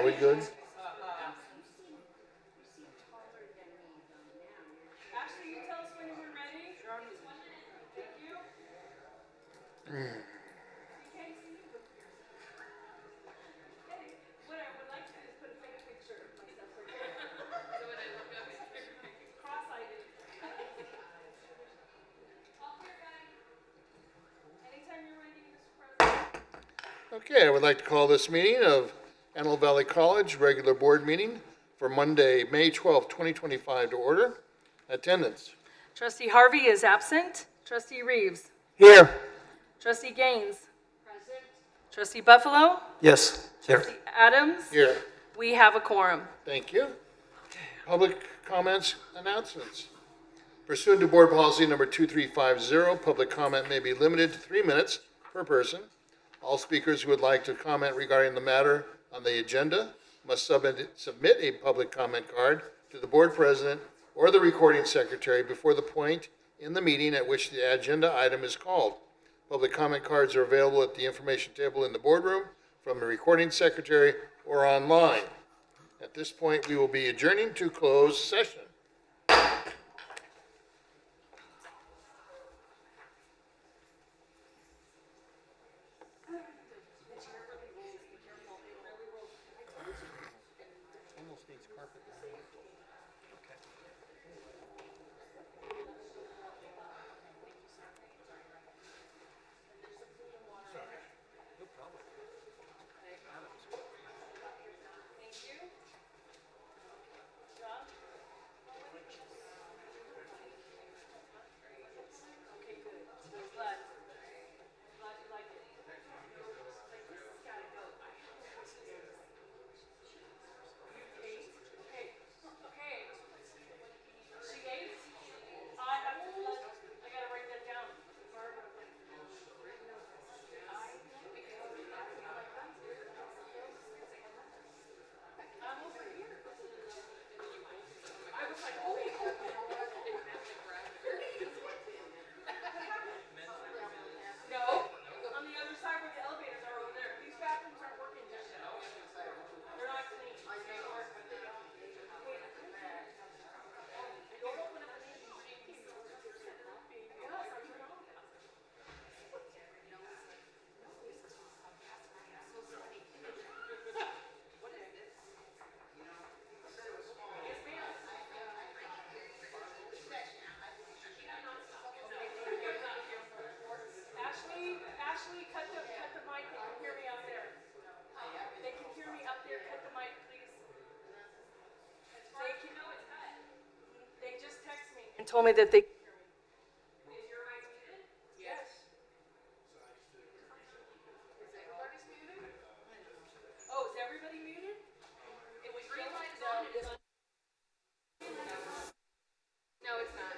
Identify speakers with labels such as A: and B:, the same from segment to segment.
A: we good?
B: Ashley, you tell us when we're ready. Sure. 1 minute. Thank you. Okay, what I would like to do is put a fake picture of myself right here. So when I look up, it's cross-eyed. All clear, guys. Anytime you're ready, Mr. President.
A: Okay, I would like to call this meeting of Antelope Valley College regular board meeting for Monday, May 12th, 2025 to order. Attendance.
B: Trustee Harvey is absent. Trustee Reeves.
C: Here.
B: Trustee Gaines. Present. Trustee Buffalo.
C: Yes. Here.
B: Trustee Adams.
A: Here.
B: We have a quorum.
A: Thank you. Public comments, announcements. Pursuant to board policy number 2350, public comment may be limited to 3 minutes per person. All speakers who would like to comment regarding the matter on the agenda must submit a public comment card to the board president or the recording secretary before the point in the meeting at which the agenda item is called. Public comment cards are available at the information table in the boardroom, from the recording secretary, or online. At this point, we will be adjourning to closed session.
B: Ashley, cut the mic. They can hear me out there. They can hear me up there. Cut the mic, please. They just texted me and told me that they. Is your mic muted? Yes. Everybody's muted? Oh, is everybody muted? It was green light is on. It is on. No, it's not.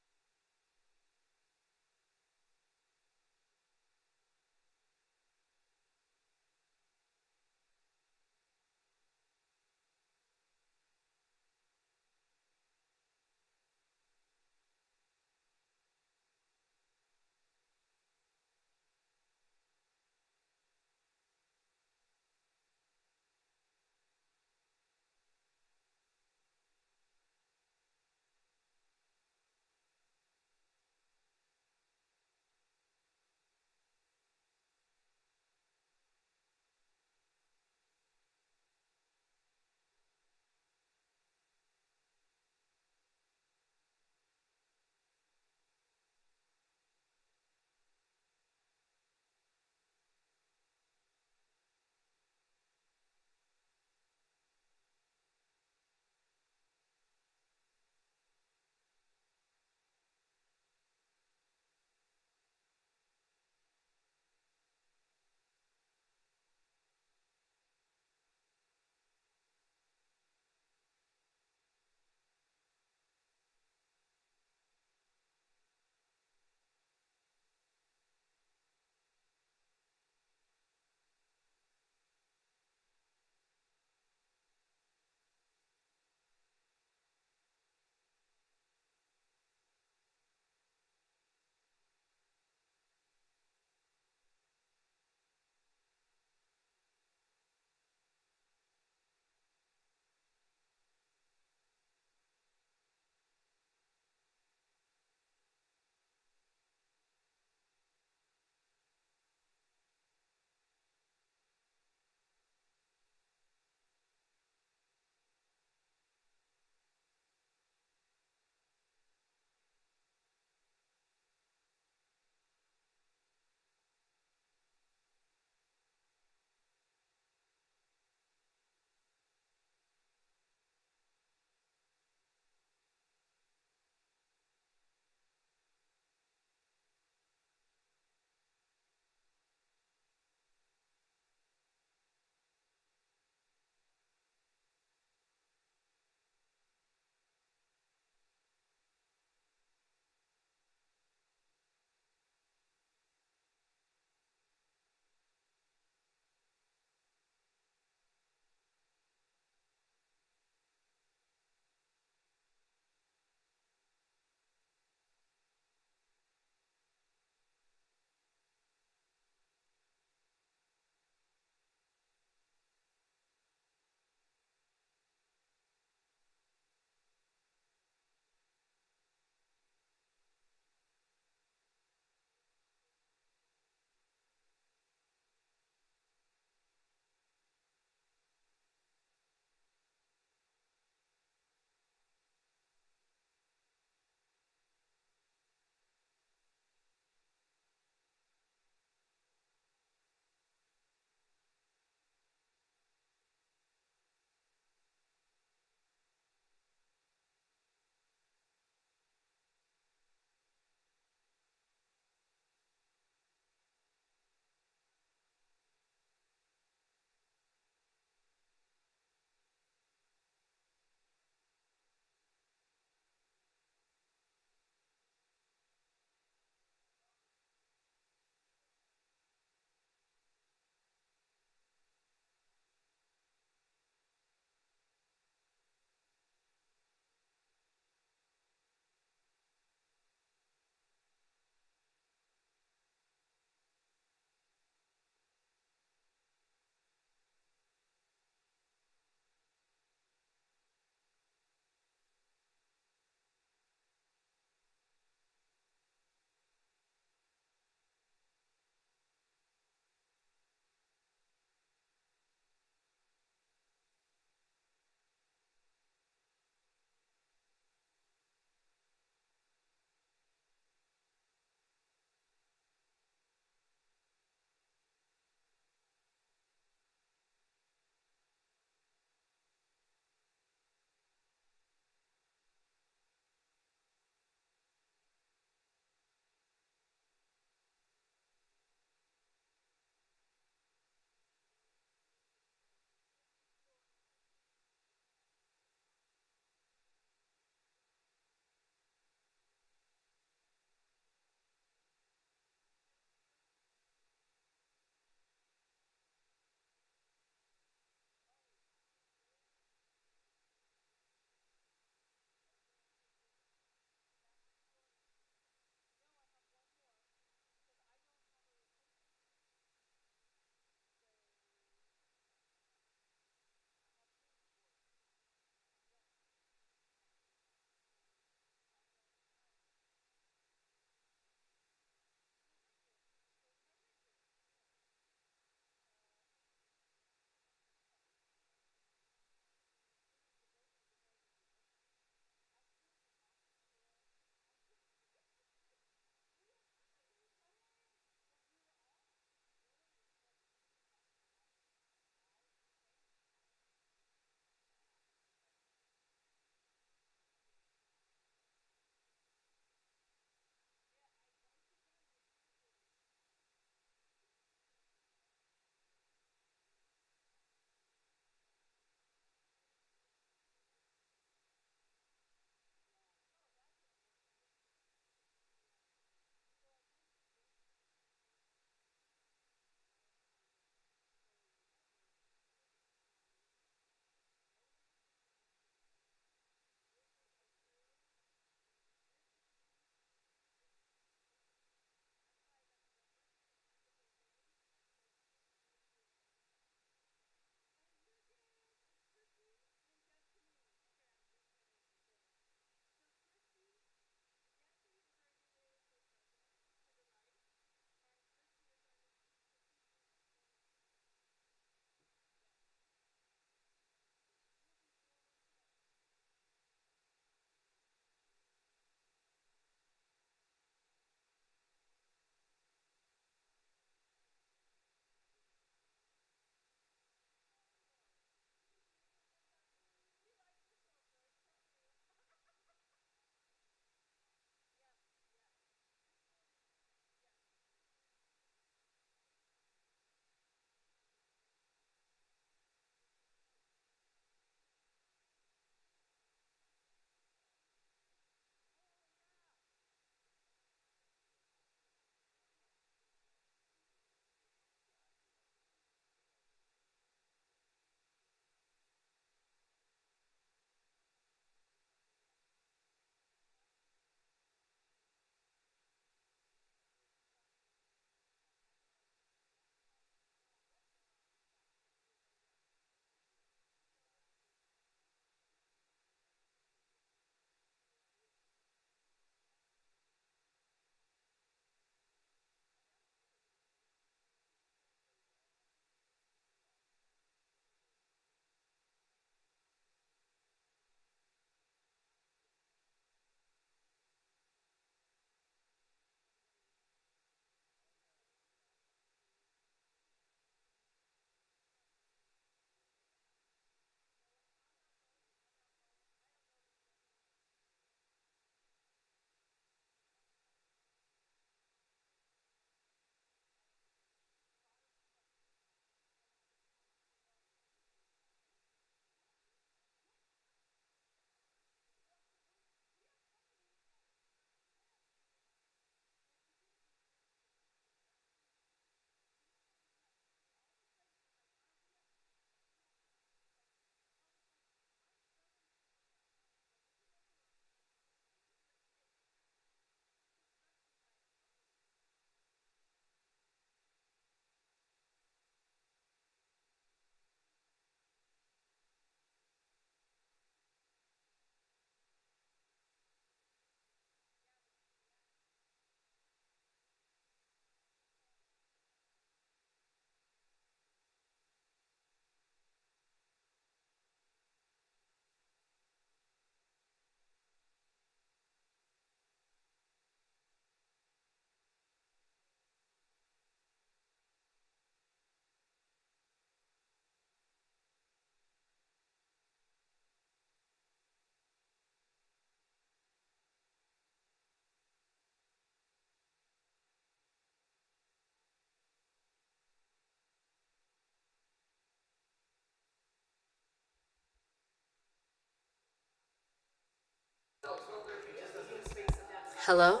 C: Hello?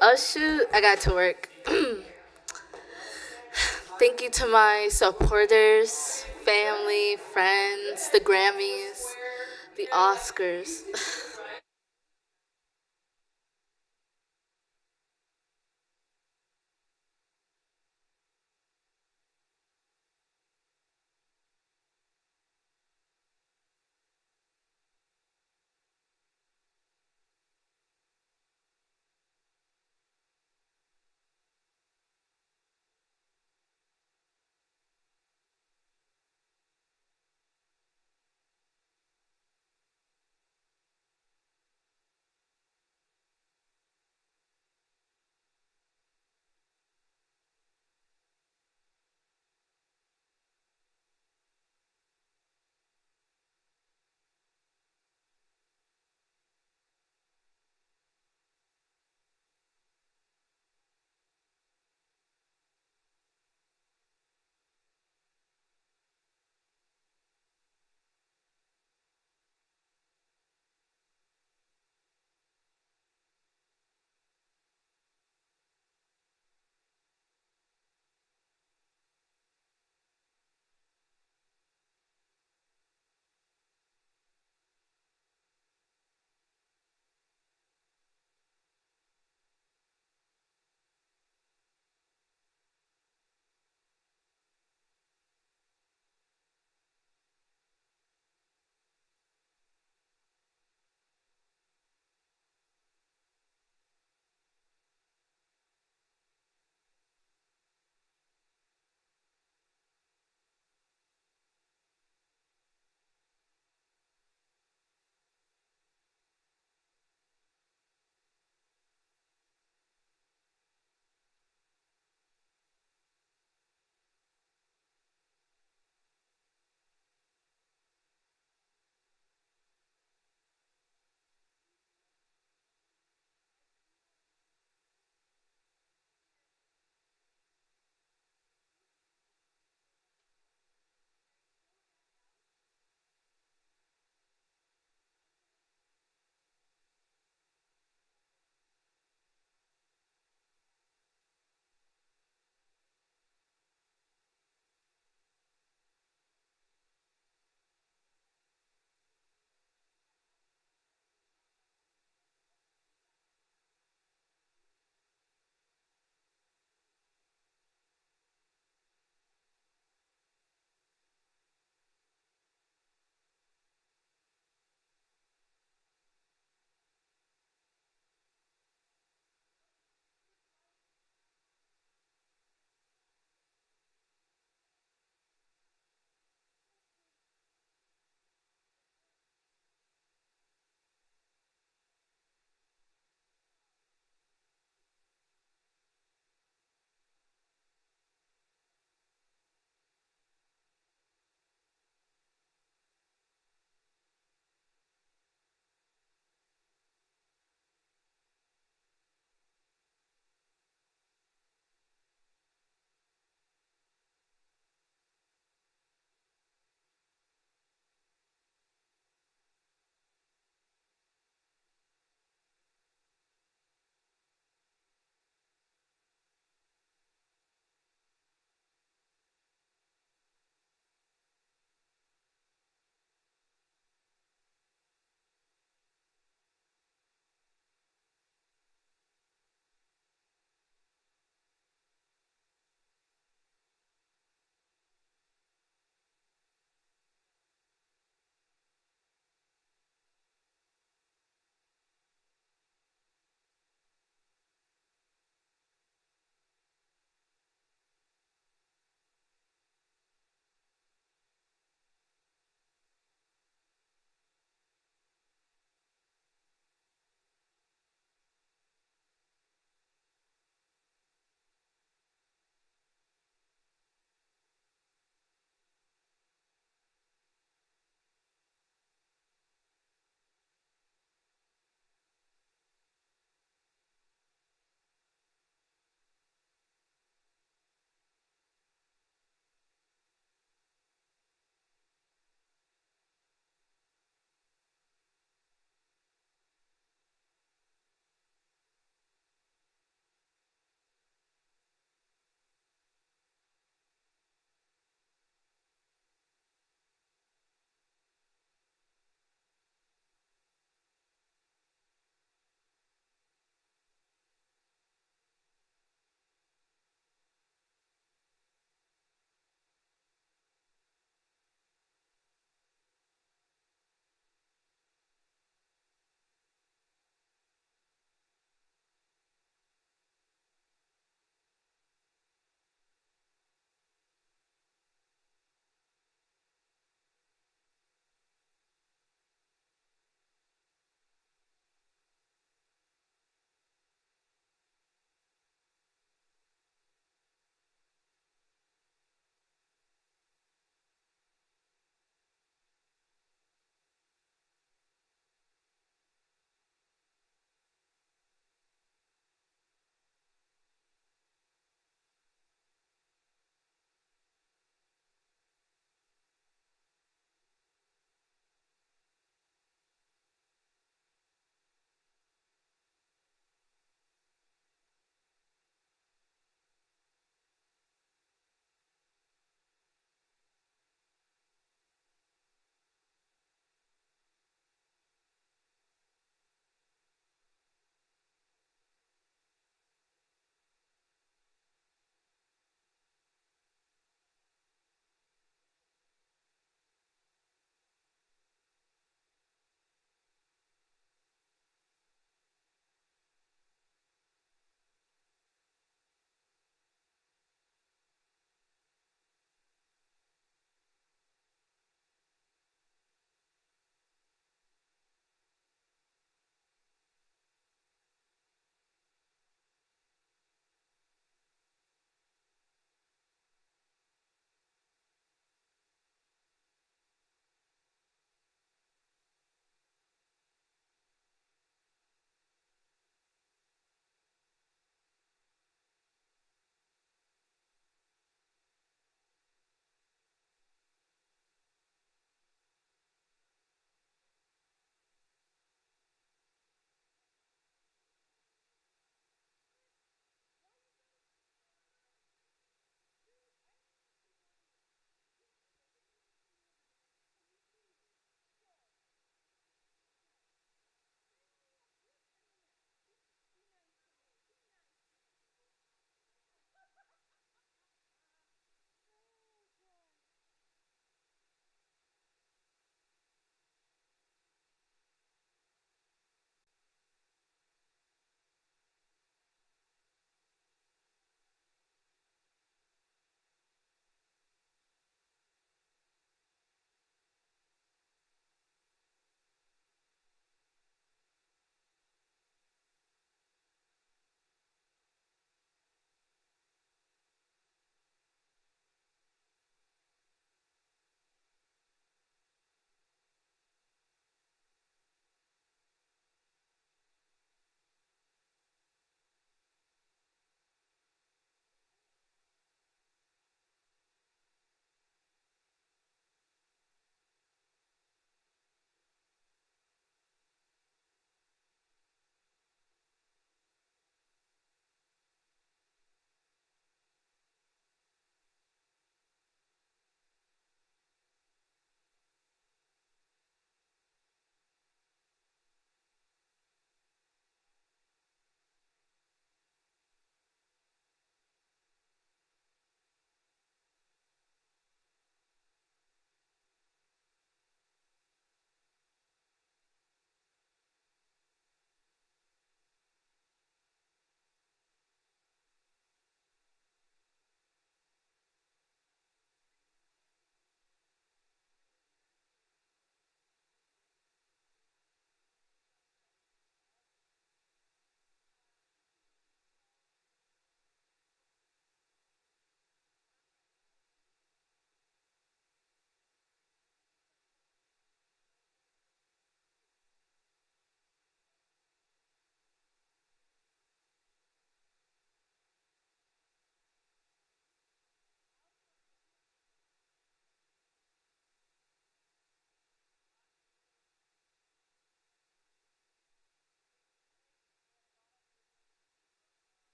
C: Oh shoot, I got to work. Thank you to my supporters, family, friends, the Grammys, the Oscars.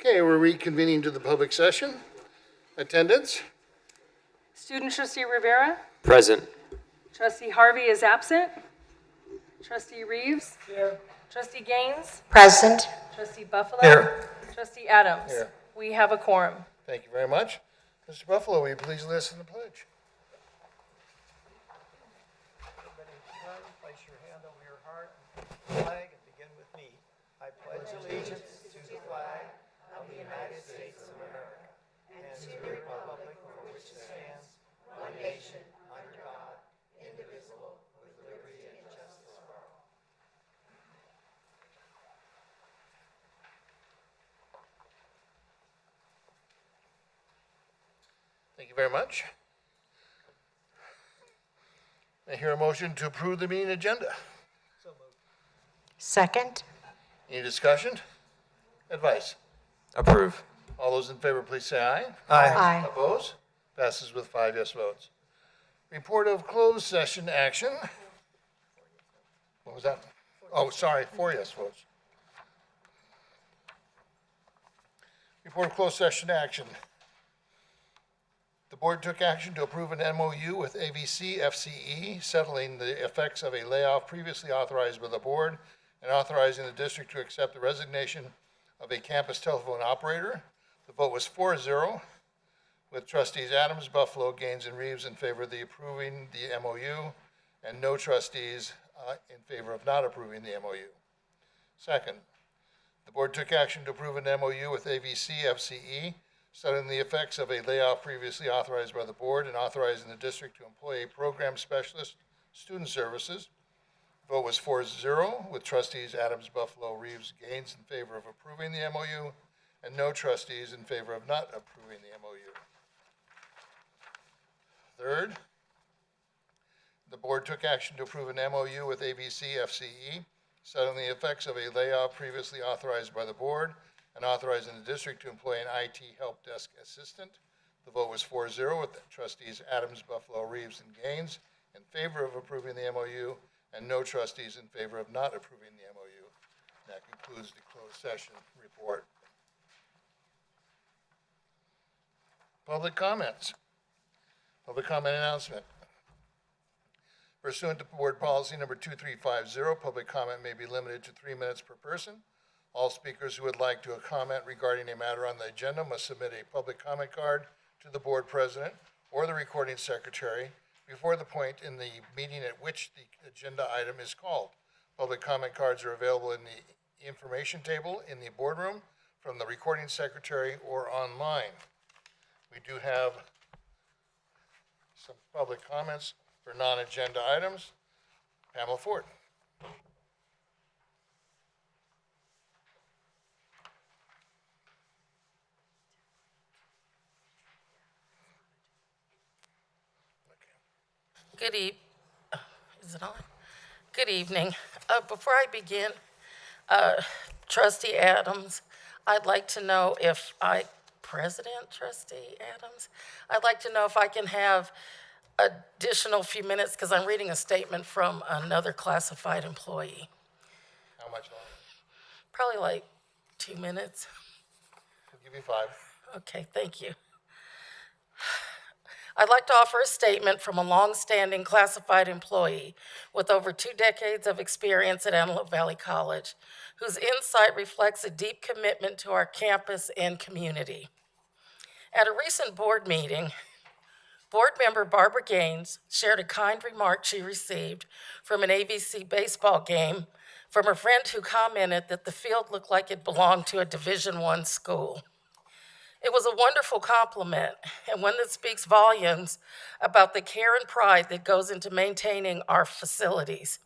A: Okay, we're reconvening to the public session. Attendance?
B: Student trustee Rivera.
D: Present.
B: Trustee Harvey is absent. Trustee Reeves.
E: Here.
B: Trustee Gaines.
F: Present.
B: Trustee Buffalo.
E: Here.
B: Trustee Adams.
A: Here.
B: We have a quorum.
A: Thank you very much. Mr. Buffalo, will you please lead us in the pledge?
E: Everybody turn, place your hand over your heart, flag, and begin with me. I pledge allegiance to the flag of the United States of America and to the republic for which it stands, one nation, under God, indivisible, with liberty and justice for all.
A: Thank you very much. I hear a motion to approve the meeting agenda.
E: So moved.
F: Second.
A: Any discussion? Advice?
D: Approve.
A: All those in favor, please say aye.
F: Aye.
A: Opposed? Passes with 5 yes votes. Report of closed session action. What was that? Oh, sorry, 4 yes votes. Report of closed session action. The board took action to approve an MOU with AVC FCE, settling the effects of a layoff previously authorized by the board and authorizing the district to accept the resignation of a campus telephone operator. The vote was 4-0, with trustees Adams, Buffalo, Gaines, and Reeves in favor of the approving the MOU, and no trustees in favor of not approving the MOU. Second, the board took action to approve an MOU with AVC FCE, settling the effects of a layoff previously authorized by the board and authorizing the district to employ a program specialist, student services. The vote was 4-0, with trustees Adams, Buffalo, Reeves, Gaines in favor of approving the MOU, and no trustees in favor of not approving the MOU. Third, the board took action to approve an MOU with AVC FCE, settling the effects of a layoff previously authorized by the board and authorizing the district to employ an IT help desk assistant. The vote was 4-0, with trustees Adams, Buffalo, Reeves, and Gaines in favor of approving the MOU, and no trustees in favor of not approving the MOU. That concludes the closed session report. Public comments. Public comment announcement. Pursuant to board policy number 2350, public comment may be limited to 3 minutes per person. All speakers who would like to comment regarding a matter on the agenda must submit a public comment card to the board president or the recording secretary before the point in the meeting at which the agenda item is called. Public comment cards are available in the information table in the boardroom, from the recording secretary, or online. We do have some public comments for non-agenda items. Pamela Ford.
G: Is it on? Good evening. Before I begin, Trustee Adams, I'd like to know if President Trustee Adams, I'd like to know if I can have additional few minutes, because I'm reading a statement from another classified employee.
A: How much longer?
G: Probably like 2 minutes.
A: We'll give you 5.
G: Okay, thank you. I'd like to offer a statement from a long-standing classified employee with over 2 decades of experience at Antelope Valley College, whose insight reflects a deep commitment to our campus and community. At a recent board meeting, board member Barbara Gaines shared a kind remark she received from an AVC baseball game from her friend who commented that the field looked like it belonged to a Division I school. It was a wonderful compliment, and one that speaks volumes about the care and pride that goes into maintaining our facilities.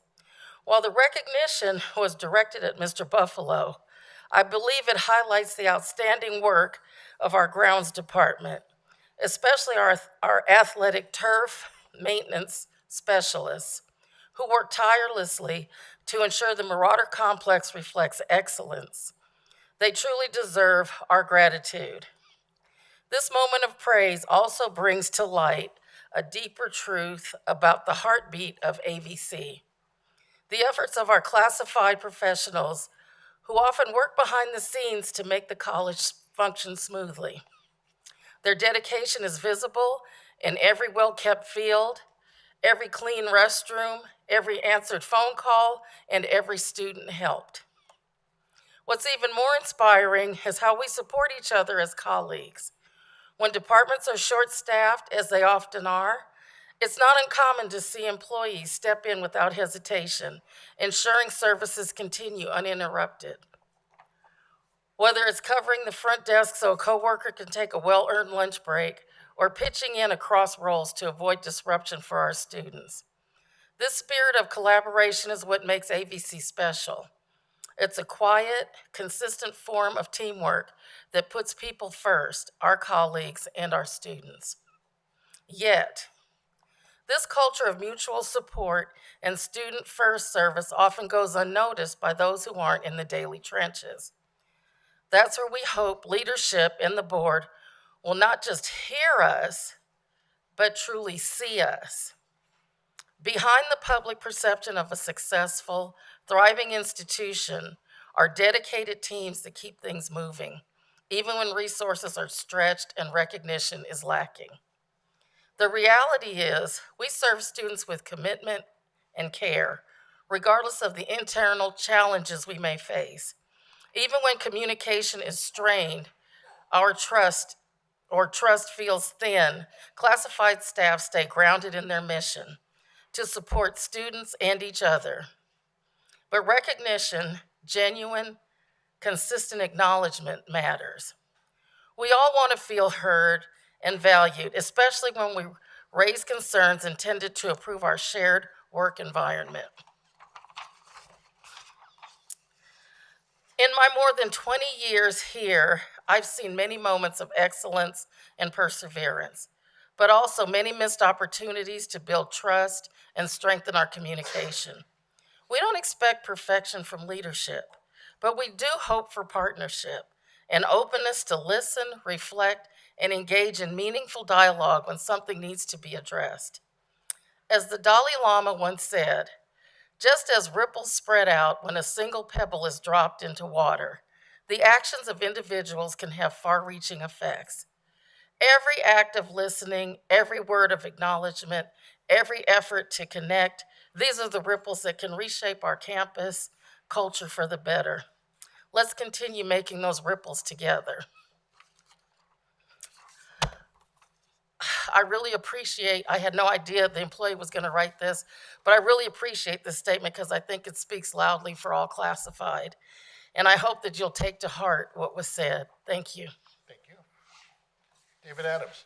G: While the recognition was directed at Mr. Buffalo, I believe it highlights the outstanding work of our grounds department, especially our athletic turf maintenance specialists, who work tirelessly to ensure the Marauder Complex reflects excellence. They truly deserve our gratitude. This moment of praise also brings to light a deeper truth about the heartbeat of AVC. The efforts of our classified professionals, who often work behind the scenes to make the college function smoothly. Their dedication is visible in every well-kept field, every clean restroom, every answered phone call, and every student helped. What's even more inspiring is how we support each other as colleagues. When departments are short-staffed, as they often are, it's not uncommon to see employees step in without hesitation, ensuring services continue uninterrupted. Whether it's covering the front desk so a coworker can take a well-earned lunch break, or pitching in across roles to avoid disruption for our students. This spirit of collaboration is what makes AVC special. It's a quiet, consistent form of teamwork that puts people first, our colleagues and our students. Yet, this culture of mutual support and student-first service often goes unnoticed by those who aren't in the daily trenches. That's where we hope leadership and the board will not just hear us, but truly see us. Behind the public perception of a successful, thriving institution are dedicated teams that keep things moving, even when resources are stretched and recognition is lacking. The reality is, we serve students with commitment and care, regardless of the internal challenges we may face. Even when communication is strained, our trust feels thin, classified staff stay grounded in their mission to support students and each other. But recognition, genuine, consistent acknowledgement matters. We all want to feel heard and valued, especially when we raise concerns intended to improve our shared work environment. In my more than 20 years here, I've seen many moments of excellence and perseverance, but also many missed opportunities to build trust and strengthen our communication. We don't expect perfection from leadership, but we do hope for partnership and openness to listen, reflect, and engage in meaningful dialogue when something needs to be addressed. As the Dalai Lama once said, just as ripples spread out when a single pebble is dropped into water, the actions of individuals can have far-reaching effects. Every act of listening, every word of acknowledgement, every effort to connect, these are the ripples that can reshape our campus culture for the better. Let's continue making those ripples together. I had no idea the employee was going to write this, but I really appreciate this statement because I think it speaks loudly for all classified. And I hope that you'll take to heart what was said. Thank you.
A: Thank you. David Adams.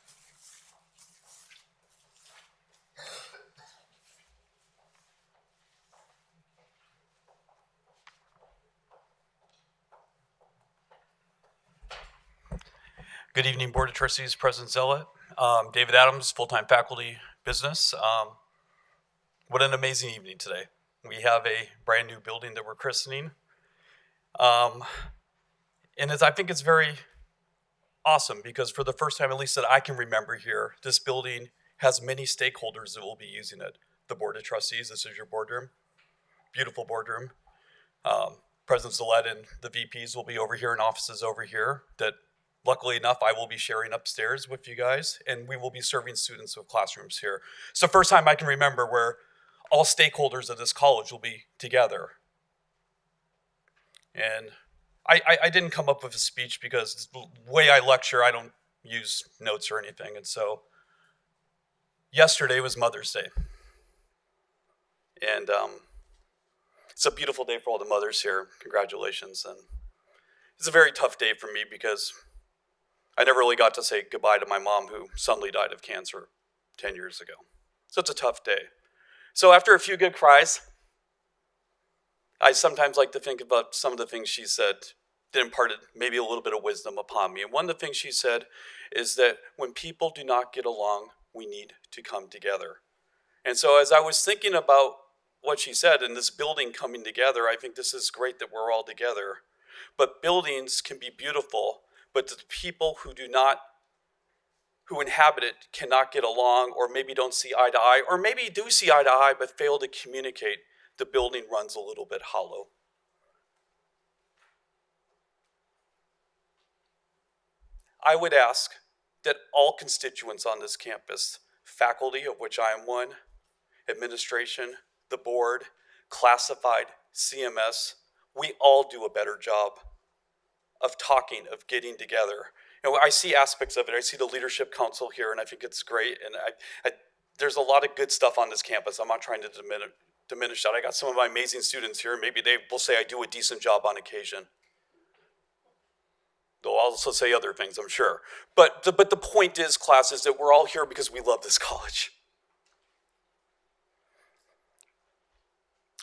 D: Good evening, Board of Trustees, President Zella. David Adams, full-time faculty, business. What an amazing evening today. We have a brand new building that we're christening. And I think it's very awesome because for the first time, at least that I can remember here, this building has many stakeholders that will be using it. The Board of Trustees, this is your boardroom, beautiful boardroom. President Zellette and the VPs will be over here in offices over here that luckily enough, I will be sharing upstairs with you guys, and we will be serving students with classrooms here. It's the first time I can remember where all stakeholders of this college will be together. And I didn't come up with a speech because the way I lecture, I don't use notes or anything. And so yesterday was Mother's Day. And it's a beautiful day for all the mothers here. Congratulations. And it's a very tough day for me because I never really got to say goodbye to my mom who suddenly died of cancer 10 years ago. So it's a tough day. So after a few good cries, I sometimes like to think about some of the things she said that imparted maybe a little bit of wisdom upon me. And one of the things she said is that when people do not get along, we need to come together. And so as I was thinking about what she said and this building coming together, I think this is great that we're all together. But buildings can be beautiful, but the people who inhabit it cannot get along, or maybe don't see eye to eye, or maybe do see eye to eye but fail to communicate. The building runs a little bit hollow. I would ask that all constituents on this campus, faculty, of which I am one, administration, the board, classified, CMS, we all do a better job of talking, of getting together. I see aspects of it. I see the leadership council here, and I think it's great. And there's a lot of good stuff on this campus. I'm not trying to diminish that. I got some of my amazing students here. Maybe they will say I do a decent job on occasion. They'll also say other things, I'm sure. But the point is, class, is that we're all here because we love this college.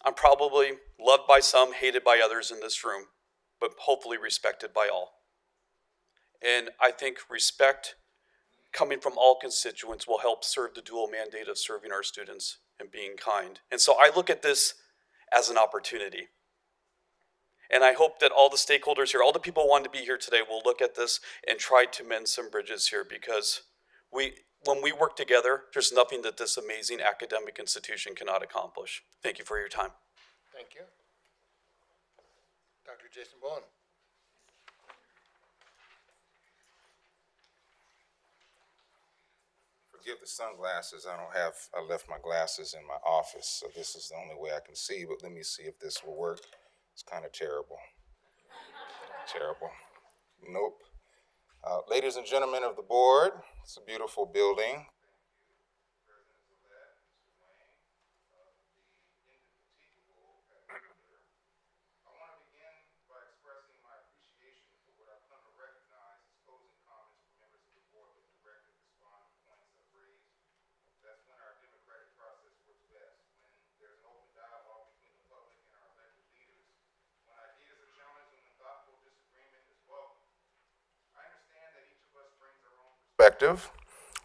D: I'm probably loved by some, hated by others in this room, but hopefully respected by all. And I think respect coming from all constituents will help serve the dual mandate of serving our students and being kind. And so I look at this as an opportunity. And I hope that all the stakeholders here, all the people who wanted to be here today, will look at this and try to mend some bridges here, because when we work together, there's nothing that this amazing academic institution cannot accomplish. Thank you for your time.
A: Thank you. Dr. Jason Bowen.
H: Forgive the sunglasses. I left my glasses in my office, so this is the only way I can see, but let me see if this will work. It's kind of terrible. Terrible. Nope. Ladies and gentlemen of the board, it's a beautiful building. Perspective,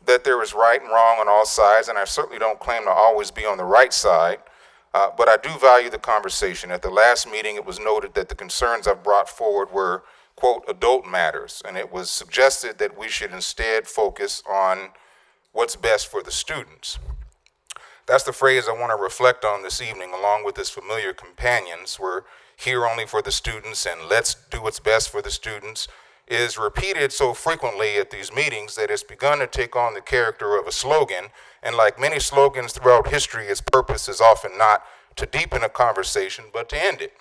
H: that there is right and wrong on all sides, and I certainly don't claim to always be on the right side, but I do value the conversation. At the last meeting, it was noted that the concerns I've brought forward were, quote, adult matters, and it was suggested that we should instead focus on what's best for the students. That's the phrase I want to reflect on this evening, along with its familiar companions. We're here only for the students, and let's do what's best for the students is repeated so frequently at these meetings that it's begun to take on the character of a slogan, and like many slogans throughout history, its purpose is often not to deepen a conversation, but to end it.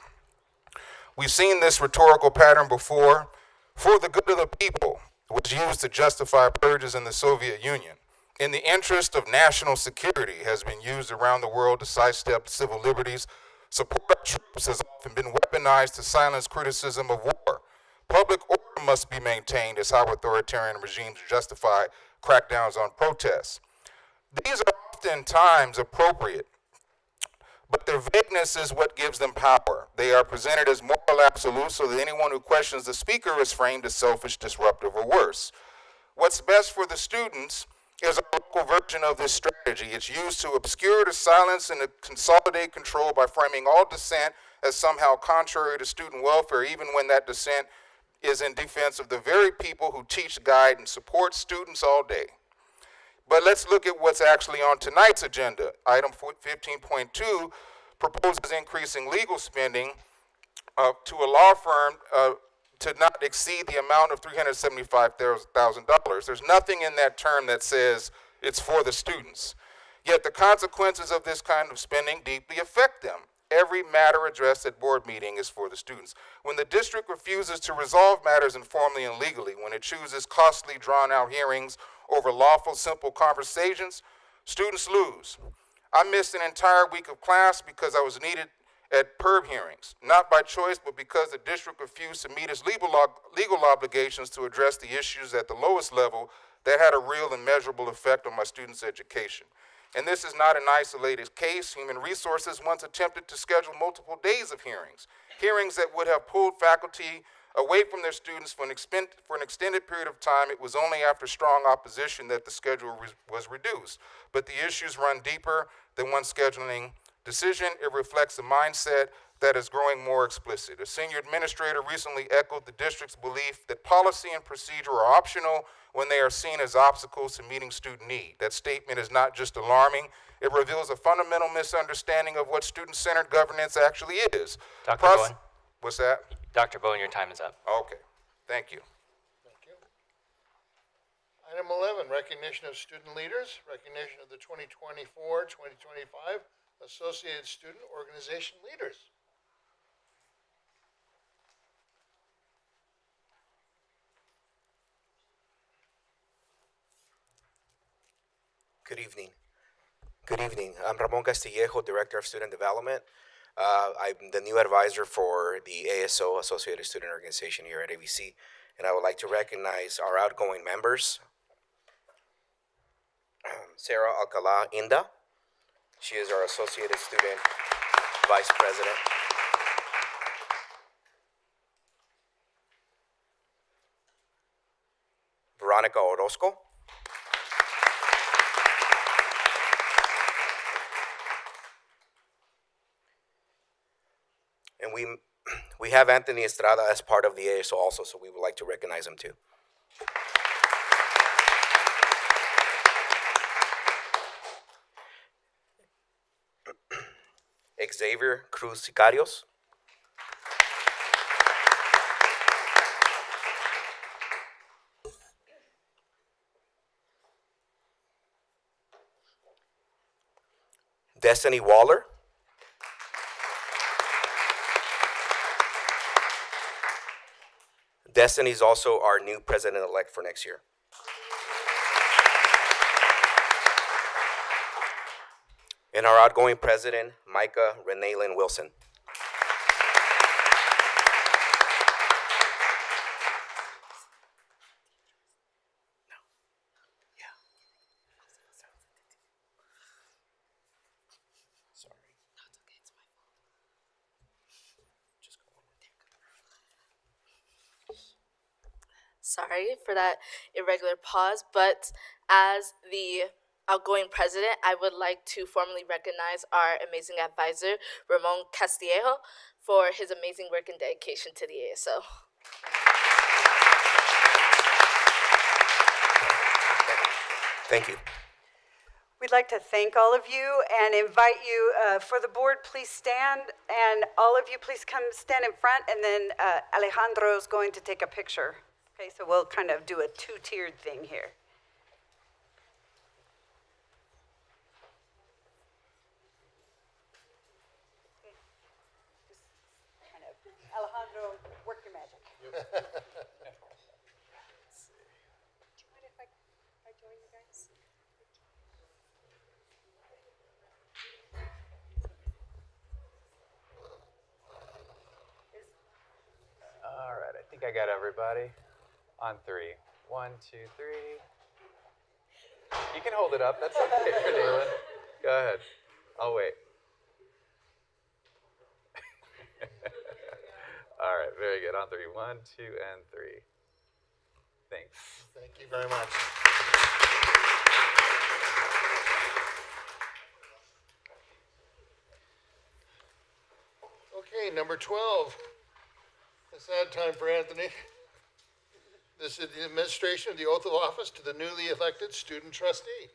H: We've seen this rhetorical pattern before. For the good of the people was used to justify purges in the Soviet Union. In the interest of national security has been used around the world to sidestep civil liberties. Support of troops has often been weaponized to silence criticism of war. Public order must be maintained as how authoritarian regimes justify crackdowns on protests. These are oftentimes appropriate, but their vagueness is what gives them power. They are presented as moral absolutes so that anyone who questions the speaker is framed as selfish, disruptive, or worse. What's best for the students is a local version of this strategy. It's used to obscure, to silence, and to consolidate control by framing all dissent as somehow contrary to student welfare, even when that dissent is in defense of the very people who teach, guide, and support students all day. But let's look at what's actually on tonight's agenda. Item 15.2 proposes increasing legal spending to a law firm to not exceed the amount of $375,000. There's nothing in that term that says it's for the students. Yet the consequences of this kind of spending deeply affect them. Every matter addressed at board meeting is for the students. When the district refuses to resolve matters informally and legally, when it chooses costly, drawn-out hearings over lawful, simple conversations, students lose. I missed an entire week of class because I was needed at PERB hearings, not by choice, but because the district refused to meet its legal obligations to address the issues at the lowest level that had a real and measurable effect on my students' education. And this is not an isolated case. Human Resources once attempted to schedule multiple days of hearings that would have pulled faculty away from their students for an extended period of time. It was only after strong opposition that the schedule was reduced. But the issues run deeper than one scheduling decision. It reflects a mindset that is growing more explicit. A senior administrator recently echoed the district's belief that policy and procedure are optional when they are seen as obstacles to meeting student need. That statement is not just alarming, it reveals a fundamental misunderstanding of what student-centered governance actually is.
I: Dr. Bowen.
H: What's that?
I: Dr. Bowen, your time is up.
H: Okay, thank you.
A: Thank you. Item 11, recognition of student leaders, recognition of the 2024-2025 Associated Student Organization Leaders.
I: Good evening. Good evening. I'm Ramon Castillejo, Director of Student Development. I'm the new advisor for the ASO, Associated Student Organization here at AVC, and I would like to recognize our outgoing members. Sarah Alcala Inda. She is our Associated Student Vice President. Veronica Orozco. And we have Anthony Estrada as part of the ASO also, so we would like to recognize him too. Xavier Cruz Sicarios. Destiny Waller. Destiny is also our new president-elect for next year. And our outgoing president, Micah Renee Lynn Wilson.
C: Sorry for that irregular pause, but as the outgoing president, I would like to formally recognize our amazing advisor, Ramon Castillejo, for his amazing work and dedication to the ASO.
I: Thank you.
J: We'd like to thank all of you and invite you for the board, please stand, and all of you please come stand in front, and then Alejandro is going to take a picture. Okay, so we'll kind of do a two-tiered thing here. Just kind of, Alejandro, work your magic. Do you mind if I join you guys?
K: All right, I think I got everybody. On three. 1, 2, 3. You can hold it up. That's okay for Dalen. Go ahead. I'll wait. All right, very good. On three. 1, 2, and 3. Thanks.
A: Thank you very much. Okay, number 12. A sad time for Anthony. This is the administration of the oath of office to the newly elected student trustee.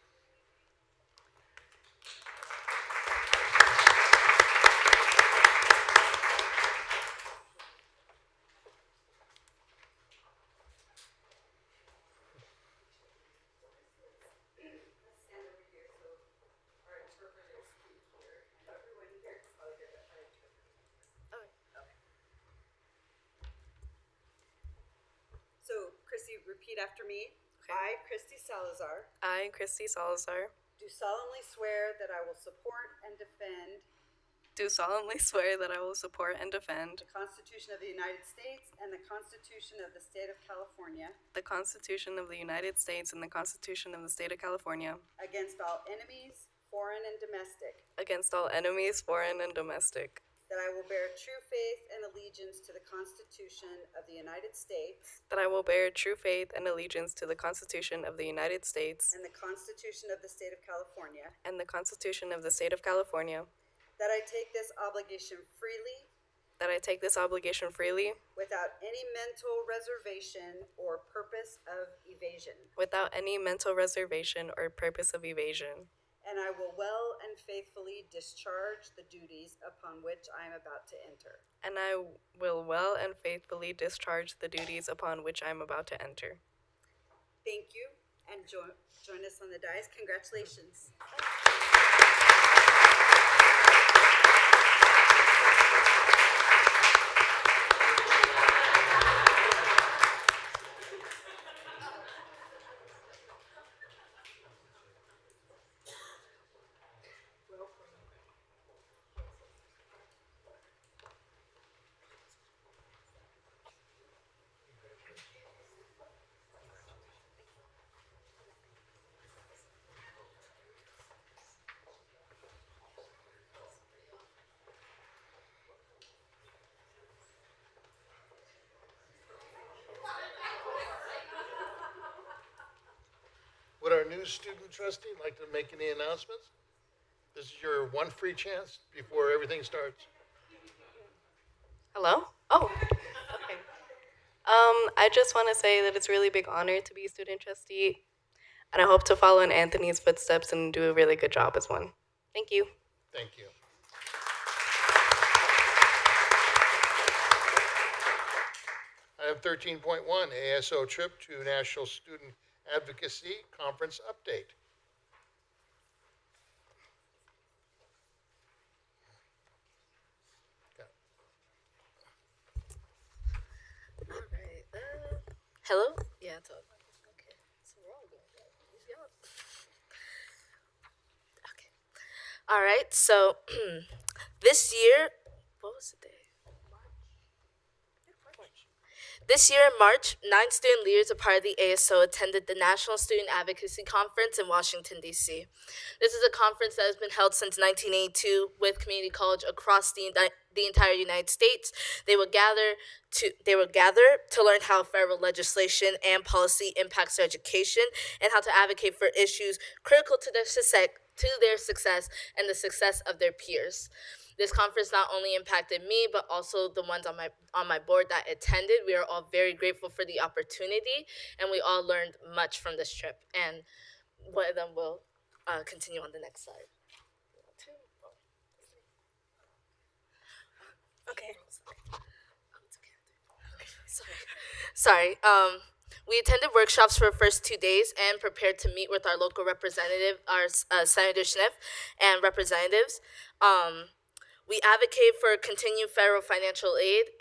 J: So, Christy, repeat after me. Okay. I, Christy Salazar,
L: I, Christy Salazar,
J: do solemnly swear that I will support and defend
L: do solemnly swear that I will support and defend
J: the Constitution of the United States and the Constitution of the State of California
L: the Constitution of the United States and the Constitution of the State of California
J: against all enemies, foreign and domestic,
L: against all enemies, foreign and domestic,
J: that I will bear true faith and allegiance to the Constitution of the United States
L: that I will bear true faith and allegiance to the Constitution of the United States
J: and the Constitution of the State of California,
L: and the Constitution of the State of California,
J: that I take this obligation freely without any mental reservation or purpose of evasion.
L: without any mental reservation or purpose of evasion,
J: And I will well and faithfully discharge the duties upon which I am about to enter.
L: and I will well and faithfully discharge the duties upon which I am about to enter.
J: Thank you, and join us on the dais. Congratulations.
A: Would our new student trustee like to make any announcements? This is your one free chance before everything starts.
L: Hello? Oh, okay. I just want to say that it's a really big honor to be a student trustee, and I hope to follow in Anthony's footsteps and do a really good job as one. Thank you.
A: Thank you. Item 13.1, ASO trip to National Student Advocacy Conference update.
C: Hello? Yeah, it's all okay. So we're all going okay. All right. So this year, what was the day? This year in March, 9 student leaders, a part of the ASO, attended the National Student Advocacy Conference in Washington, D.C. This is a conference that has been held since 1982 with community college across the entire United States. They will gather to learn how federal legislation and policy impacts their education and how to advocate for issues critical to their success and the success of their peers. This conference not only impacted me, but also the ones on my board that attended. We are all very grateful for the opportunity, and we all learned much from this trip. And one of them will continue on the next slide. Okay. Sorry. We attended workshops for the first 2 days and prepared to meet with our local representative, our Senator Smith, and representatives. We advocate for continued federal financial aid,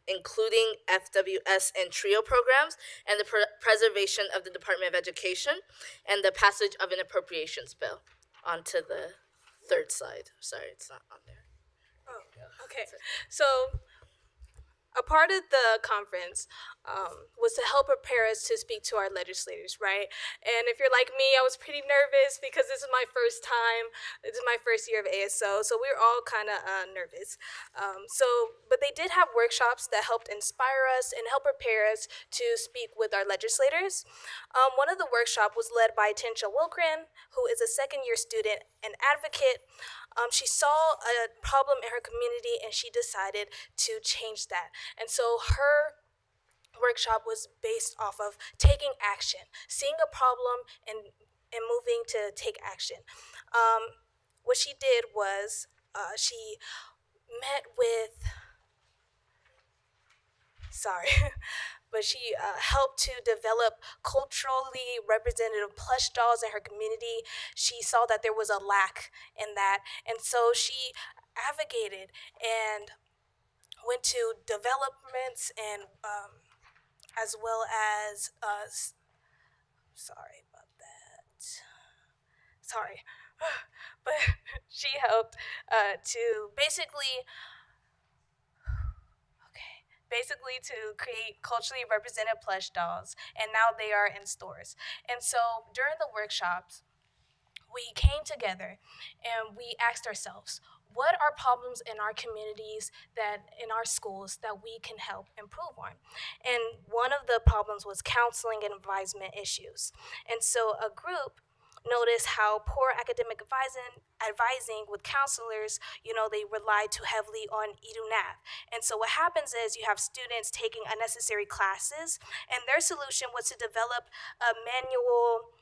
C: including FWS and TRIO programs, and the preservation of the Department of Education, and the passage of an appropriations bill. On to the third slide. Sorry, it's not on there.
B: Oh, okay. So a part of the conference was to help prepare us to speak to our legislators, right? And if you're like me, I was pretty nervous because this is my first time. This is my first year of ASO, so we were all kind of nervous. But they did have workshops that helped inspire us and help prepare us to speak with our legislators. One of the workshops was led by Tensha Wilgren, who is a second-year student and advocate. She saw a problem in her community and she decided to change that. And so her workshop was based off of taking action, seeing a problem and moving to take action. What she did was she met with, but she helped to develop culturally representative plush dolls in her community. She saw that there was a lack in that, and so she advocated and went to developments and as well as sorry about that. Sorry, but she helped to basically to create culturally represented plush dolls, and now they are in stores. And so during the workshops, we came together and we asked ourselves, what are problems in our communities, that in our schools, that we can help improve on? And one of the problems was counseling and advisement issues. And so a group noticed how poor academic advising with counselors, they rely too heavily on EduNav. And so what happens is you have students taking unnecessary classes, and their solution was to develop a manual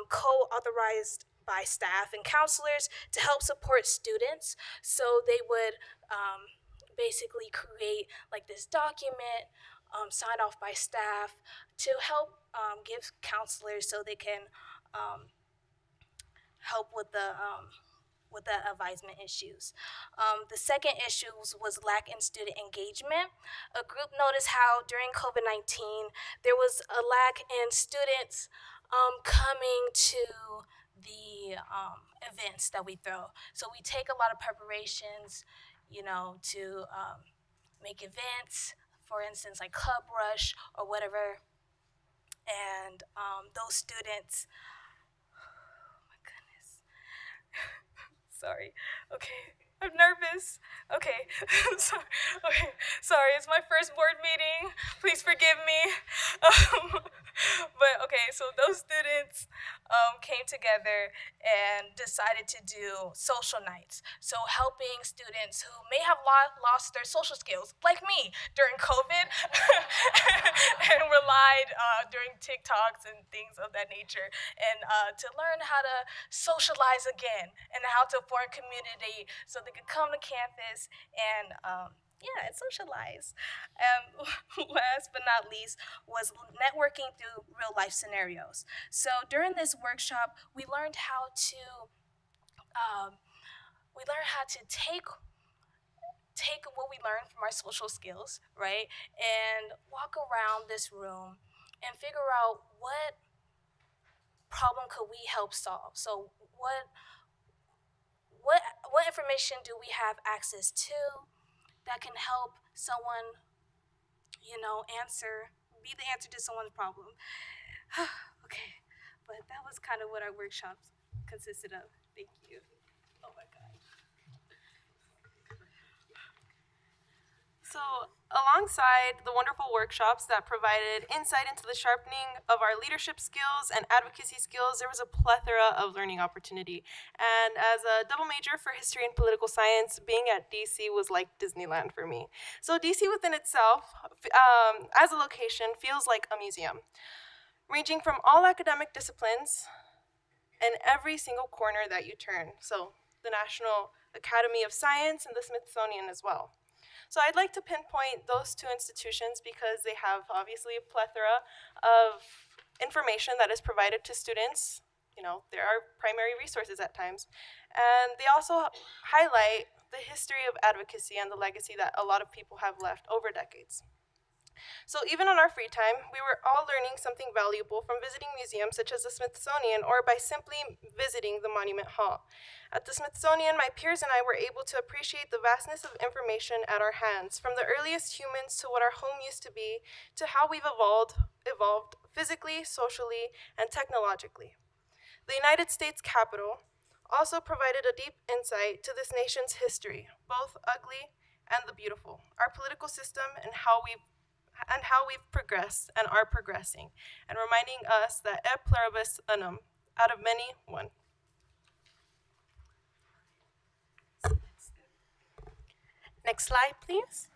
B: co-authorized by staff and counselors to help support students. So they would basically create like this document signed off by staff to help give counselors so they can help with the advisement issues. The second issue was lack in student engagement. A group noticed how during COVID-19 there was a lack in students coming to the events that we throw. So we take a lot of preparations, to make events, for instance, like Club Rush or whatever. And those students, oh my goodness. Sorry. Okay. I'm nervous. Okay. Sorry. Okay. Sorry. It's my first board meeting. Please forgive me. But okay, so those students came together and decided to do social nights. So helping students who may have lost their social skills, like me during COVID, and relied during TikToks and things of that nature, and to learn how to socialize again and how to form community so they could come to campus and and socialize. Last but not least was networking through real life scenarios. So during this workshop, we learned how to take what we learned from our social skills, right, and walk around this room and figure out what problem could we help solve. So what information do we have access to that can help someone, be the answer to someone's problem. Okay, but that was kind of what our workshops consisted of. Thank you. Oh my God.
M: So, alongside the wonderful workshops that provided insight into the sharpening of our leadership skills and advocacy skills, there was a plethora of learning opportunity. And as a double major for history and political science, being at DC was like Disneyland for me. So DC within itself, as a location, feels like a museum, ranging from all academic disciplines and every single corner that you turn. So the National Academy of Science and the Smithsonian as well. So I'd like to pinpoint those two institutions because they have obviously a plethora of information that is provided to students. There are primary resources at times. And they also highlight the history of advocacy and the legacy that a lot of people have left over decades. So even on our free time, we were all learning something valuable from visiting museums such as the Smithsonian or by simply visiting the Monument Hall. At the Smithsonian, my peers and I were able to appreciate the vastness of information at our hands, from the earliest humans to what our home used to be, to how we've evolved physically, socially, and technologically. The United States Capitol also provided a deep insight to this nation's history, both ugly and the beautiful, our political system, and how we've progressed and are progressing, and reminding us that et pluribus unum, out of many, one.
N: Next slide, please.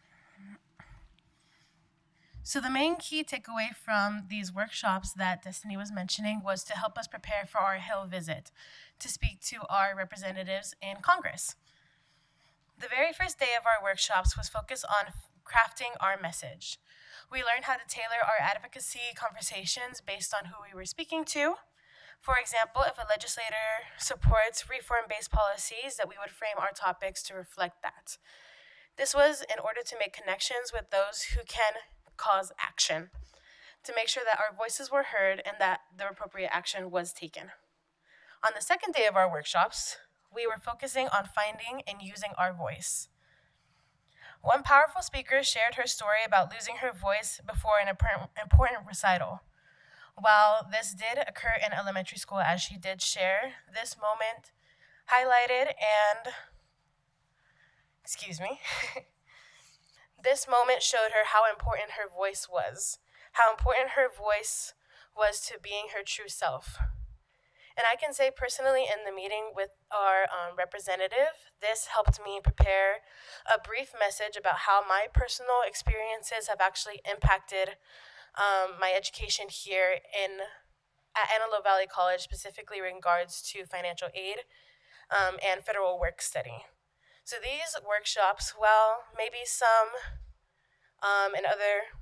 N: So the main key takeaway from these workshops that Destiny was mentioning was to help us prepare for our Hill visit to speak to our representatives in Congress. The very first day of our workshops was focused on crafting our message. We learned how to tailor our advocacy conversations based on who we were speaking to. For example, if a legislator supports reform-based policies, that we would frame our topics to reflect that. This was in order to make connections with those who can cause action, to make sure that our voices were heard and that the appropriate action was taken. On the second day of our workshops, we were focusing on finding and using our voice. One powerful speaker shared her story about losing her voice before an important recital. While this did occur in elementary school, as she did share, this moment highlighted and, this moment showed her how important her voice was to being her true self. And I can say personally in the meeting with our representative, this helped me prepare a brief message about how my personal experiences have actually impacted my education here at Antelope Valley College, specifically in regards to financial aid and federal work study. So these workshops, well, maybe some in other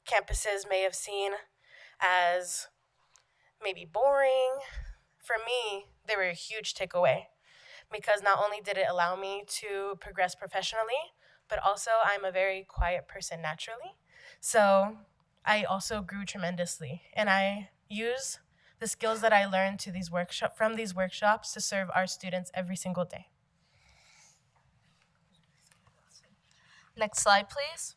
N: campuses may have seen as maybe boring, for me, they were a huge takeaway because not only did it allow me to progress professionally, but also I'm a very quiet person naturally. So I also grew tremendously, and I use the skills that I learned from these workshops to serve our students every single day.
C: Next slide, please.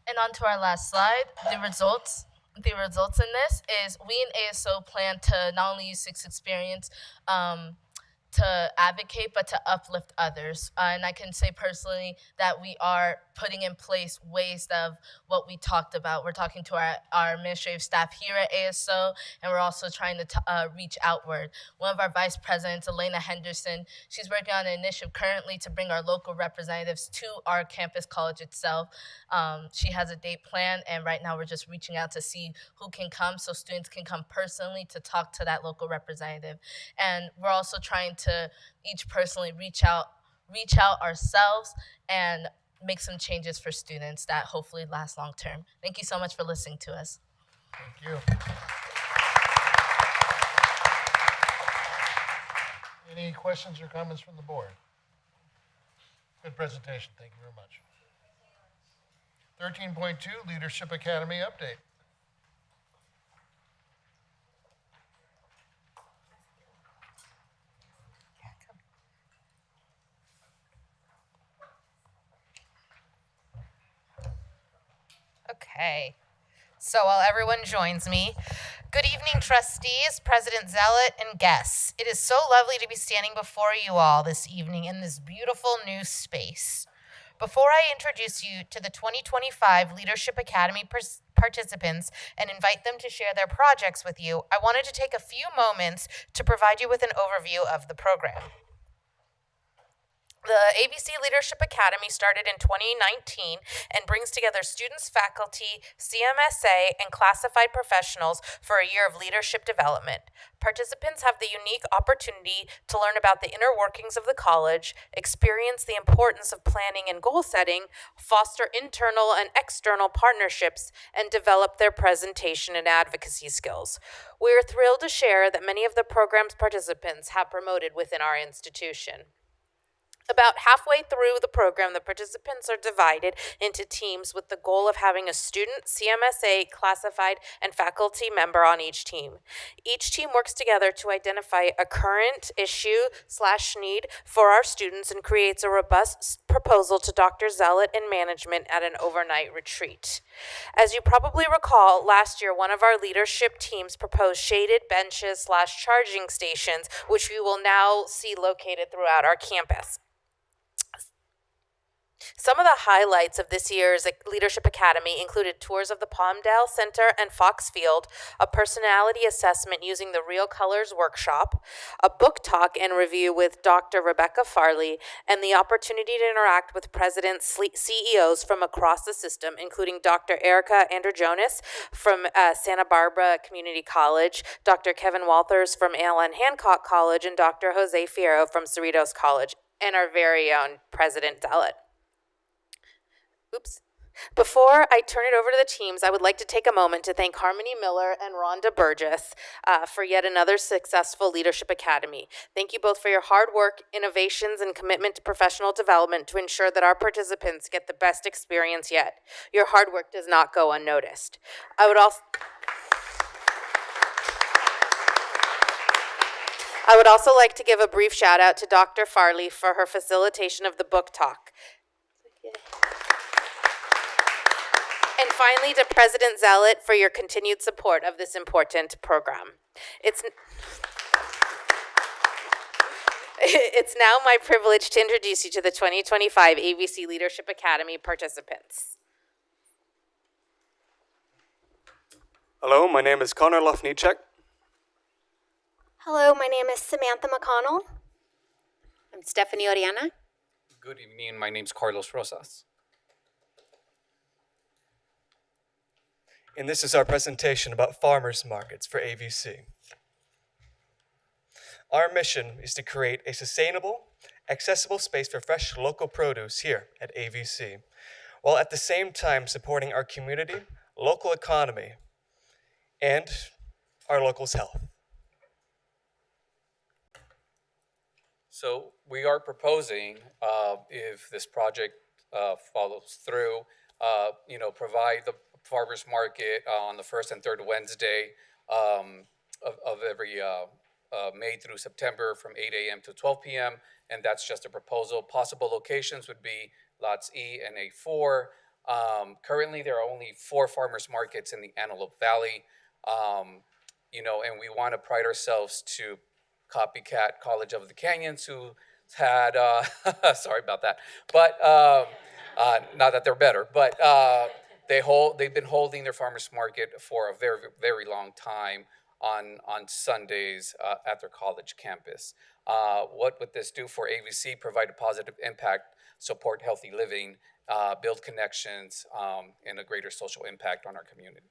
C: And on to our last slide, the results. The results in this is we in ASO plan to not only use this experience to advocate, but to uplift others. And I can say personally that we are putting in place ways of what we talked about. We're talking to our administrative staff here at ASO, and we're also trying to reach outward. One of our vice presidents, Elena Henderson, she's working on an initiative currently to bring our local representatives to our campus college itself. She has a date planned, and right now we're just reaching out to see who can come so students can come personally to talk to that local representative. And we're also trying to each personally reach out ourselves and make some changes for students that hopefully last long term. Thank you so much for listening to us.
A: Thank you. Any questions or comments from the board? Good presentation. Thank you very much. 13.2, Leadership Academy update.
O: Okay, so while everyone joins me, good evening, trustees, President Zealot, and guests. It is so lovely to be standing before you all this evening in this beautiful new space. Before I introduce you to the 2025 Leadership Academy participants and invite them to share their projects with you, I wanted to take a few moments to provide you with an overview of the program. The AVC Leadership Academy started in 2019 and brings together students, faculty, CMSA, and classified professionals for a year of leadership development. Participants have the unique opportunity to learn about the inner workings of the college, experience the importance of planning and goal setting, foster internal and external partnerships, and develop their presentation and advocacy skills. We are thrilled to share that many of the program's participants have promoted within our institution. About halfway through the program, the participants are divided into teams with the goal of having a student, CMSA, classified, and faculty member on each team. Each team works together to identify a current issue/need for our students and creates a robust proposal to Dr. Zealot and management at an overnight retreat. As you probably recall, last year, one of our leadership teams proposed shaded benches/charging stations, which we will now see located throughout our campus. Some of the highlights of this year's Leadership Academy included tours of the Palmdale Center and Fox Field, a personality assessment using the Real Colors workshop, a book talk and review with Dr. Rebecca Farley, and the opportunity to interact with presidents, CEOs from across the system, including Dr. Erica Andrew-Jonas from Santa Barbara Community College, Dr. Kevin Walters from Allen Hancock College, and Dr. Jose Fierro from Cerritos College, and our very own President Zealot. Before I turn it over to the teams, I would like to take a moment to thank Harmony Miller and Rhonda Burgess for yet another successful Leadership Academy. Thank you both for your hard work, innovations, and commitment to professional development to ensure that our participants get the best experience yet. Your hard work does not go unnoticed. I would also like to give a brief shout out to Dr. Farley for her facilitation of the book talk. And finally, to President Zealot for your continued support of this important program. It's now my privilege to introduce you to the 2025 AVC Leadership Academy participants.
P: Hello, my name is Connor Lofnicek.
Q: Hello, my name is Samantha McConnell.
R: I'm Stephanie Oriana.
S: Good evening, my name is Carlos Rosas.
P: And this is our presentation about farmers markets for AVC. Our mission is to create a sustainable, accessible space for fresh local produce here at AVC, while at the same time supporting our community, local economy, and our locals' health.
S: So we are proposing, if this project follows through, provide the farmers market on the first and third Wednesday of every May through September from 8 a.m. to 12 p.m. And that's just a proposal. Possible locations would be lots E and A4. Currently, there are only 4 farmers markets in the Antelope Valley, and we want to pride ourselves to copycat College of the Canyons, who had, sorry about that, but not that they're better, but they've been holding their farmers market for a very, very long time on Sundays at their college campus. What would this do for AVC? Provide a positive impact, support healthy living, build connections, and a greater social impact on our community.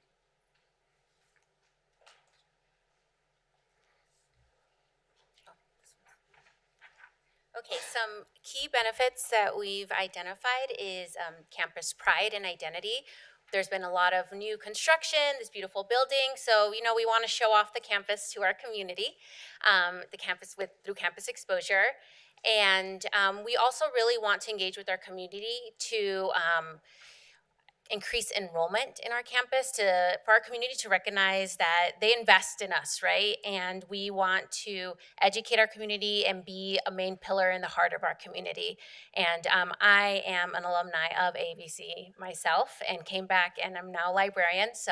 R: Okay, some key benefits that we've identified is campus pride and identity. There's been a lot of new construction, this beautiful building, so we want to show off the campus to our community, the campus through campus exposure, and we also really want to engage with our community to increase enrollment in our campus, for our community to recognize that they invest in us, right? And we want to educate our community and be a main pillar in the heart of our community. And I am an alumni of AVC myself and came back, and I'm now a librarian. So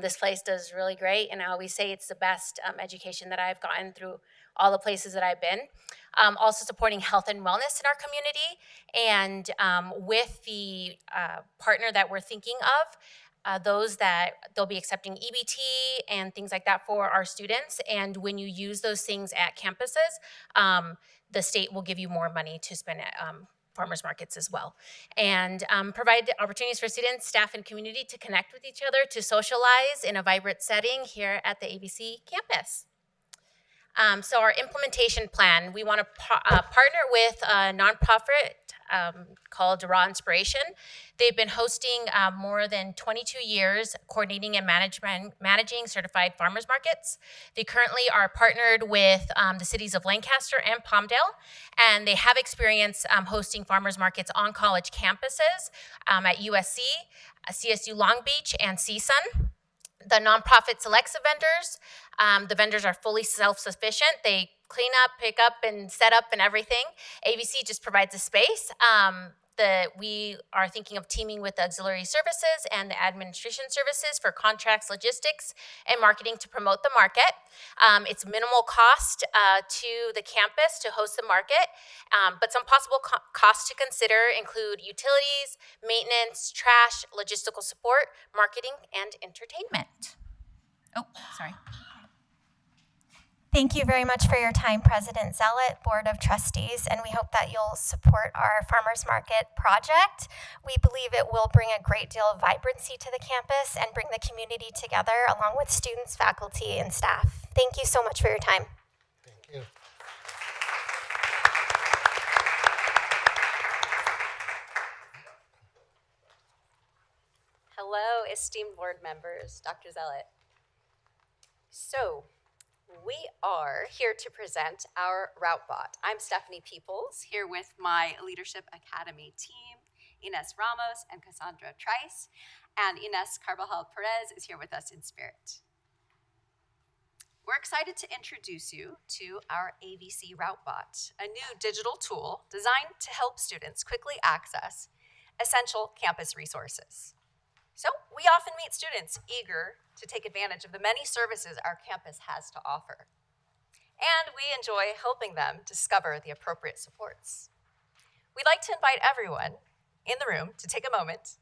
R: this place does really great, and I always say it's the best education that I've gotten through all the places that I've been. Also supporting health and wellness in our community, and with the partner that we're thinking of, they'll be accepting EBT and things like that for our students, and when you use those things at campuses, the state will give you more money to spend at farmers markets as well, and provide opportunities for students, staff, and community to connect with each other, to socialize in a vibrant setting here at the AVC campus. So our implementation plan, we want to partner with a nonprofit called Raw Inspiration. They've been hosting more than 22 years, coordinating and managing certified farmers markets. They currently are partnered with the cities of Lancaster and Palmdale, and they have experience hosting farmers markets on college campuses at USC, CSU Long Beach, and CSUN. The nonprofit selects the vendors. The vendors are fully self-sufficient. They clean up, pick up, and set up and everything. AVC just provides a space. We are thinking of teaming with the auxiliary services and the administration services for contracts, logistics, and marketing to promote the market. It's minimal cost to the campus to host the market, but some possible costs to consider include utilities, maintenance, trash, logistical support, marketing, and entertainment.
Q: Oh, sorry. Thank you very much for your time, President Zealot, Board of Trustees, and we hope that you'll support our Farmers Market project. We believe it will bring a great deal of vibrancy to the campus and bring the community together along with students, faculty, and staff. Thank you so much for your time.
A: Thank you.
T: Hello, esteemed board members, Dr. Zealot. So, we are here to present our RouteBot. I'm Stephanie Peoples, here with my Leadership Academy team, Ines Ramos and Cassandra Trice, and Ines Carbajal Perez is here with us in spirit. We're excited to introduce you to our AVC RouteBot, a new digital tool designed to help students quickly access essential campus resources. So we often meet students eager to take advantage of the many services our campus has to offer. And we enjoy helping them discover the appropriate supports. We'd like to invite everyone in the room to take a moment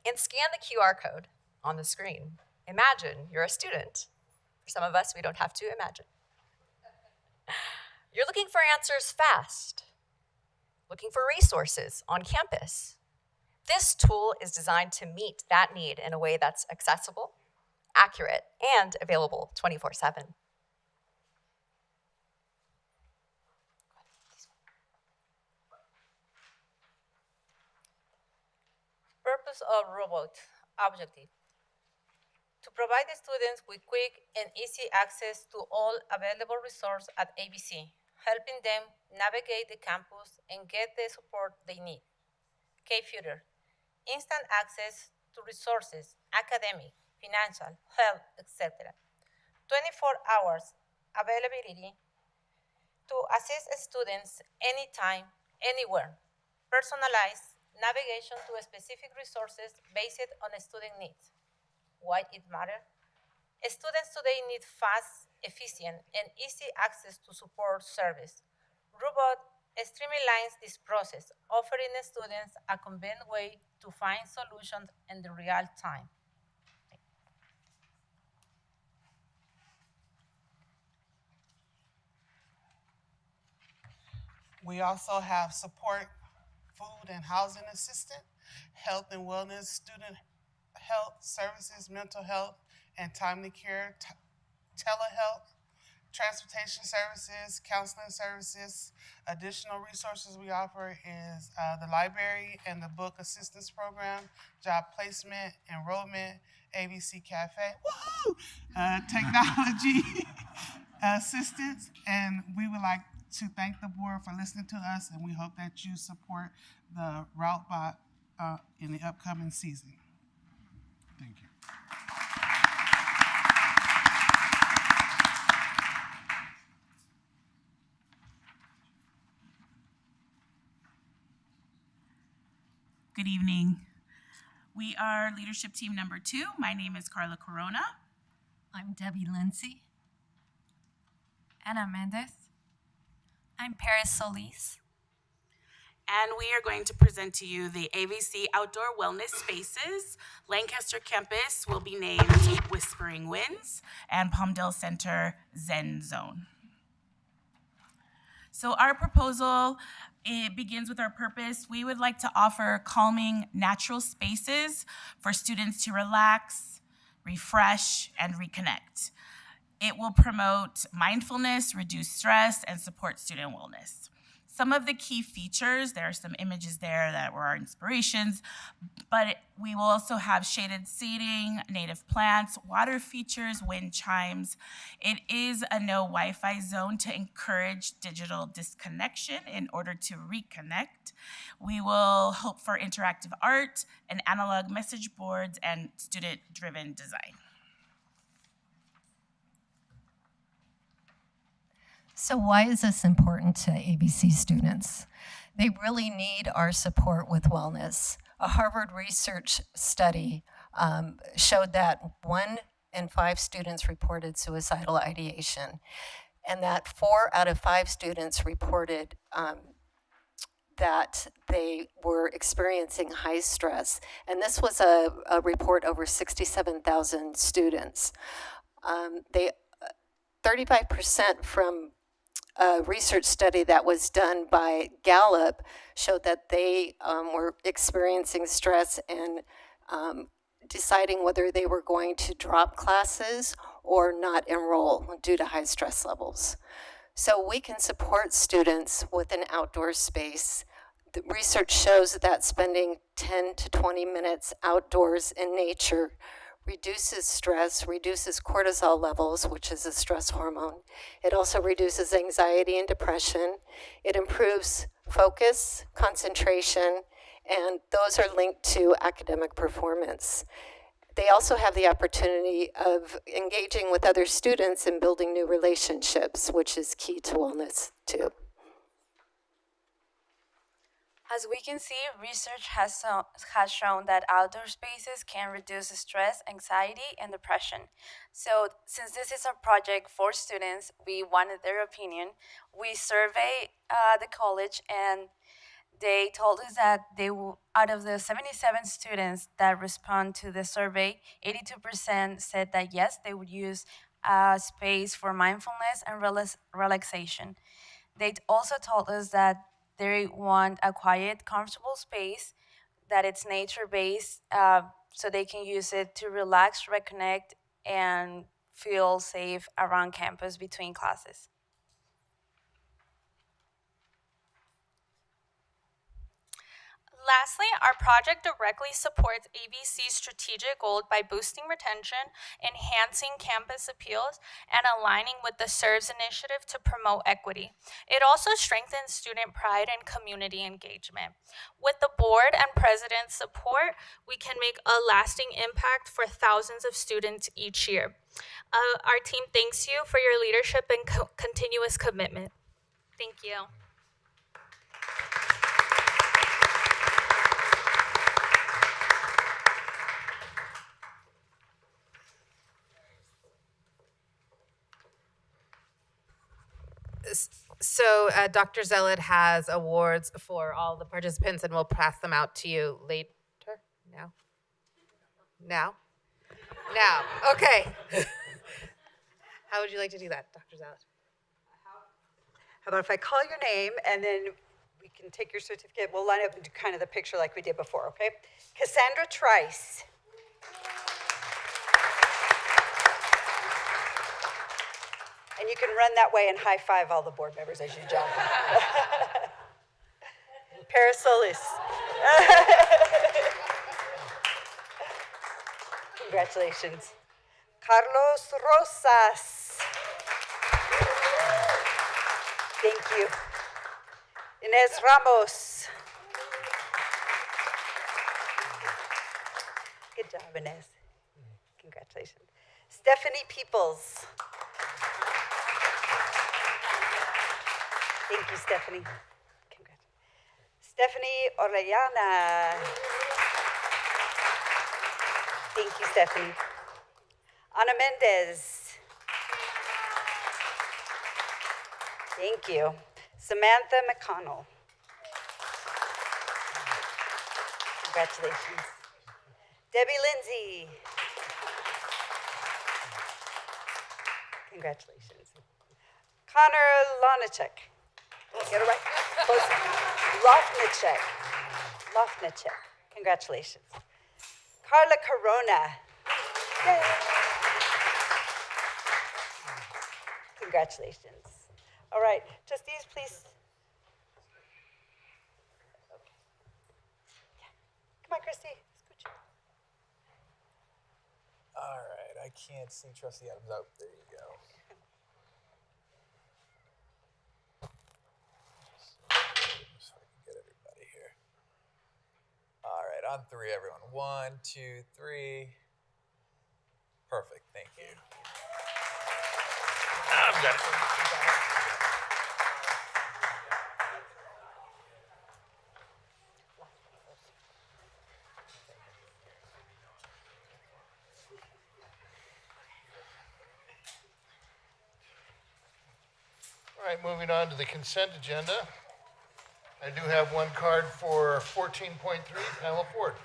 T: and scan the QR code on the screen. Imagine you're a student. For some of us, we don't have to imagine. You're looking for answers fast, looking for resources on campus. This tool is designed to meet that need in a way that's accessible, accurate, and available 24/7.
O: focus on robot objective. To provide the students with quick and easy access to all available resources at AVC, helping them navigate the campus and get the support they need. K-Future, instant access to resources, academic, financial, health, etc. 24 hours availability to assist students anytime, anywhere. Personalized navigation to specific resources based on student needs. Why it matters? Students today need fast, efficient, and easy access to support service. Robot streamlines this process, offering students a convenient way to find solutions in the real time.
U: We also have support, food and housing assistant, health and wellness, student health services, mental health and timely care, telehealth, transportation services, counseling services. Additional resources we offer is the library and the book assistance program, job placement, enrollment, AVC Cafe, woo! Technology assistance, and we would like to thank the board for listening to us, and we hope that you support the RouteBot in the upcoming season. Thank you.
V: Good evening. We are leadership team number 2. My name is Carla Corona.
W: I'm Debbie Lindsay.
X: Ana Mendez.
W: I'm Paris Solis.
V: And we are going to present to you the AVC Outdoor Wellness Spaces. Lancaster Campus will be named Whispering Winds, and Palmdale Center Zen Zone. So our proposal, it begins with our purpose. We would like to offer calming, natural spaces for students to relax, refresh, and reconnect. It will promote mindfulness, reduce stress, and support student wellness. Some of the key features, there are some images there that were our inspirations, but we will also have shaded seating, native plants, water features, wind chimes. It is a no Wi-Fi zone to encourage digital disconnection in order to reconnect. We will hope for interactive art and analog message boards and student-driven design.
X: So why is this important to ABC students? They really need our support with wellness. A Harvard research study showed that 1 in 5 students reported suicidal ideation, and that 4 out of 5 students reported that they were experiencing high stress. And this was a report over 67,000 students. 35% from a research study that was done by Gallup showed that they were experiencing stress and deciding whether they were going to drop classes or not enroll due to high stress levels. So we can support students with an outdoor space. The research shows that spending 10 to 20 minutes outdoors in nature reduces stress, reduces cortisol levels, which is a stress hormone. It also reduces anxiety and depression. It improves focus, concentration, and those are linked to academic performance. They also have the opportunity of engaging with other students and building new relationships, which is key to wellness too. As we can see, research has shown that outdoor spaces can reduce stress, anxiety, and depression. So since this is a project for students, we wanted their opinion. We surveyed the college, and they told us that out of the 77 students that respond to the survey, 82% said that yes, they would use a space for mindfulness and relaxation. They also told us that they want a quiet, comfortable space, that it's nature-based, so they can use it to relax, reconnect, and feel safe around campus between classes.
D: Lastly, our project directly supports AVC's strategic goal by boosting retention, enhancing campus appeals, and aligning with the SERVES initiative to promote equity. It also strengthens student pride and community engagement. With the board and president's support, we can make a lasting impact for thousands of students each year. Our team thanks you for your leadership and continuous commitment. Thank you.
O: So Dr. Zealot has awards for all the participants, and we'll pass them out to you later. Now? Now? Now. Okay. How would you like to do that, Dr. Zealot?
J: How about if I call your name and then we can take your certificate. We'll line up and do kind of the picture like we did before, okay? Cassandra Trice. And you can run that way and high five all the board members as you jump. Parasolis. Congratulations. Carlos Rosas. Thank you. Inez Ramos. Good job, Inez. Congratulations. Stephanie Peoples. Thank you, Stephanie. Congrats. Stephanie Orellana. Thank you, Stephanie. Ana Mendez. Thank you. Samantha McConnell. Congratulations. Debbie Lindsay. Congratulations. Connor Lonachek. Get it right. Close. Lofnicek. Congratulations. Carla Corona. Yay. Congratulations. All right, trustees, please. Okay. Yeah. Come on, Christy. Scooch.
K: All right, I can't see Trustee Adams. Oh, there you go. So I can get everybody here. All right, on three, everyone. 1, 2, 3. Perfect, thank you. I've got it.
A: All right, moving on to the consent agenda. I do have one card for 14.3, Pamela Ford.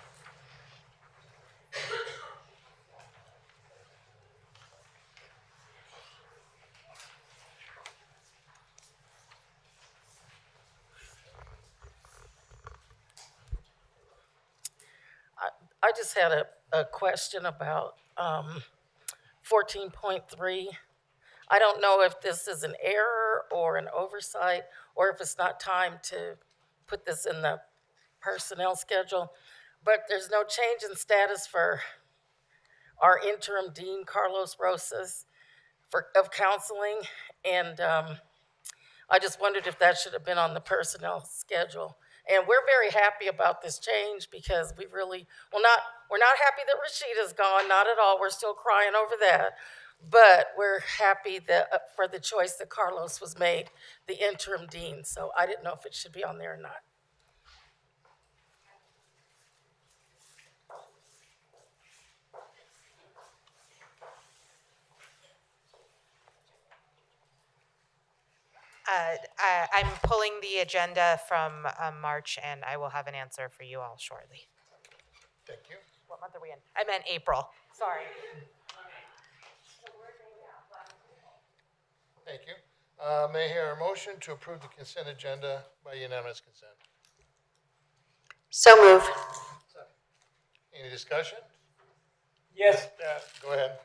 E: I just had a question about 14.3. I don't know if this is an error or an oversight, or if it's not time to put this in the personnel schedule, but there's no change in status for our interim dean, Carlos Rosas, of counseling, and I just wondered if that should have been on the personnel schedule. And we're very happy about this change because we really, we're not happy that Rashida's gone, not at all. We're still crying over that. But we're happy that for the choice that Carlos was made the interim dean. So I didn't know if it should be on there or not.
O: I'm pulling the agenda from March, and I will have an answer for you all shortly.
A: Thank you.
O: What month are we in? I meant April. Sorry.
A: Thank you. May I hear a motion to approve the consent agenda by unanimous consent?
O: So moved.
A: Any discussion?
K: Yes.
A: Go ahead.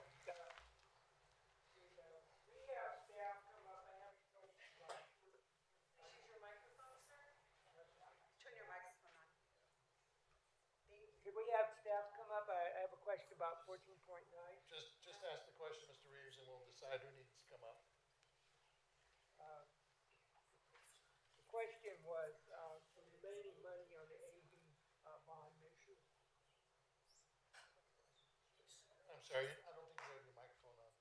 F: staff come up? I have a question about 14.9.
A: Just ask the question, Mr. Reeves, and we'll decide who needs to come up.
F: The question was the remaining money on the AV bond issue.
A: I'm sorry, I don't think you have your microphone on.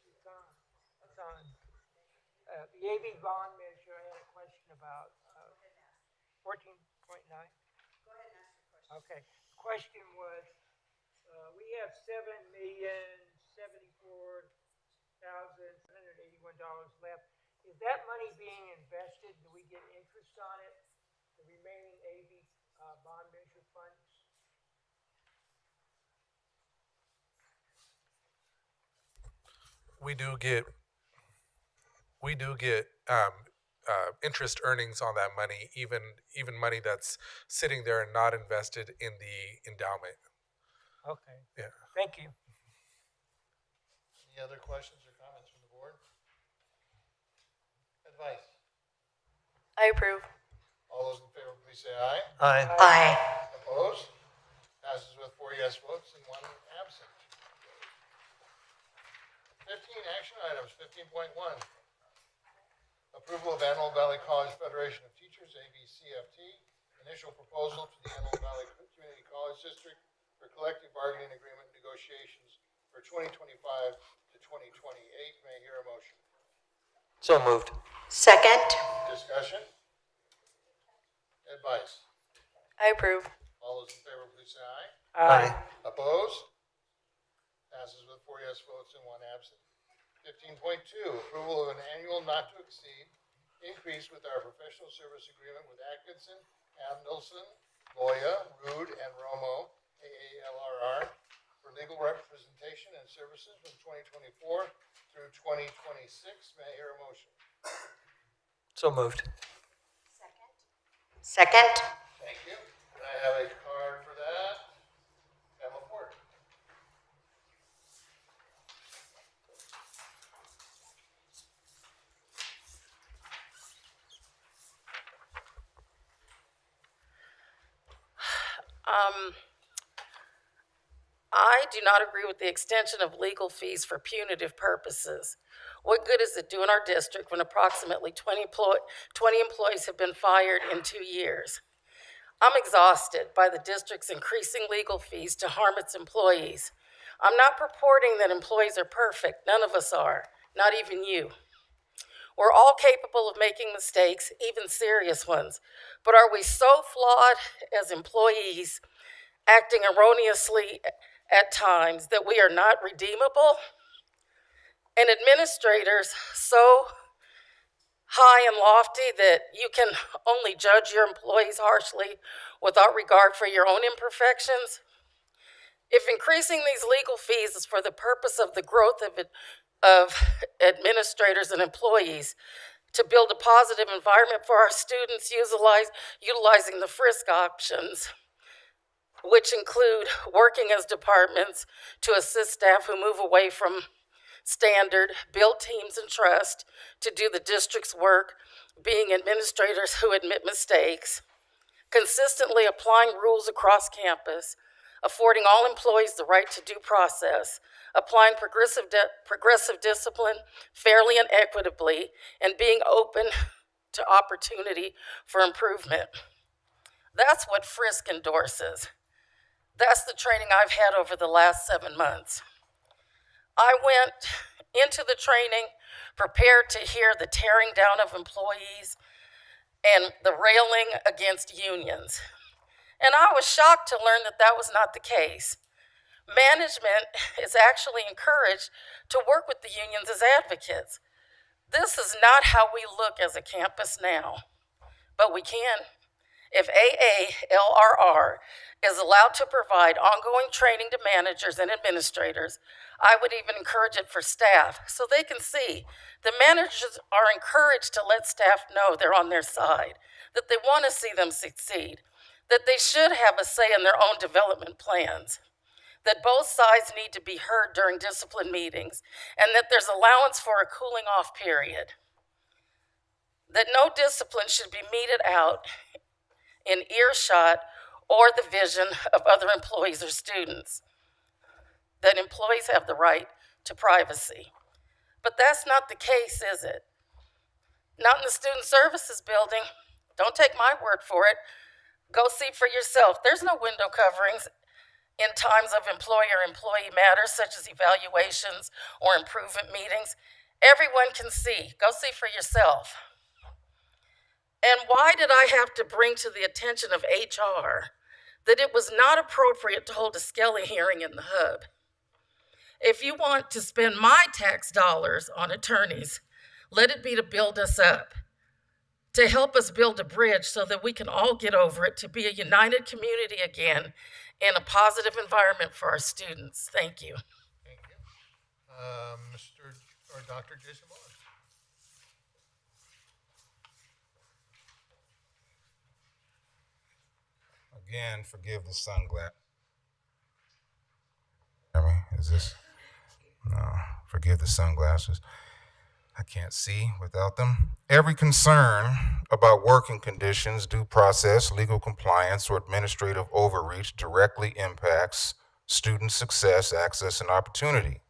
F: It's on. It's on. The AV bond measure, I had a question about 14.9. Go ahead and ask your question. Okay. The question was, we have $7,074,781 left. Is that money being invested? Do we get interest on it? The remaining AV bond measure funds?
G: We do get interest earnings on that money, even money that's sitting there and not invested in the endowment.
F: Okay.
G: Yeah.
F: Thank you.
A: Any other questions or comments from the board? Advice?
L: I approve.
A: All those in favor, please say aye.
F: Aye.
L: Aye.
A: Opposed? Passes with 4 yes votes and 1 absent. 15 action items. 15.1. Approval of Antelope Valley College Federation of Teachers, AVCFT, initial proposal to the Antelope Valley Community College District for collective bargaining agreement negotiations for 2025 to 2028. May I hear a motion?
H: So moved.
L: Second.
A: Discussion? Advice?
L: I approve.
A: All those in favor, please say aye.
F: Aye.
A: Opposed? Passes with 4 yes votes and 1 absent. 15.2, approval of an annual not to exceed increase with our professional service agreement with Atkinson, Andelson, Loya, Rude, and Romo, AALRR, for legal representation and services from 2024 through 2026. May I hear a motion?
H: So moved.
L: Second.
A: Thank you. Can I have a card for that? Emma Ford.
E: I do not agree with the extension of legal fees for punitive purposes. What good is it doing our district when approximately 20 employees have been fired in 2 years? I'm exhausted by the district's increasing legal fees to harm its employees. I'm not purporting that employees are perfect. None of us are, not even you. We're all capable of making mistakes, even serious ones. But are we so flawed as employees, acting erroneously at times, that we are not redeemable? And administrators so high and lofty that you can only judge your employees harshly without regard for your own imperfections? If increasing these legal fees is for the purpose of the growth of administrators and employees, to build a positive environment for our students, utilizing the Frisk options, which include working as departments to assist staff who move away from standard, build teams and trust to do the district's work, being administrators who admit mistakes, consistently applying rules across campus, affording all employees the right to due process, applying progressive discipline fairly and equitably, and being open to opportunity for improvement. That's what Frisk endorses. That's the training I've had over the last 7 months. I went into the training prepared to hear the tearing down of employees and the railing against unions. And I was shocked to learn that that was not the case. Management is actually encouraged to work with the unions as advocates. This is not how we look as a campus now, but we can. If AALRR is allowed to provide ongoing training to managers and administrators, I would even encourage it for staff so they can see the managers are encouraged to let staff know they're on their side, that they want to see them succeed, that they should have a say in their own development plans, that both sides need to be heard during discipline meetings, and that there's allowance for a cooling off period, that no discipline should be meted out in earshot or the vision of other employees or students. That employees have the right to privacy. But that's not the case, is it? Not in the Student Services building. Don't take my word for it. Go see for yourself. There's no window coverings in times of employer-employee matters, such as evaluations or improvement meetings. Everyone can see. Go see for yourself. And why did I have to bring to the attention of HR that it was not appropriate to hold a Skelly hearing in the hub? If you want to spend my tax dollars on attorneys, let it be to build us up, to help us build a bridge so that we can all get over it, to be a united community again in a positive environment for our students. Thank you.
A: Thank you. Dr. Jason Moore.
B: Again, forgive the sunglasses. Hear me? Is this? No, forgive the sunglasses. I can't see without them. Every concern about working conditions, due process, legal compliance, or administrative overreach directly impacts student success, access, and opportunity.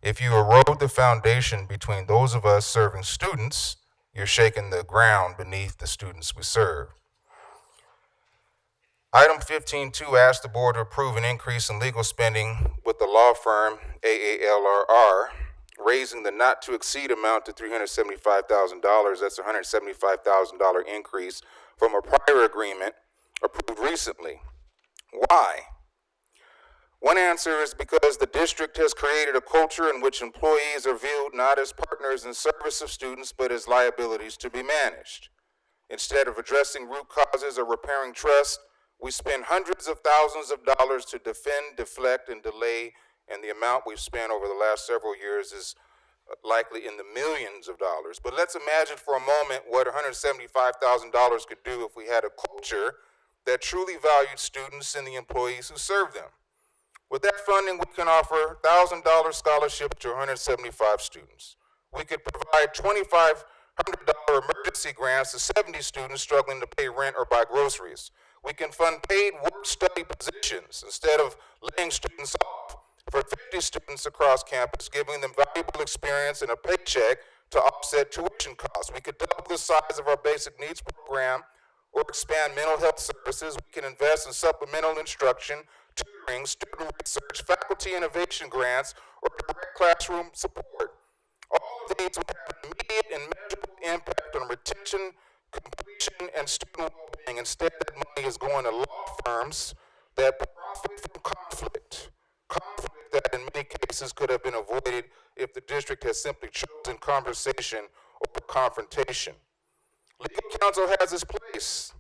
B: If you erode the foundation between those of us serving students, you're shaking the ground beneath the students we serve. Item 15.2 asks the board to approve an increase in legal spending with the law firm AALRR, raising the not to exceed amount to $375,000. That's a $175,000 increase from a prior agreement approved recently. Why? One answer is because the district has created a culture in which employees are viewed not as partners in service of students, but as liabilities to be managed. Instead of addressing root causes or repairing trust, we spend hundreds of thousands of dollars to defend, deflect, and delay, and the amount we've spent over the last several years is likely in the millions of dollars. But let's imagine for a moment what $175,000 could do if we had a culture that truly valued students and the employees who serve them. With that funding, we can offer $1,000 scholarships to 175 students. We could provide $2,500 emergency grants to 70 students struggling to pay rent or buy groceries. We can fund paid work-study positions instead of laying students off for 50 students across campus, giving them valuable experience and a paycheck to offset tuition costs. We could double the size of our basic needs program or expand mental health services. We can invest in supplemental instruction, tutoring, student research, faculty innovation grants, or direct classroom support. All of these would have an immediate and measurable impact on retention, completion, and student well-being. Instead, that money is going to law firms that profit from conflict that in many cases could have been avoided if the district has simply chosen conversation over confrontation. Legal counsel has its place,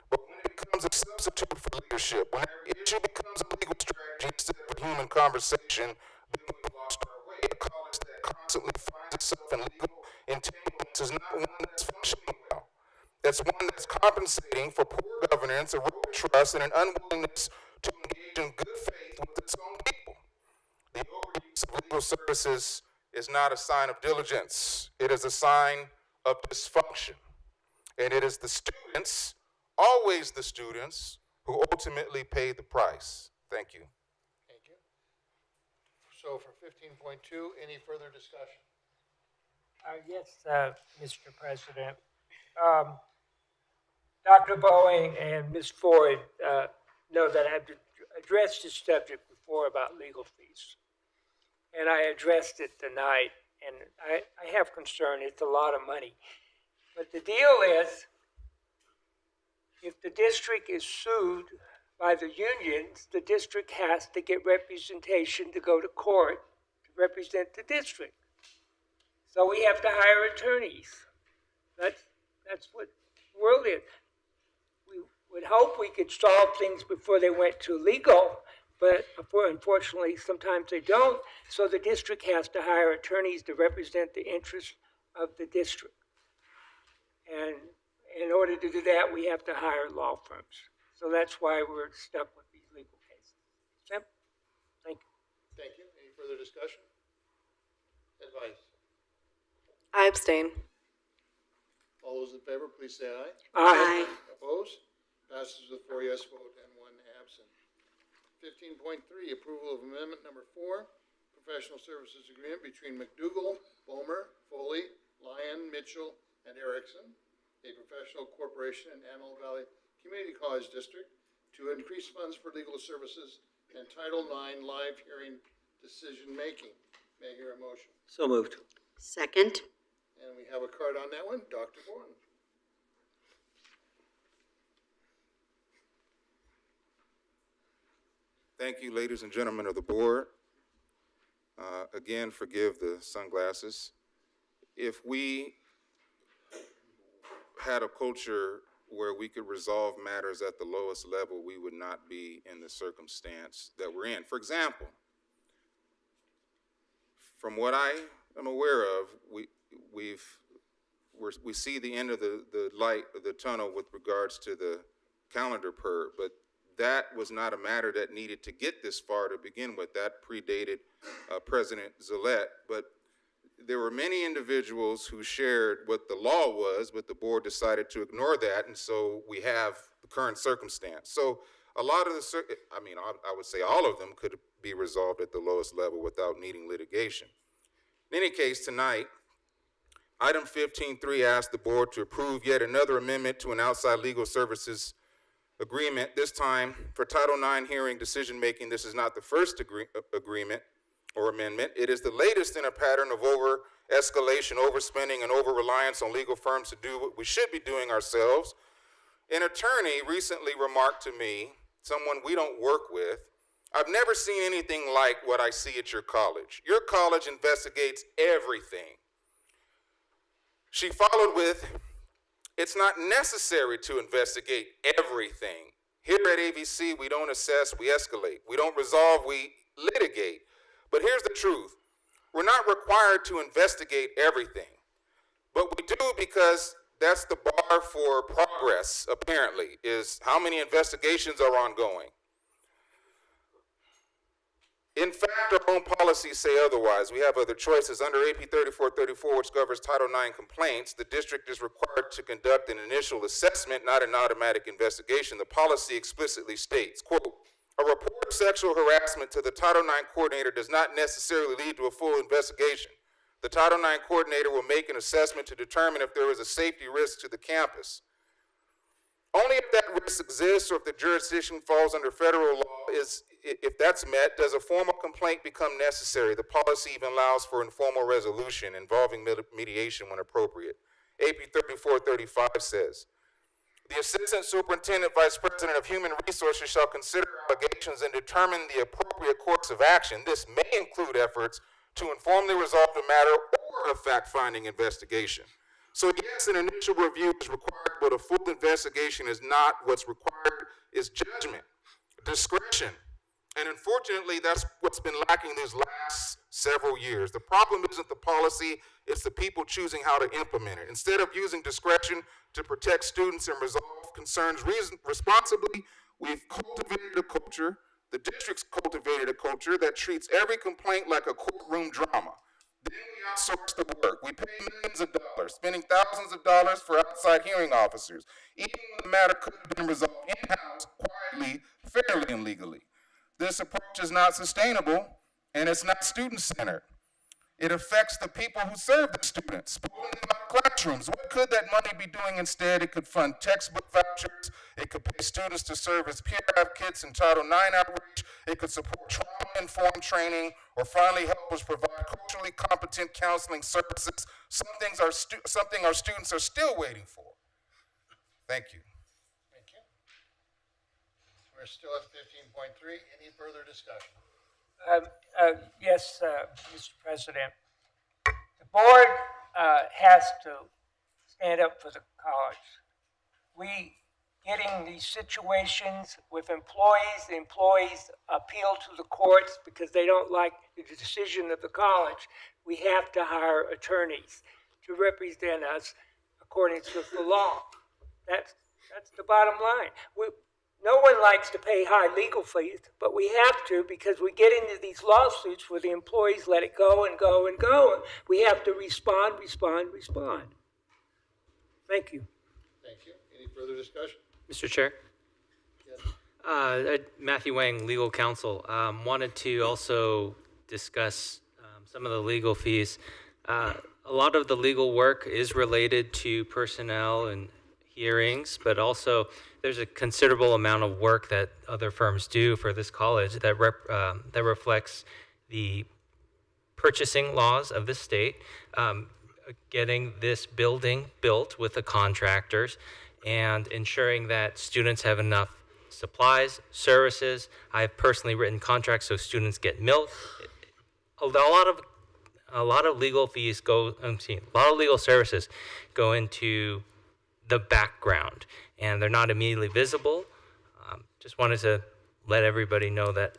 B: but when it becomes a substitute for leadership, when every issue becomes a legal strategy instead of a human conversation, then we've lost our way. A college that constantly finds itself in legal entanglements is not one that's functioning well. That's one that's compensating for poor governance, eroded trust, and an unwillingness to engage in good faith with its own people. The overuse of legal services is not a sign of diligence. It is a sign of dysfunction. And it is the students, always the students, who ultimately pay the price. Thank you.
A: Thank you. So for 15.2, any further discussion?
F: Yes, Mr. President. Dr. Boeing and Ms. Ford know that I've addressed this subject before about legal fees. And I addressed it tonight, and I have concern. It's a lot of money. But the deal is, if the district is sued by the unions, the district has to get representation to go to court to represent the district. So we have to hire attorneys. That's what the world is. We would hope we could solve things before they went to legal, but unfortunately sometimes they don't. So the district has to hire attorneys to represent the interests of the district. And in order to do that, we have to hire law firms. So that's why we're stuck with these legal cases. Yep. Thank you.
A: Thank you. Any further discussion? Advice?
L: I abstain.
A: All those in favor, please say aye.
F: Aye.
A: Opposed? Passes with 4 yes vote and 1 absent. 15.3, approval of amendment number 4, professional services agreement between McDougall, Bomer, Foley, Lyon, Mitchell, and Erickson, a professional corporation in Antelope Valley Community College District, to increase funds for legal services and Title IX live hearing decision-making. May I hear a motion?
H: So moved.
C: Second.
A: And we have a card on that one, Dr. Bourne.
B: Thank you, ladies and gentlemen of the board. Again, forgive the sunglasses. If we had a culture where we could resolve matters at the lowest level, we would not be in the circumstance that we're in. For example, from what I am aware of, we see the end of the light of the tunnel with regards to the calendar PERB, but that was not a matter that needed to get this far to begin with. That predated President Zillette, but there were many individuals who shared what the law was, but the board decided to ignore that, and so we have the current circumstance. So a lot of I would say all of them could be resolved at the lowest level without needing litigation. In any case, tonight, item 15.3 asks the board to approve yet another amendment to an outside legal services agreement, this time for Title IX hearing decision-making. This is not the first agreement or amendment. It is the latest in a pattern of over-escalation, overspending, and over-reliance on legal firms to do what we should be doing ourselves. An attorney recently remarked to me, someone we don't work with, "I've never seen anything like what I see at your college. Your college investigates everything." She followed with, "It's not necessary to investigate everything. Here at AVC, we don't assess, we escalate. We don't resolve, we litigate. But here's the truth. We're not required to investigate everything. But we do because that's the bar for progress, apparently, is how many investigations are ongoing. In fact, our own policies say otherwise. We have other choices. Under AP 3434, which governs Title IX complaints, the district is required to conduct an initial assessment, not an automatic investigation. The policy explicitly states, quote, "A report of sexual harassment to the Title IX coordinator does not necessarily lead to a full investigation. The Title IX coordinator will make an assessment to determine if there is a safety risk to the campus. Only if that risk exists or if the jurisdiction falls under federal law if that's met, does a formal complaint become necessary. The policy even allows for informal resolution involving mediation when appropriate." AP 3435 says, "The Assistant Superintendent Vice President of Human Resources shall consider allegations and determine the appropriate course of action. This may include efforts to informally resolve the matter or a fact-finding investigation." So yes, an initial review is required, but a full investigation is not. What's required is judgment, discretion. And unfortunately, that's what's been lacking these last several years. The problem isn't the policy, it's the people choosing how to implement it. Instead of using discretion to protect students and resolve concerns responsibly, we've cultivated a culture, the district's cultivated a culture that treats every complaint like a courtroom drama. Then we outsource the work. We pay millions of dollars, spending thousands of dollars for outside hearing officers, even when the matter could have been resolved in-house, quietly, fairly, and legally. This approach is not sustainable, and it's not student-centered. It affects the people who serve the students, spoiling them out of classrooms. What could that money be doing instead? It could fund textbook vouchers. It could pay students to serve as peer advocates and Title IX outreach. It could support trauma-informed training, or finally help us provide culturally competent counseling services, something our students are still waiting for. Thank you.
A: Thank you. We're still at 15.3. Any further discussion?
F: Yes, Mr. President. The board has to stand up for the college. We get in these situations with employees. The employees appeal to the courts because they don't like the decision of the college. We have to hire attorneys to represent us according to the law. That's the bottom line. No one likes to pay high legal fees, but we have to because we get into these lawsuits where the employees let it go and go and go. We have to respond. Thank you.
A: Thank you. Any further discussion?
H: Mr. Chair,
C: Matthew Wang, legal counsel. Wanted to also discuss some of the legal fees. A lot of the legal work is related to personnel and hearings, but also there's a considerable amount of work that other firms do for this college that that reflects the purchasing laws of the state, getting this building built with the contractors, and ensuring that students have enough supplies, services. I've personally written contracts so students get milk. A lot of legal fees go. A lot of legal services go into the background, and they're not immediately visible. Just wanted to let everybody know that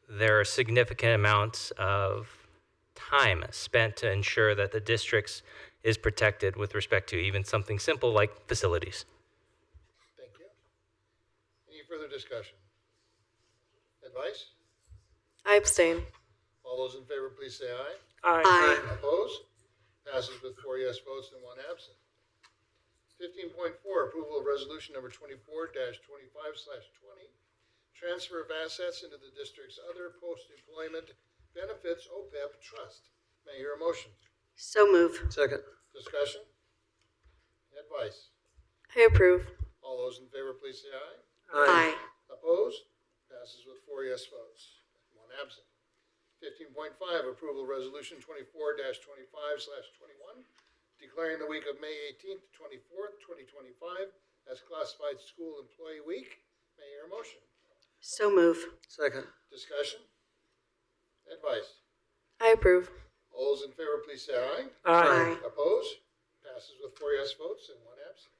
C: there are significant amounts of time spent to ensure that the districts is protected with respect to even something simple like facilities.
A: Thank you. Any further discussion? Advice?
L: I abstain.
A: All those in favor, please say aye.
L: Aye.
A: Opposed? Passes with 4 yes votes and 1 absent. 15.4, approval of resolution number 24-25/20, transfer of assets into the district's other post-employment benefits OPEB trust. May I hear a motion?
E: So move.
H: Second.
A: Discussion? Advice?
L: I approve.
A: All those in favor, please say aye.
E: Aye.
A: Opposed? Passes with 4 yes votes and 1 absent. 15.5, approval of resolution 24-25/21, declaring the week of May 18th to 24th, 2025 as classified school employee week. May I hear a motion?
E: So move.
H: Second.
A: Discussion? Advice?
L: I approve.
A: All those in favor, please say aye.
E: Aye.
A: Opposed? Passes with 4 yes votes and 1 absent.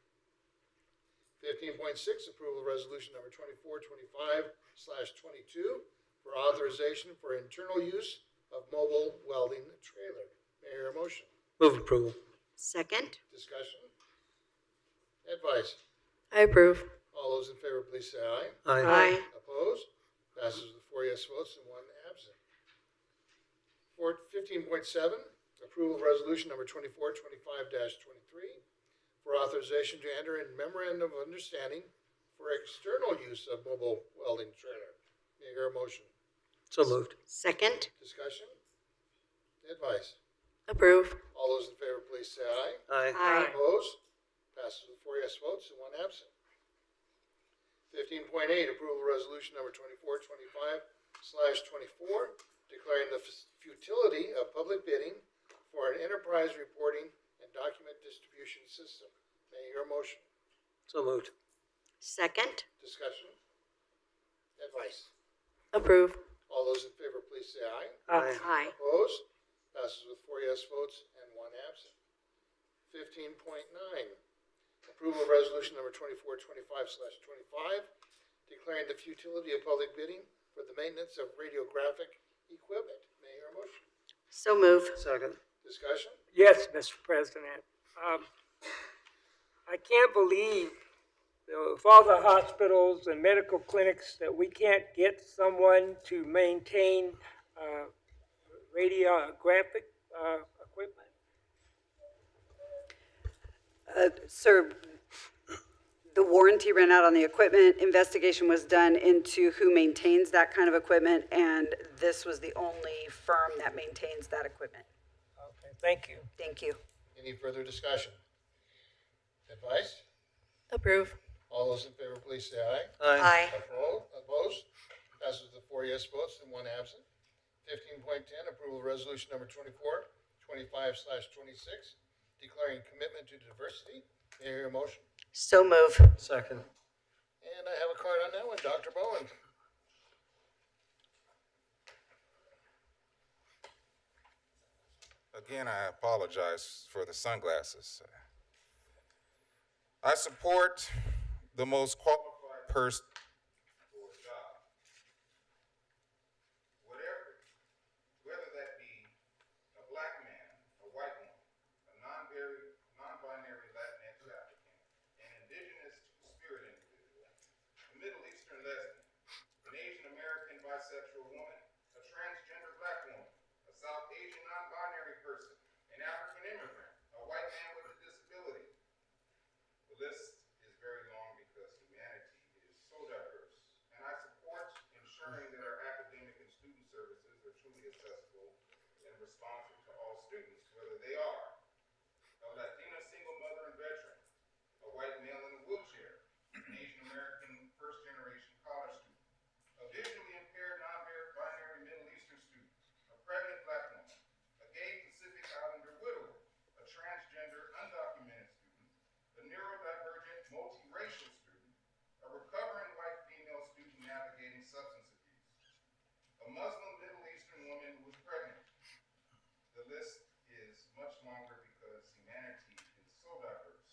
A: 15.6, approval of resolution number 24-25/22 for authorization for internal use of mobile welding trailer. May I hear a motion?
H: Move approval.
E: Second.
A: Discussion? Advice?
L: I approve.
A: All those in favor, please say aye.
H: Aye.
A: Opposed? Passes with 4 yes votes and 1 absent. 15.7, approval of resolution number 24-25/23 for authorization to enter in memorandum of understanding for external use of mobile welding trailer. May I hear a motion?
H: So moved.
E: Second.
A: Discussion? Advice?
L: Approve.
A: All those in favor, please say aye.
H: Aye.
A: Opposed? Passes with 4 yes votes and 1 absent. 15.8, approval of resolution number 24-25/24, declaring the futility of public bidding for an enterprise reporting and document distribution system. May I hear a motion?
H: So moved.
E: Second.
A: Discussion? Advice?
L: Approve.
A: All those in favor, please say aye.
E: Aye.
A: Opposed? Passes with 4 yes votes and 1 absent. 15.9, approval of resolution number 24-25/25, declaring the futility of public bidding for the maintenance of radiographic equipment. May I hear a motion?
E: So move.
H: Second.
A: Discussion?
F: Yes, Mr. President. I can't believe with all the hospitals and medical clinics that we can't get someone to maintain radiographic equipment.
J: Sir, the warranty ran out on the equipment. Investigation was done into who maintains that kind of equipment, and this was the only firm that maintains that equipment.
F: Okay, thank you.
J: Thank you.
A: Any further discussion? Advice?
L: Approve.
A: All those in favor, please say aye.
E: Aye.
A: Opposed? Passes with 4 yes votes and 1 absent. 15.10, approval of resolution number 24-25/26, declaring commitment to diversity. May I hear a motion?
E: So move.
H: Second.
A: And I have a card on that one, Dr. Bowen.
B: Again, I apologize for the sunglasses. I support the most qualified person for a job. Whether that be a black man, a white woman, a non-binary Latinx applicant, an indigenous two-spirit individual, a Middle Eastern lesbian, an Asian American bisexual woman, a transgender black woman, a South Asian non-binary person, an African immigrant, a white man with a disability. The list is very long because humanity is so diverse, and I a Muslim Middle Eastern woman who was pregnant. The list is much longer because humanity is so diverse.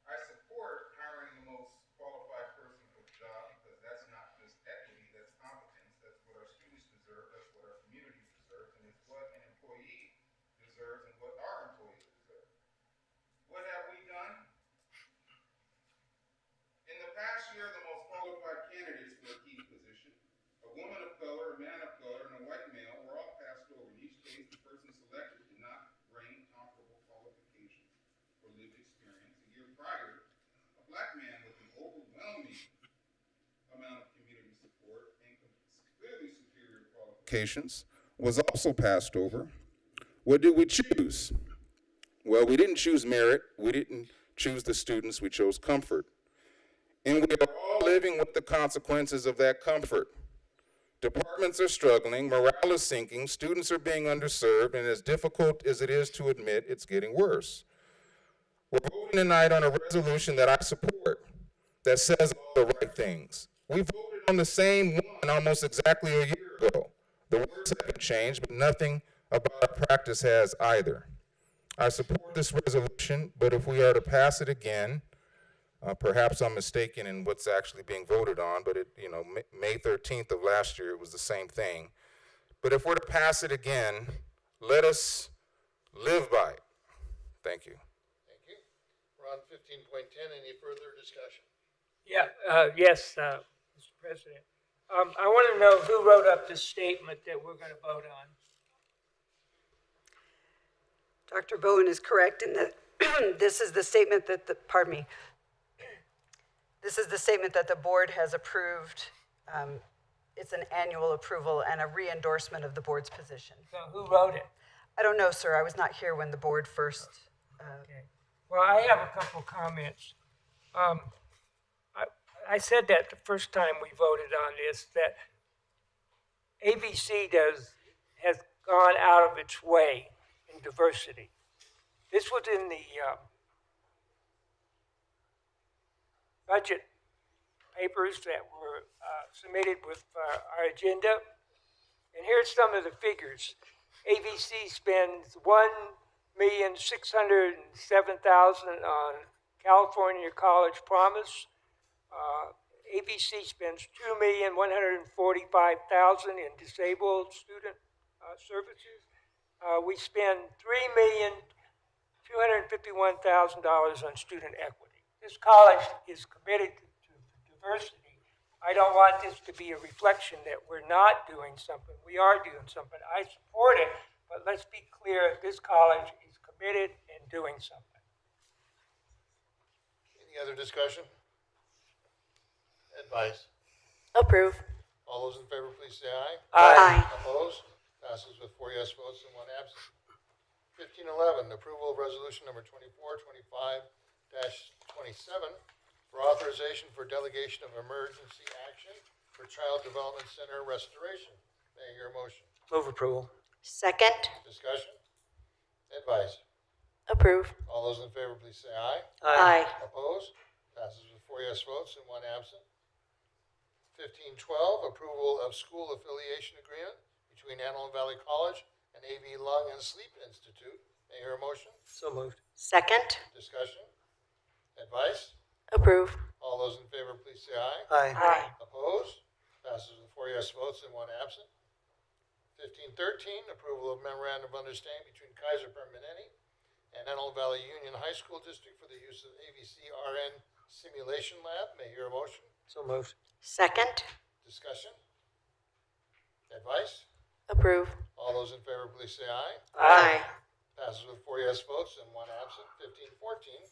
B: I support hiring the most qualified person for the job because that's not just equity, that's competence. That's what our students deserve, that's what our communities deserve, and it's what an employee deserves and what our employees deserve. What have we done? In the past year, the most qualified candidates for a key position, a woman of color, a man of color, and a white male, were all passed over. In each case, the person selected did not bring comparable qualifications or lived experience. A year prior, a black man with an overwhelming amount of community support and clearly superior qualifications was also passed over. What did we choose? Well, we didn't choose merit. We didn't choose the students. We chose comfort. And we are all living with the consequences of that comfort. Departments are struggling, morale is sinking, students are being underserved, and as difficult as it is to admit, it's getting worse. We're voting tonight on a resolution that I support, that says all the right things. We voted on the same one almost exactly a year ago. The words haven't changed, but nothing about our practice has either. I support this resolution, but if we are to pass it again, perhaps I'm mistaken in what's actually being voted on, but May 13th of last year, it was the same thing. But if we're to pass it again, let us live by it. Thank you.
A: Thank you. We're on 15.10. Any further discussion?
F: Yeah, yes, Mr. President. I want to know who wrote up the statement that we're going to vote on.
J: Dr. Bowen is correct in that this is the statement that this is the statement that the board has approved. It's an annual approval and a re-endorsement of the board's position.
F: So who wrote it?
J: I don't know, sir. I was not here when the board first.
F: Okay. Well, I have a couple comments. I said that the first time we voted on this, that AVC has gone out of its way in diversity. This was in the budget papers that were submitted with our agenda. And here's some of the figures. AVC spends $1,607,000 on California College Promise. AVC spends $2,145,000 in disabled student services. We spend $3,251,000 on student equity. This college is committed to diversity. I don't want this to be a reflection that we're not doing something. We are doing something. I support it, but let's be clear, this college is committed and doing something.
A: Any other discussion? Advice?
L: Approve.
A: All those in favor, please say aye.
J: Aye.
A: Opposed? Passes with 4 yes votes and 1 absent. 1511, approval of resolution number 2425-27 for authorization for delegation of emergency action for Child Development Center restoration. May I hear a motion?
H: Move approval.
J: Second.
A: Discussion? Advice?
L: Approve.
A: All those in favor, please say aye.
J: Aye.
A: Opposed? Passes with 4 yes votes and 1 absent. 1512, approval of school affiliation agreement between Antelope Valley College and AV Lung and Sleep Institute. May I hear a motion?
H: So moved.
J: Second.
A: Discussion? Advice?
L: Approve.
A: All those in favor, please say aye.
J: Aye.
A: Opposed? Passes with 4 yes votes and 1 absent. 1513, approval of memorandum of understanding between Kaiser Permanente and Antelope Valley Union High School District for the use of AVC RN Simulation Lab. May I hear a motion?
H: So moved.
J: Second.
A: Discussion? Advice?
L: Approve.
A: All those in favor, please say aye.
J: Aye.
A: Passes with 4 yes votes and 1 absent. 1514,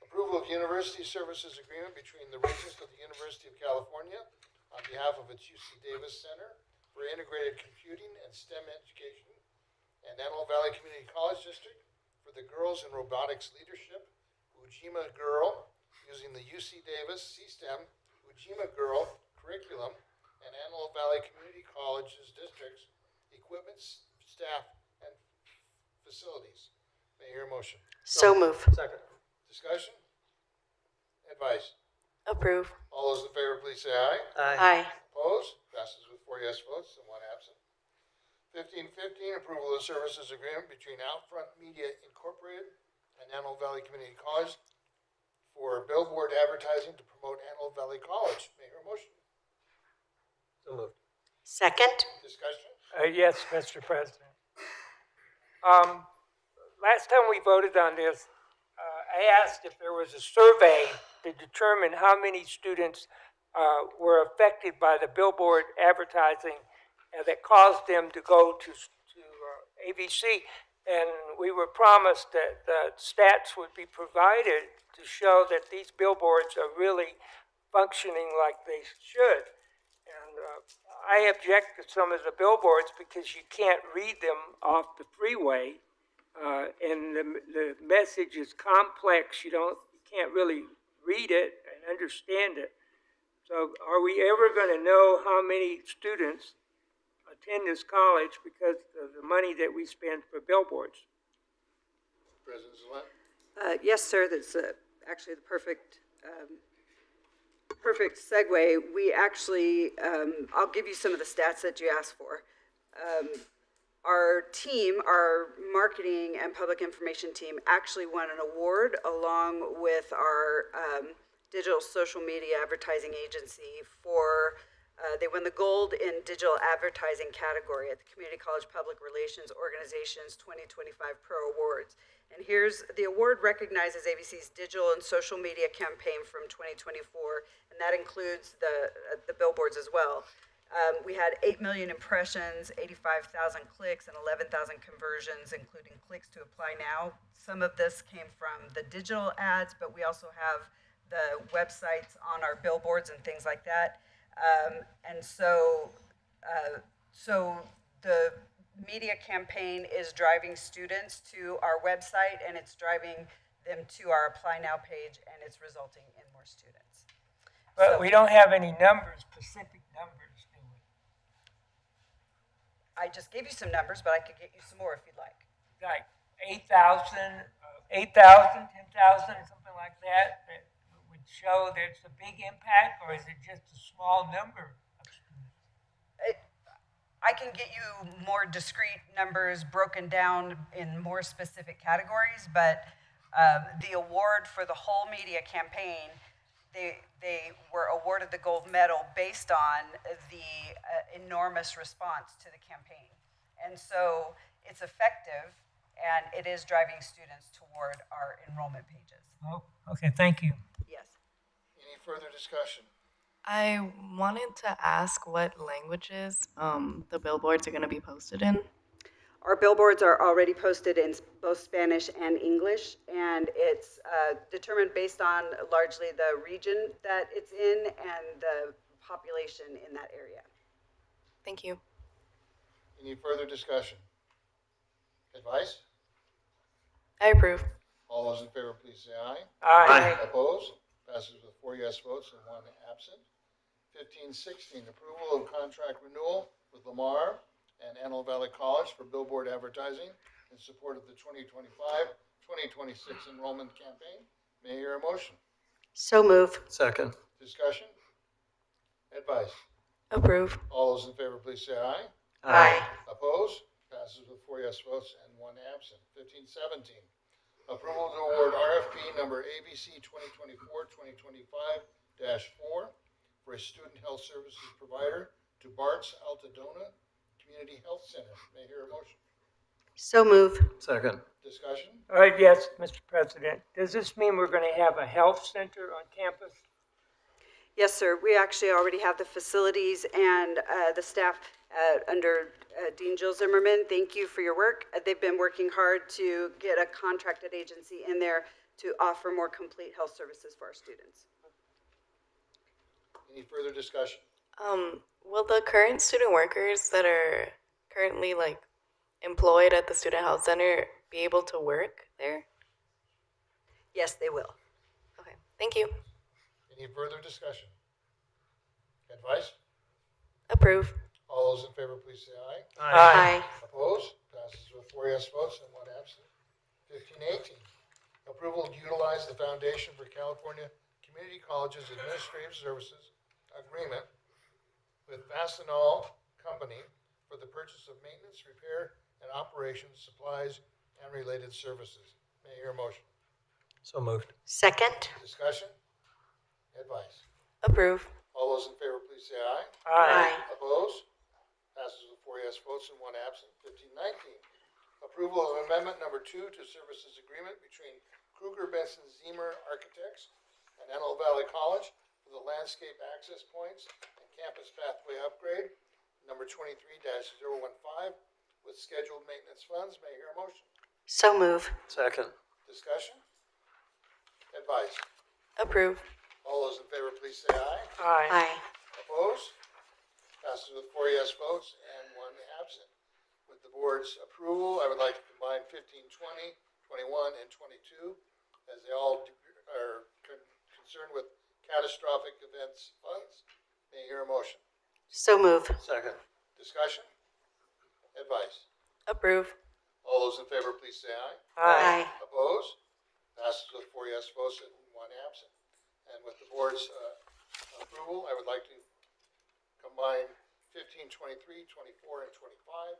A: approval of university services agreement between the Regents of the University of California on behalf of its UC Davis Center for Integrated Computing and STEM Education and Antelope Valley Community College District for the Girls in Robotics Leadership Ujima Girl using the UC Davis C-STEM Ujima Girl curriculum and Antelope Valley Community College's districts, equipment, staff, and facilities. May I hear a motion?
J: So move.
H: Second.
A: Discussion? Advice?
L: Approve.
A: All those in favor, please say aye.
J: Aye.
A: Opposed? Passes yes votes and 1 absent. 1515, approval of the services agreement between Outfront Media Incorporated and Antelope Valley Community College for billboard advertising to promote Antelope Valley College. May I hear a motion?
H: So moved.
T: Second.
A: Discussion?
F: Yes, Mr. President. Last time we voted on this, I asked if there was a survey to determine how many students were affected by the billboard advertising that caused them to go to AVC. And we were promised that the stats would be provided to show that these billboards are really functioning like they should. And I object to some of the billboards because you can't read them off the freeway. And the message is complex. You can't really read it and understand it. So are we ever going to know how many students attend this college because of the money that we spend for billboards?
A: President Zalet?
J: Yes, sir, that's actually the perfect segue. We actually, I'll give you some of the stats that you asked for. Our team, our marketing and public information team, actually won an award along with our digital social media advertising agency for, they won the gold in digital advertising category at the Community College Public Relations Organization's 2025 Pro Awards. And here's, the award recognizes AVC's digital and social media campaign from 2024, and that includes the billboards as well. We had 8 million impressions, 85,000 clicks, and 11,000 conversions, including clicks to apply now. Some of this came from the digital ads, but we also have the websites on our billboards and things like that. So the media campaign is driving students to our website, and it's driving them to our Apply Now page, and it's resulting in more students.
F: But we don't have any numbers, specific numbers, do we?
J: I just gave you some numbers, but I could get you some more if you'd like.
F: Like 8,000, 10,000, something like that, that would show there's a big impact, or is it just a small number of students?
J: I can get you more discrete numbers broken down in more specific categories, but the award for the whole media campaign, they were awarded the gold medal based on the enormous response to the campaign. And so it's effective, and it is driving students toward our enrollment pages.
F: Oh, okay, thank you.
J: Yes.
A: Any further discussion?
L: I wanted to ask what languages the billboards are going to be posted in.
J: Our billboards are already posted in both Spanish and English, and it's determined based on largely the region that it's in and the population in that area.
L: Thank you.
A: Any further discussion? Advice?
L: I approve.
A: All those in favor, please say aye.
F: Aye.
A: Opposed? Passes with 4 yes votes and 1 absent. 1516, approval of contract renewal with Lamar and Antelope Valley College for billboard advertising in support of the 2025-2026 enrollment campaign. May I hear a motion?
T: So move.
H: Second.
A: Discussion? Advice?
L: Approve.
A: All those in favor, please say aye.
T: Aye.
A: Opposed? Passes with 4 yes votes and 1 absent. 1517, approval to award RFP number AVC 2024-2025-4 for a student health services provider to Bart's Altadena Community Health Center. May I hear a motion?
T: So move.
H: Second.
A: Discussion?
F: Yes, Mr. President. Does this mean we're going to have a health center on campus?
J: Yes, sir. We actually already have the facilities and the staff under Dean Jill Zimmerman. Thank you for your work. They've been working hard to get a contracted agency in there to offer more complete health services for our students.
A: Any further discussion?
L: Will the current student workers that are currently employed at the student health center be able to work there?
J: Yes, they will.
L: Okay, thank you.
A: Any further discussion? Advice?
L: Approve.
A: All those in favor, please say aye.
F: Aye.
A: Opposed? Passes with 4 yes votes and 1 absent. 1518, approval to utilize the Foundation for California Community Colleges Administrative Services agreement with Fastenal Company for the purchase of maintenance, repair, and operations, supplies, and related services. May I hear a motion?
H: So moved.
W: Second.
A: Discussion? Advice?
W: Approve.
A: All those in favor, please say aye.
W: Aye.
A: Opposed? Passes with 4 yes votes and 1 absent. 1519, approval of amendment number 2 to services agreement between Kruger Benson Zemer Architects and Antelope Valley College for the landscape access points and campus pathway upgrade, number 23-015, with scheduled maintenance funds. May I hear a motion?
W: So move.
H: Second.
A: Discussion? Advice?
W: Approve.
A: All those in favor, please say aye.
W: Aye.
A: Opposed? Passes with 4 yes votes and 1 absent. With the board's approval, I would like to combine 15, 20, 21, and 22, as they all are concerned with catastrophic events funds. May I hear a motion?
W: So move.
H: Second.
A: Discussion? Advice?
W: Approve.
A: All those in favor, please say aye.
W: Aye.
A: Opposed? Passes with 4 yes votes and 1 absent. And with the board's approval, I would like to combine 15, 23, 24, and 25,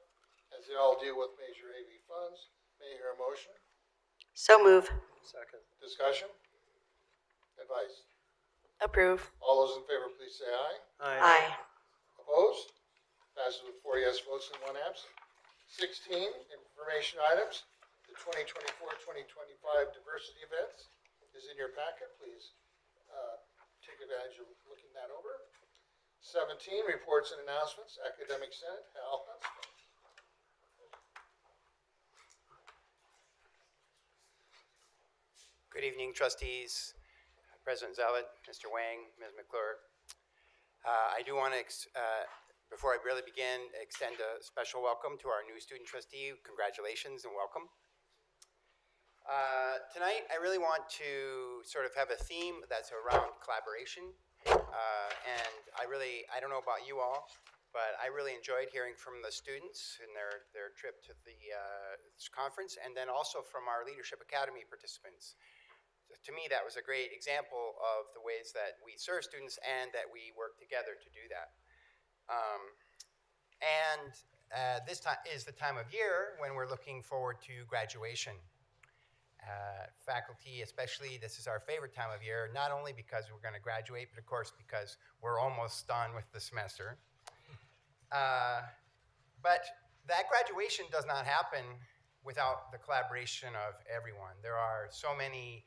A: as they all deal with major AV funds. May I hear a motion?
W: So move.
H: Second.
A: Discussion? Advice?
W: Approve.
A: All those in favor, please say aye.
W: Aye.
A: Opposed? Passes with 4 yes votes and 1 absent. 16, information items. The 2024-2025 diversity events is in your packet. Please take advantage of looking that over. 17, reports and announcements. Academic Senate, Hal Huntsman.
I: Good evening, trustees, President Zealot, Mr. Wang, Ms. McClure. I do want to, before I really begin, extend a special welcome to our new student trustee. Congratulations and welcome. Tonight, I really want to sort of have a theme that's around collaboration. And I don't know about you all, but I really enjoyed hearing from the students in their trip to the conference, and then also from our Leadership Academy participants. To me, that was a great example of the ways that we serve students and that we work together to do that. This time is the time of year when we're looking forward to graduation. Faculty, especially, this is our favorite time of year, not only because we're going to graduate, but of course because we're almost done with the semester. But that graduation does not happen without the collaboration of everyone. There are so many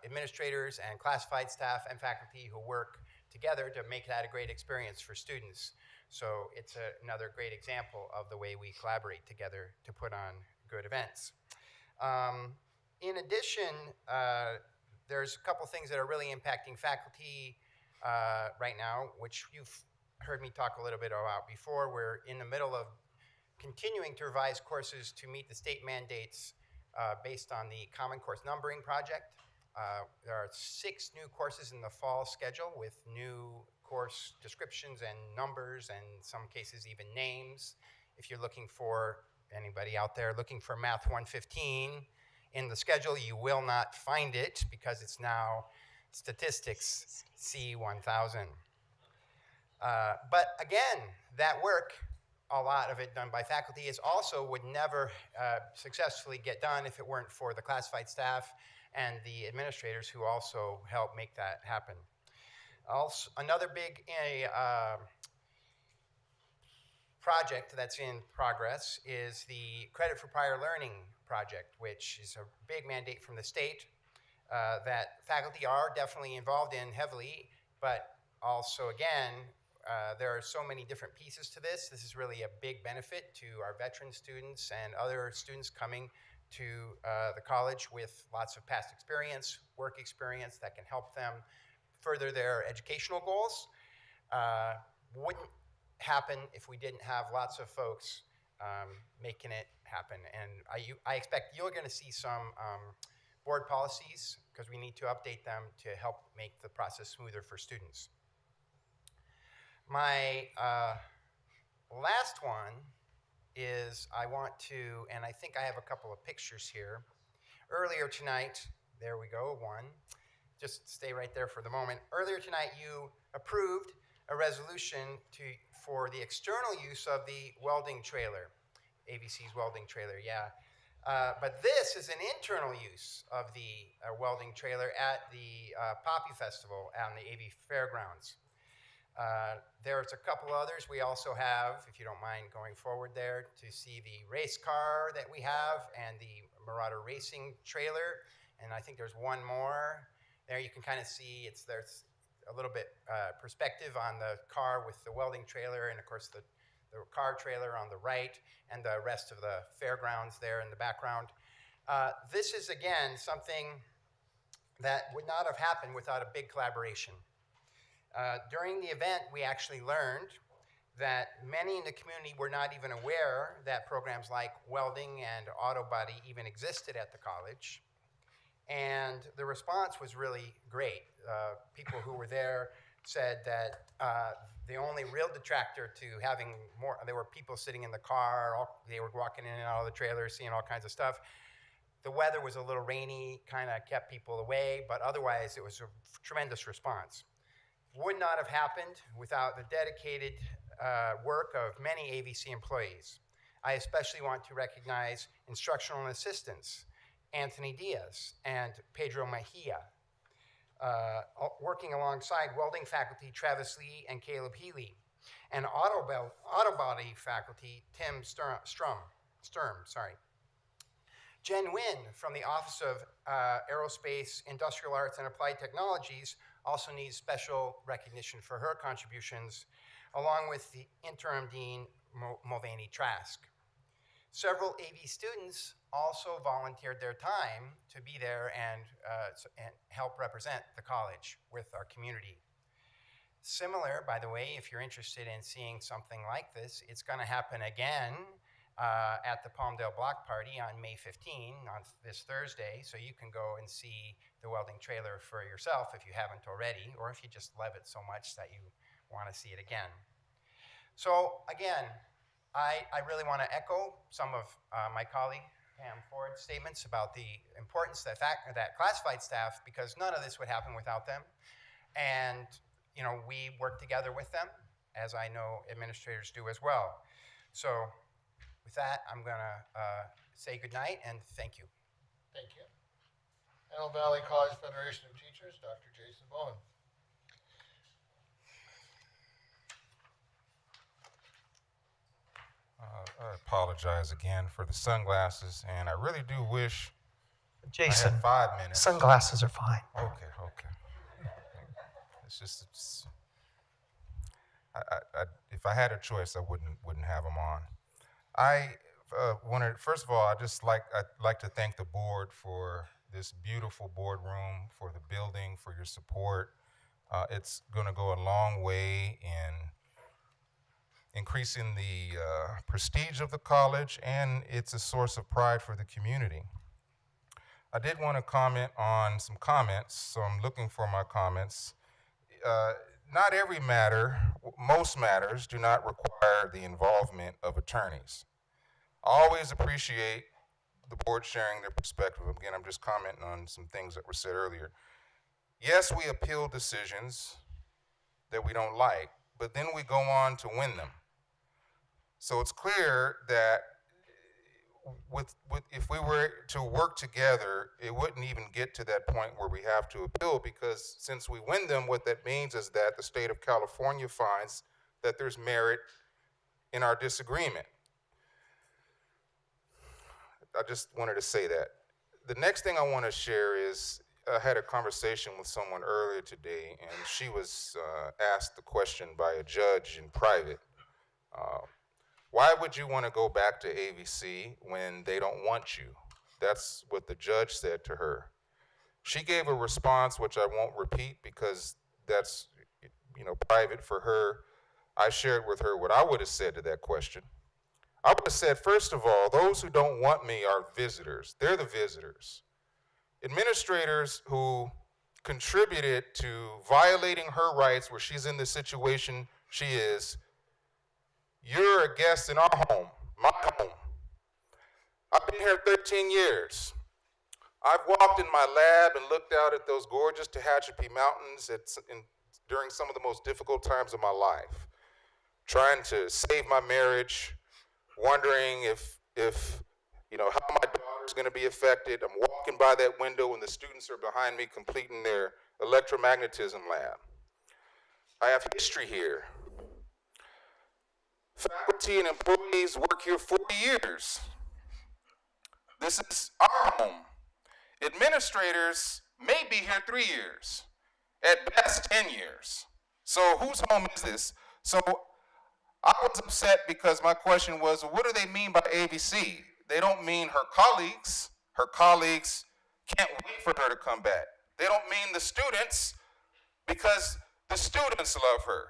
I: administrators and classified staff and faculty who work together to make that a great experience for students. So it's another great example of the way we collaborate together to put on good events. In addition, there's a couple things that are really impacting faculty right now, which you've heard me talk a little bit about before. We're in the middle of continuing to revise courses to meet the state mandates based on the Common Course Numbering Project. There are 6 new courses in the fall schedule with new course descriptions and numbers, and in some cases even names. If you're looking for, anybody out there looking for Math 115 in the schedule, you will not find it because it's now Statistics C1000. But again, that work, a lot of it done by faculty, would never successfully get done if it weren't for the classified staff and the administrators who also help make that happen. Also, another big project that's in progress is the Credit for Prior Learning project, which is a big mandate from the state that faculty are definitely involved in heavily, but also, again, there are so many different pieces to this. This is really a big benefit to our veteran students and other students coming to the college with lots of past experience, work experience that can help them further their educational goals. Wouldn't happen if we didn't have lots of folks making it happen. And I expect you're going to see some board policies because we need to update them to help make the process smoother for students. My last one is I want to, and I think I have a couple of pictures here. Earlier tonight, there we go, one. Just stay right there for the moment. Earlier tonight, you approved a resolution for the external use of the welding trailer, AVC's welding trailer, yeah. But this is an internal use of the welding trailer at the Poppy Festival on the AV Fairgrounds. There's a couple others. We also have, if you don't mind going forward there, to see the race car that we have and the Marauder Racing trailer. And I think there's one more. There you can kind of see there's a little bit perspective on the car with the welding trailer, and of course the car trailer on the right, and the rest of the fairgrounds there in the background. This is, again, something that would not have happened without a big collaboration. During the event, we actually learned that many in the community were not even aware that programs like welding and auto body even existed at the college. And the response was really great. People who were there said that the only real detractor to having more, there were people sitting in the car, they were walking in and out of the trailer, seeing all kinds of stuff. The weather was a little rainy, kind of kept people away, but otherwise it was a tremendous response. Would not have happened without the dedicated work of many AVC employees. I especially want to recognize instructional assistants, Anthony Diaz and Pedro Mejia, working alongside welding faculty Travis Lee and Caleb Healy, and auto body faculty Tim Sturm. Jen Wynn from the Office of Aerospace, Industrial Arts, and Applied Technologies also needs special recognition for her contributions, along with the interim dean, Mulvaney Trask. Several AV students also volunteered their time to be there and help represent the college with our community. Similar, by the way, if you're interested in seeing something like this, it's going to happen again at the Palmdale Block Party on May 15, on this Thursday, so you can go and see the welding trailer for yourself if you haven't already, or if you just love it so much that you want to see it again. So again, I really want to echo some of my colleague Pam Ford's statements about the importance that classified staff, because none of this would happen without them. And we work together with them, as I know administrators do as well. So with that, I'm going to say goodnight and thank you.
A: Thank you. Antelope Valley College Federation of Teachers, Dr. Jason Bowen.
B: I apologize again for the sunglasses, and I really do wish
H: Jason,
B: I had 5 minutes.
H: Sunglasses are fine.
B: Okay. It's just, if I had a choice, I wouldn't have them on. I wanted, first of all, I'd like to thank the board for this beautiful boardroom, for the building, for your support. It's going to go a long way in increasing the prestige of the college, and it's a source of pride for the community. I did want to comment on some comments, so I'm looking for my comments. Not every matter, most matters do not require the involvement of attorneys. I always appreciate the board sharing their perspective. Again, I'm just commenting on some things that were said earlier. Yes, we appeal decisions that we don't like, but then we go on to win them. So it's clear that if we were to work together, it wouldn't even get to that point where we have to appeal, because since we win them, what that means is that the state of California finds that there's merit in our disagreement. I just wanted to say that. The next thing I want to share is I had a conversation with someone earlier today, and she was asked the question by a judge in private. Why would you want to go back to AVC when they don't want you? That's what the judge said to her. She gave a response which I won't repeat because that's private for her. I shared with her what I would have said to that question. I would have said, first of all, those who don't want me are visitors. They're the visitors. Administrators who contributed to violating her rights where she's in the situation she is, you're a guest in our home, my home. I've been here 13 years. I've walked in my lab and looked out at those gorgeous Tehachapi Mountains during some of the most difficult times of my life, trying to save my marriage, wondering if how my daughter's going to be affected. I'm walking by that window and the students are behind me completing their electromagnetism lab. I have history here. Faculty and employees work here 40 years. This is our home. Administrators may be here 3 years, at best 10 years. So whose home is this? So I was upset because my question was, what do they mean by AVC? They don't mean her colleagues. Her colleagues can't wait for her to come back. They don't mean the students because the students love her.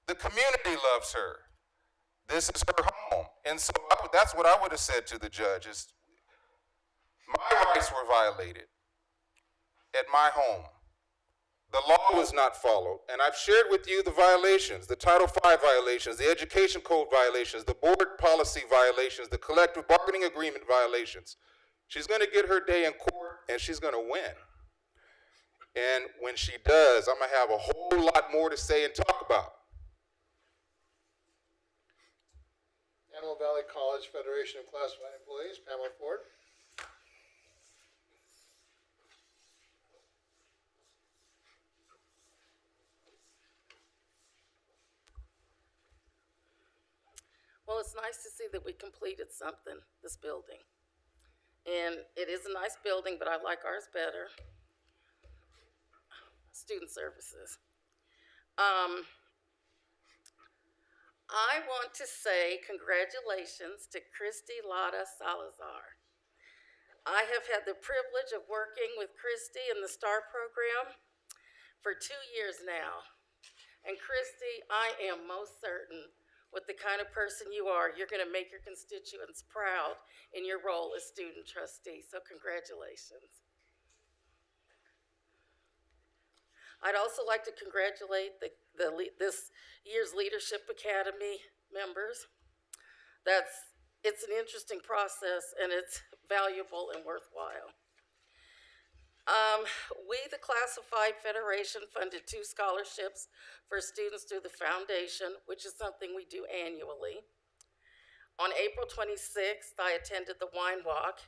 B: The community loves her. This is her home. And so that's what I would have said to the judge is, my rights were violated at my home. The law was not followed, and I've shared with you the violations, the Title V violations, the Education Code violations, the board policy violations, the collective bargaining agreement violations. She's going to get her day in court, and she's going to win. And when she does, I'm going to have a whole lot more to say and talk about.
A: Antelope Valley College Federation of Classified Employees, Pamela Ford.
E: Well, it's nice to see that we completed something, this building. And it is a nice building, but I like ours better. Student services. I want to say congratulations to Christy Lada Salazar. I have had the privilege of working with Christy in the STAR program for 2 years now. And Christy, I am most certain with the kind of person you are, you're going to make your constituents proud in your role as student trustee. So congratulations. I'd also like to congratulate this year's Leadership Academy members. It's an interesting process and it's valuable and worthwhile. We, the Classified Federation, funded 2 scholarships for students through the foundation, which is something we do annually. On April 26th, I attended the wine walk.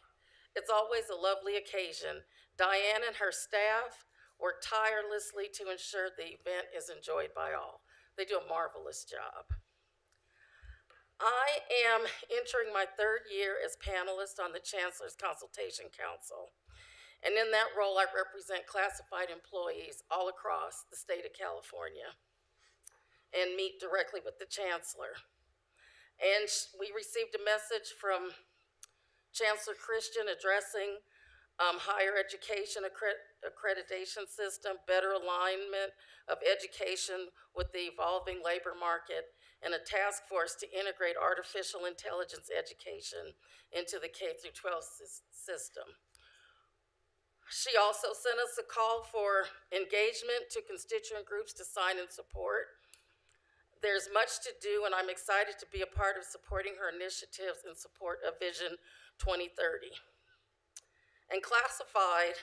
E: It's always a lovely occasion. Diane and her staff work tirelessly to ensure the event is enjoyed by all. They do a marvelous job. I am entering my 3rd year as panelist on the Chancellor's Consultation Council. And in that role, I represent classified employees all across the state of California and meet directly with the Chancellor. And we received a message from Chancellor Christian addressing higher education accreditation system, better alignment of education with the evolving labor market, and a task force to integrate artificial intelligence education into the K-12 system. She also sent us a call for engagement to constituent groups to sign and support. There's much to do, and I'm excited to be a part of supporting her initiatives in support of Vision 2030. And classified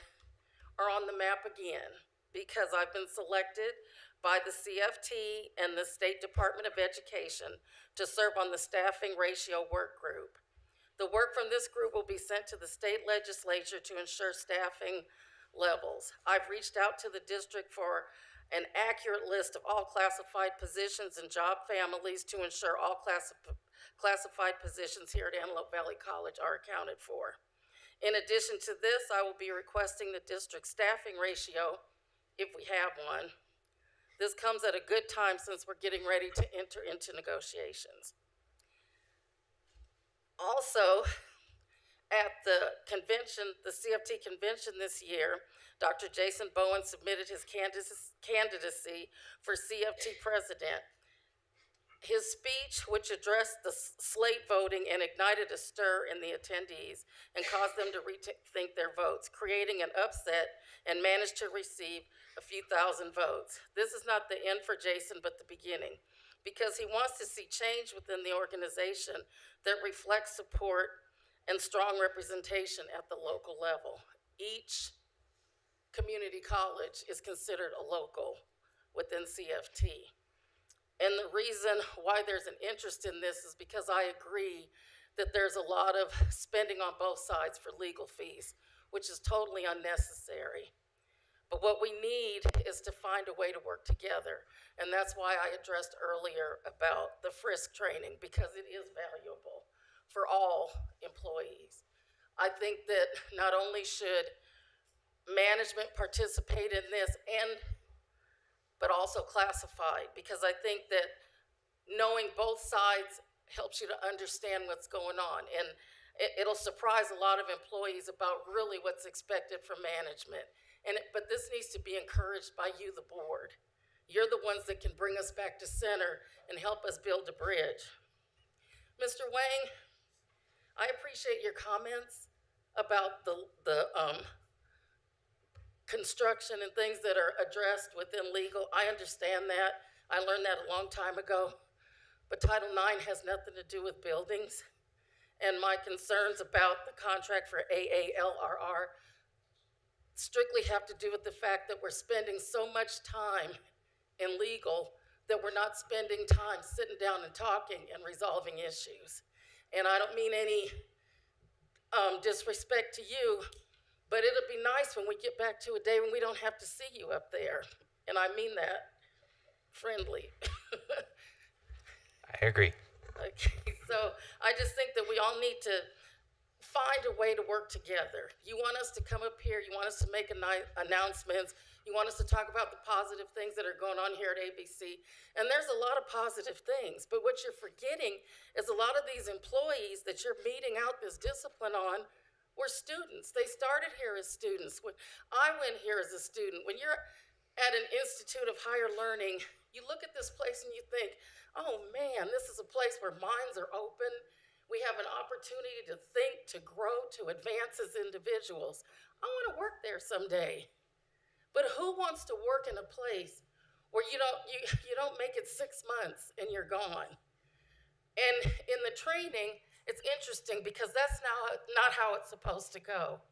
E: are on the map again because I've been selected by the CFT and the State Department of Education to serve on the staffing ratio work group. The work from this group will be sent to the state legislature to ensure staffing levels. I've reached out to the district for an accurate list of all classified positions and job families to ensure all classified positions here at Antelope Valley College are accounted for. In addition to this, I will be requesting the district staffing ratio, if we have one. This comes at a good time since we're getting ready to enter into negotiations. Also, at the convention, the CFT convention this year, Dr. Jason Bowen submitted his candidacy for CFT president. His speech, which addressed the slate voting and ignited a stir in the attendees and caused them to rethink their votes, creating an upset and managed to receive a few thousand votes. This is not the end for Jason, but the beginning, because he wants to see change within the organization that reflects support and strong representation at the local level. Each community college is considered a local within CFT. And the reason why there's an interest in this is because I agree that there's a lot of spending on both sides for legal fees, which is totally unnecessary. But what we need is to find a way to work together. And that's why I addressed earlier about the frisk training, because it is valuable for all employees. I think that not only should management participate in this, but also classified, because I think that knowing both sides helps you to understand what's going on. And it'll surprise a lot of employees about really what's expected from management. But this needs to be encouraged by you, the board. You're the ones that can bring us back to center and help us build a bridge. Mr. Wang, I appreciate your comments about the construction and things that are addressed within legal. I understand that. I learned that a long time ago. But Title IX has nothing to do with buildings. And my concerns about the contract for AALRR strictly have to do with the fact that we're spending so much time in legal that we're not spending time sitting down and talking and resolving issues. And I don't mean any disrespect to you, but it'll be nice when we get back to a day when we don't have to see you up there. And I mean that friendly.
C: I agree.
E: Okay, so I just think that we all need to find a way to work together. You want us to come up here, you want us to make announcements, you want us to talk about the positive things that are going on here at AVC, and there's a lot of positive things, but what you're forgetting is a lot of these employees that you're meeting out this discipline on were students. They started here as students. When I went here as a student, when you're at an institute of higher learning, you look at this place and you think, oh man, this is a place where minds are open. We have an opportunity to think, to grow, to advance as individuals. I want to work there someday. But who wants to work in a place where you don't make it 6 months and you're gone? And in the training, it's interesting because that's not how it's supposed to go.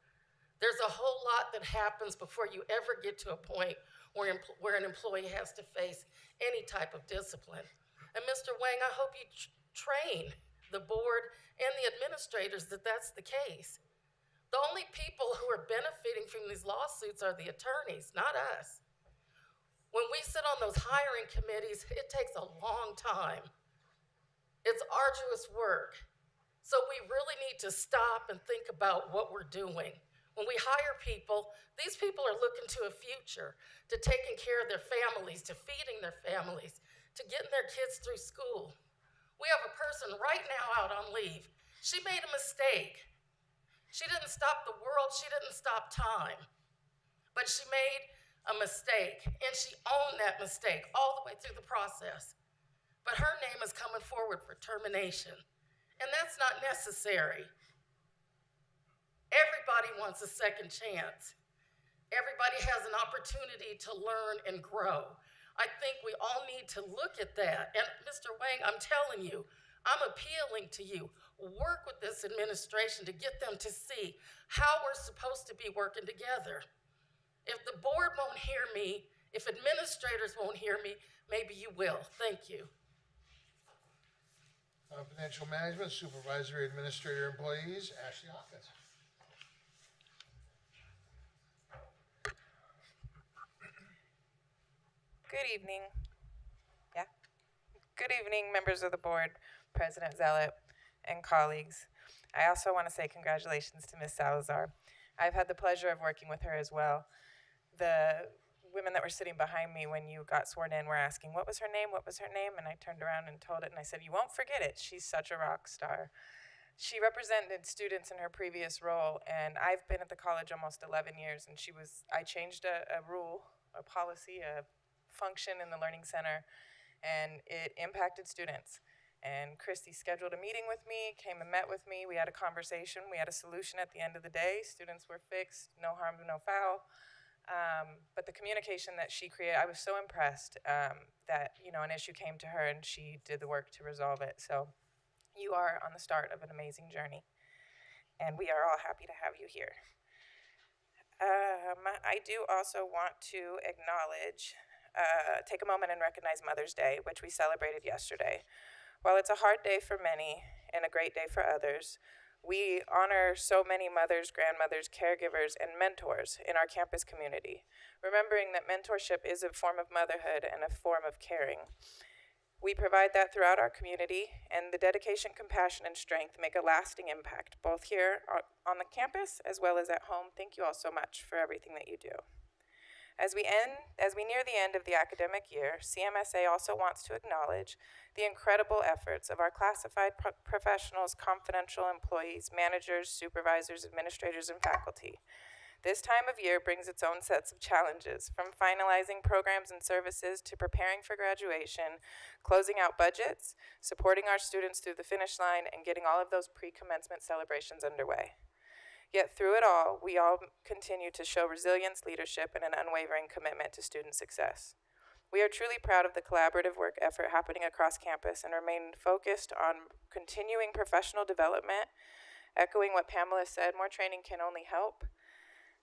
E: There's a whole lot that happens before you ever get to a point where an employee has to face any type of discipline. And Mr. Wang, I hope you train the board and the administrators that that's the case. The only people who are benefiting from these lawsuits are the attorneys, not us. When we sit on those hiring committees, it takes a long time. It's arduous work. So we really need to stop and think about what we're doing. When we hire people, these people are looking to a future, to taking care of their families, to feeding their families, to getting their kids through school. We have a person right now out on leave. She made a mistake. She didn't stop the world, she didn't stop time. But she made a mistake, and she owned that mistake all the way through the process. But her name is coming forward for termination, and that's not necessary. Everybody wants a second chance. Everybody has an opportunity to learn and grow. I think we all need to look at that. And Mr. Wang, I'm telling you, I'm appealing to you. Work with this administration to get them to see how we're supposed to be working together. If the board won't hear me, if administrators won't hear me, maybe you will. Thank you.
A: Financial Management, Supervisory Administrator Employees, Ashley Hawkins.
M: Good evening. Yeah. Good evening, members of the board, President Zealot, and colleagues. I also want to say congratulations to Ms. Salazar. I've had the pleasure of working with her as well. The women that were sitting behind me when you got sworn in were asking, what was her name? What was her name? And I turned around and told it, and I said, you won't forget it. She's such a rock star. She represented students in her previous role, and I've been at the college almost 11 years, and I changed a rule, a policy, a function in the Learning Center, and it impacted students. And Christy scheduled a meeting with me, came and met with me. We had a conversation. We had a solution at the end of the day. Students were fixed, no harm, no foul. But the communication that she created, I was so impressed that an issue came to her and she did the work to resolve it. So you are on the start of an amazing journey, and we are all happy to have you here. I do also want to acknowledge take a moment and recognize Mother's Day, which we celebrated yesterday. While it's a hard day for many and a great day for others, we honor so many mothers, grandmothers, caregivers, and mentors in our campus community, remembering that mentorship is a form of motherhood and a form of caring. We provide that throughout our community, and the dedication, compassion, and strength make a lasting impact, both here on the campus as well as at home. Thank you all so much for everything that you do. As we near the end of the academic year, CMSA also wants to acknowledge the incredible efforts of our classified professionals, confidential employees, managers, supervisors, administrators, and faculty. This time of year brings its own sets of challenges, from finalizing programs and services to preparing for graduation, closing out budgets, supporting our students through the finish line, and getting all of those pre-commencement celebrations underway. Yet through it all, we all continue to show resilience, leadership, and an unwavering commitment to student success. We are truly proud of the collaborative work effort happening across campus and remain focused on continuing professional development, echoing what Pamela said, more training can only help,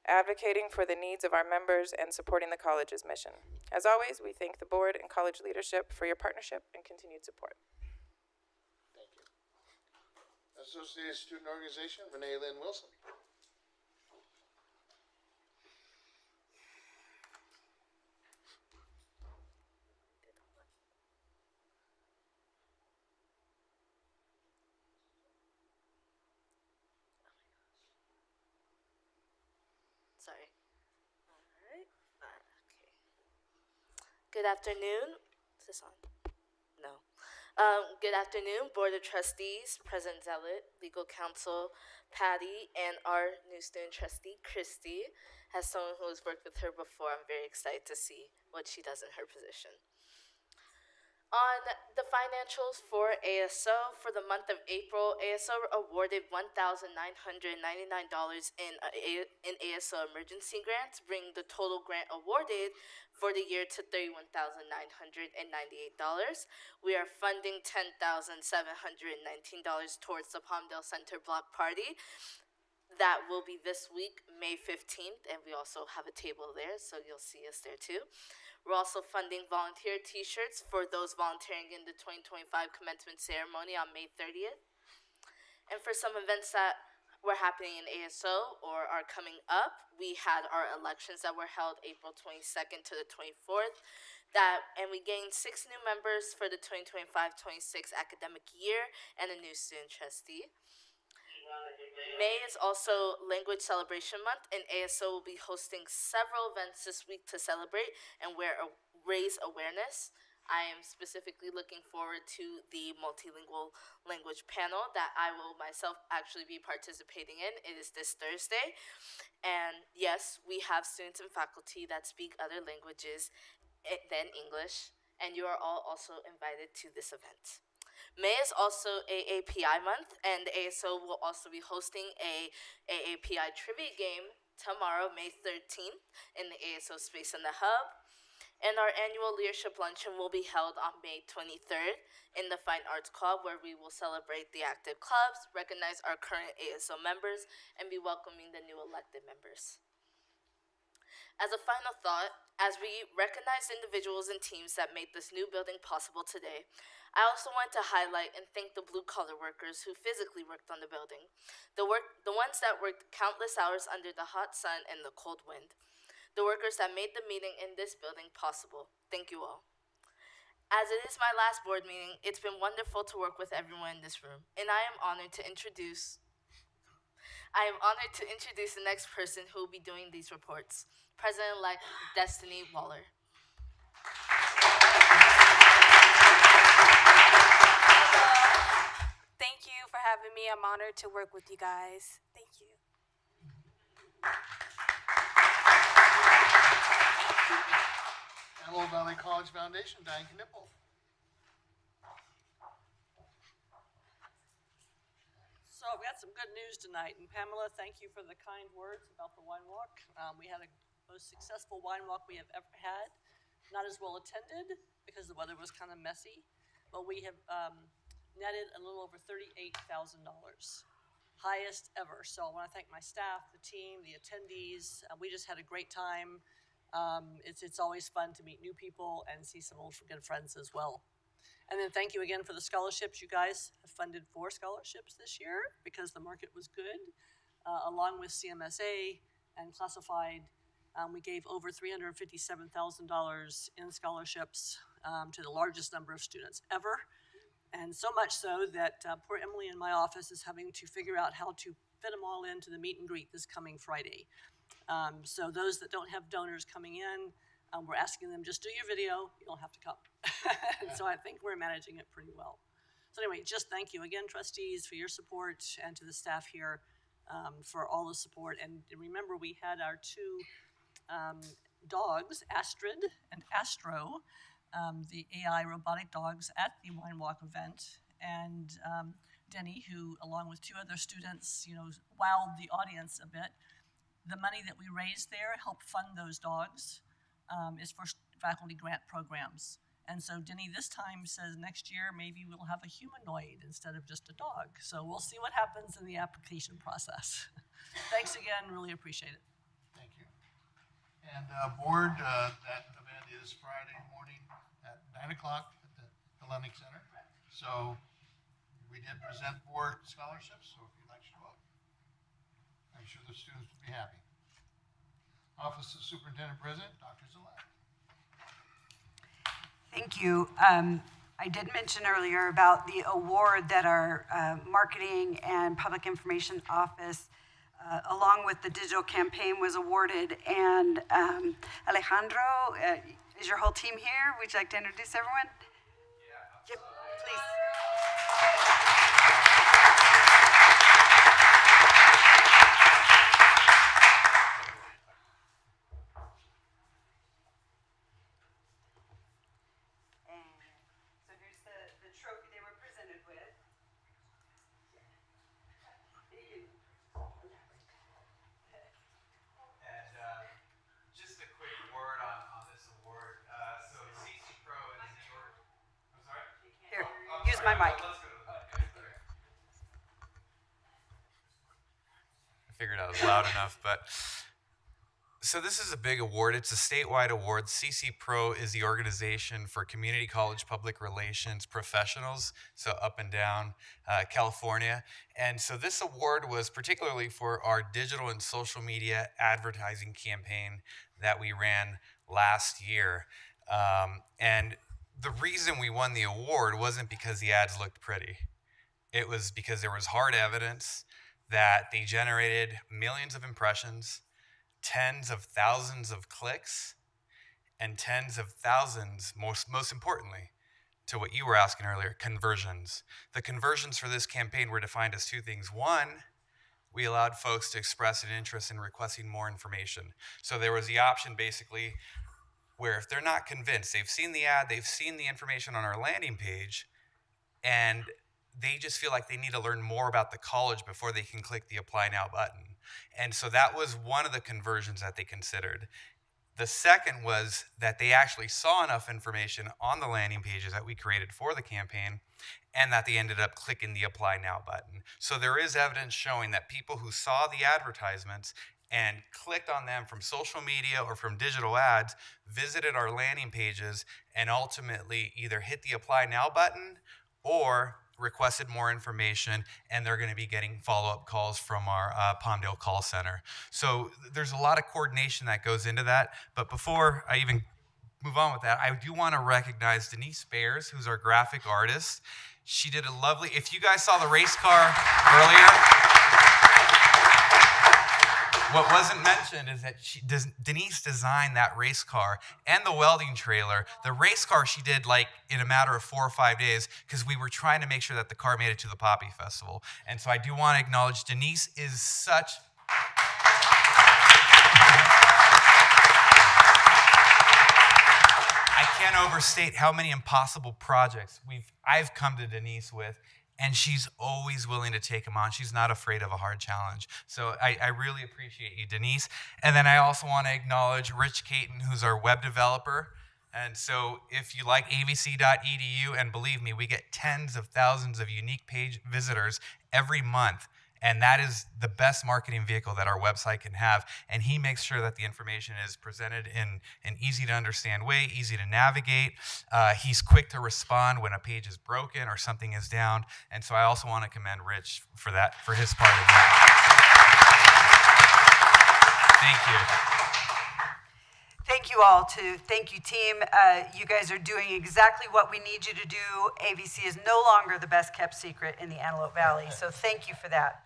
M: advocating for the needs of our members, and supporting the college's mission. As always, we thank the board and college leadership for your partnership and continued support.
A: Thank you. Associated Student Organization, Renee Lynn Wilson.
N: Sorry. All right. Okay. Good afternoon. Is this on? No. Good afternoon, Board of Trustees, President Zealot, Legal Counsel Patty, and our new student trustee, Christy. As someone who has worked with her before, I'm very excited to see what she does in her position. On the financials for ASO, for the month of April, ASO awarded $1,999 in ASO emergency grants, bringing the total grant awarded for the year to $31,998. We are funding $10,719 towards the Palmdale Center Block Party. That will be this week, May 15th, and we also have a table there, so you'll see us there too. We're also funding volunteer t-shirts for those volunteering in the 2025 commencement ceremony on May 30th. And for some events that were happening in ASO or are coming up, we had our elections that were held April 22nd to the 24th. And we gained 6 new members for the 2025-26 academic year and a new student trustee. May is also Language Celebration Month, and ASO will be hosting several events this week to celebrate and raise awareness. I am specifically looking forward to the multilingual language panel that I will myself actually be participating in. It is this Thursday. And yes, we have students and faculty that speak other languages than English, and you are all also invited to this event. May is also AAPI month, and ASO will also be hosting a AAPI trivia game tomorrow, May 13th, in the ASO space in the hub. And our annual leadership luncheon will be held on May 23rd in the Fine Arts Club, where we will celebrate the active clubs, recognize our current ASO members, and be welcoming the new elected members. As a final thought, as we recognize individuals and teams that made this new building possible today, I also want to highlight and thank the blue-collar workers who physically worked on the building, the ones that worked countless hours under the hot sun and the cold wind, the workers that made the meeting in this building possible. Thank you all. As it is my last board meeting, it's been wonderful to work with everyone in this room, and I am honored to introduce the next person who will be doing these reports, President-elect Destiny Waller.
P: Thank you for having me. I'm honored to work with you guys. Thank you.
A: Antelope Valley College Foundation, Diane Knippel.
R: So I've got some good news tonight, and Pamela, thank you for the kind words about the wine walk. We had the most successful wine walk we have ever had. Not as well attended because the weather was kind of messy, but we have netted a little over $38,000, highest ever. So I want to thank my staff, the team, the attendees. We just had a great time. It's always fun to meet new people and see some old good friends as well. And then thank you again for the scholarships. You guys have funded 4 scholarships this year because the market was good. Along with CMSA and classified, we gave over $357,000 in scholarships to the largest number of students ever. And so much so that poor Emily in my office is having to figure out how to fit them all into the meet and greet this coming Friday. So those that don't have donors coming in, we're asking them, just do your video, you don't have to come. So I think we're managing it pretty well. So anyway, just thank you again, trustees, for your support, and to the staff here for all the support. And remember, we had our 2 dogs, Astrid and Astro, the AI robotic dogs at the Wine Walk event. And Denny, who along with 2 other students, wowed the audience a bit. The money that we raised there helped fund those dogs is for faculty grant programs. And so Denny this time says next year maybe we'll have a humanoid instead of just a dog. So we'll see what happens in the application process. Thanks again, really appreciate it.
A: Thank you. And board, that event is Friday morning at 9 o'clock at the Hellenic Center. So we did present 4 scholarships, so if you'd like to show up, I'm sure the students will be happy. Office of Superintendent President, Dr. Zalat.
J: Thank you. I did mention earlier about the award that our Marketing and Public Information Office, along with the digital campaign, was awarded. And Alejandro, is your whole team here? Would you like to introduce everyone? Yeah. Yep, please. Use my mic.
Q: I figured I was loud enough, but so this is a big award. It's a statewide award. CC Pro is the organization for community college public relations professionals, so up and down California. And so this award was particularly for our digital and social media advertising campaign that we ran last year. And the reason we won the award wasn't because the ads looked pretty. It was because there was hard evidence that they generated millions of impressions, tens of thousands of clicks, and tens of thousands, most importantly, to what you were asking earlier, conversions. The conversions for this campaign were defined as 2 things. 1, we allowed folks to express an interest in requesting more information. So there was the option basically where if they're not convinced, they've seen the ad, they've seen the information on our landing page, and they just feel like they need to learn more about the college before they can click the Apply Now button. And so that was one of the conversions that they considered. The second was that they actually saw enough information on the landing pages that we created for the campaign, and that they ended up clicking the Apply Now button. So there is evidence showing that people who saw the advertisements and clicked on them from social media or from digital ads, visited our landing pages, and ultimately either hit the Apply Now button or requested more information, and they're going to be getting follow-up calls from our Palmdale call center. So there's a lot of coordination that goes into that. But before I even move on with that, I do want to recognize Denise Bears, who's our graphic artist. She did a lovely, if you guys saw the race car earlier, what wasn't mentioned is that Denise designed that race car and the welding trailer. The race car she did like in a matter of 4 or 5 days because we were trying to make sure that the car made it to the Poppy Festival. And so I do want to acknowledge Denise is such... I can't overstate how many impossible projects I've come to Denise with, and she's always willing to take them on. She's not afraid of a hard challenge. So I really appreciate you, Denise. And then I also want to acknowledge Rich Caton, who's our web developer. And so if you like avc.edu, and believe me, we get tens of thousands of unique page visitors every month. And that is the best marketing vehicle that our website can have. And he makes sure that the information is presented in an easy to understand way, easy to navigate. He's quick to respond when a page is broken or something is down. And so I also want to commend Rich for that, for his part of that. Thank you.
J: Thank you all too. Thank you, team. You guys are doing exactly what we need you to do. AVC is no longer the best kept secret in the Antelope Valley, so thank you for that.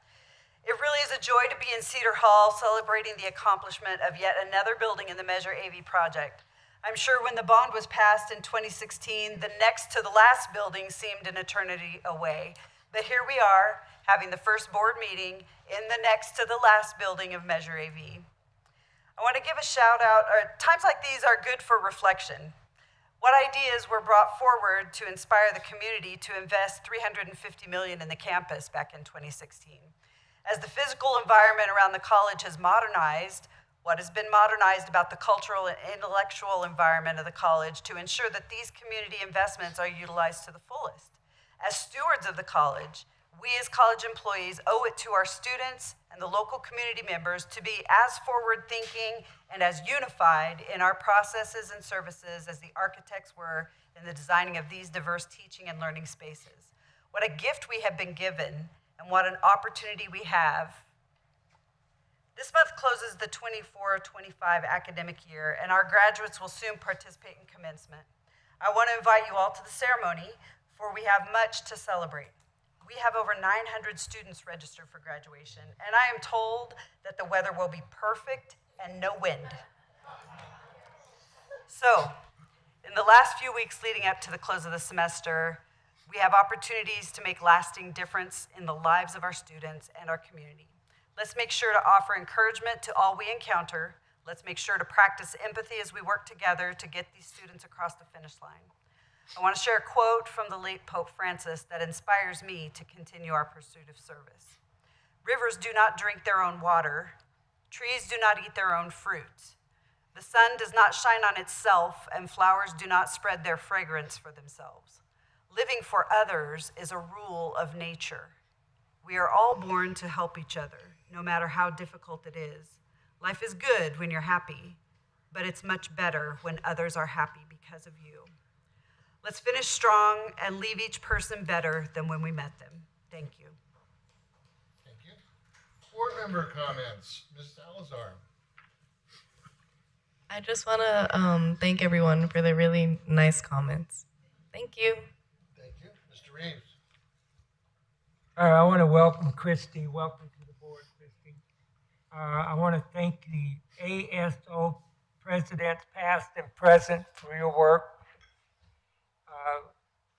J: It really is a joy to be in Cedar Hall celebrating the accomplishment of yet another building in the Measure AV project. I'm sure when the bond was passed in 2016, the next to the last building seemed an eternity away. But here we are, having the first board meeting in the next to the last building of Measure AV. I want to give a shout out, times like these are good for reflection. What ideas were brought forward to inspire the community to invest $350 million in the campus back in 2016? As the physical environment around the college has modernized, what has been modernized about the cultural and intellectual environment of the college to ensure that these community investments are utilized to the fullest? As stewards of the college, we as college employees owe it to our students and the local community members to be as forward-thinking and as unified in our processes and services as the architects were in the designing of these diverse teaching and learning spaces. What a gift we have been given and what an opportunity we have. This month closes the 24-25 academic year, and our graduates will soon participate in commencement. I want to invite you all to the ceremony, for we have much to celebrate. We have over 900 students registered for graduation, and I am told that the weather will be perfect and no wind. So, in the last few weeks leading up to the close of the semester, we have opportunities to make lasting difference in the lives of our students and our community. Let's make sure to offer encouragement to all we encounter. Let's make sure to practice empathy as we work together to get these students across the finish line. I want to share a quote from the late Pope Francis that inspires me to continue our pursuit of service. Rivers do not drink their own water. Trees do not eat their own fruit. The sun does not shine on itself, and flowers do not spread their fragrance for themselves. Living for others is a rule of nature. We are all born to help each other, no matter how difficult it is. Life is good when you're happy, but it's much better when others are happy because of you. Let's finish strong and leave each person better than when we met them. Thank you.
A: Thank you. Board member comments. Ms. Salazar.
L: I just want to thank everyone for the really nice comments. Thank you.
A: Thank you. Mr. Reeves.
F: I want to welcome Christy. Welcome to the board, Christy. I want to thank the ASO presidents, past and present, for your work.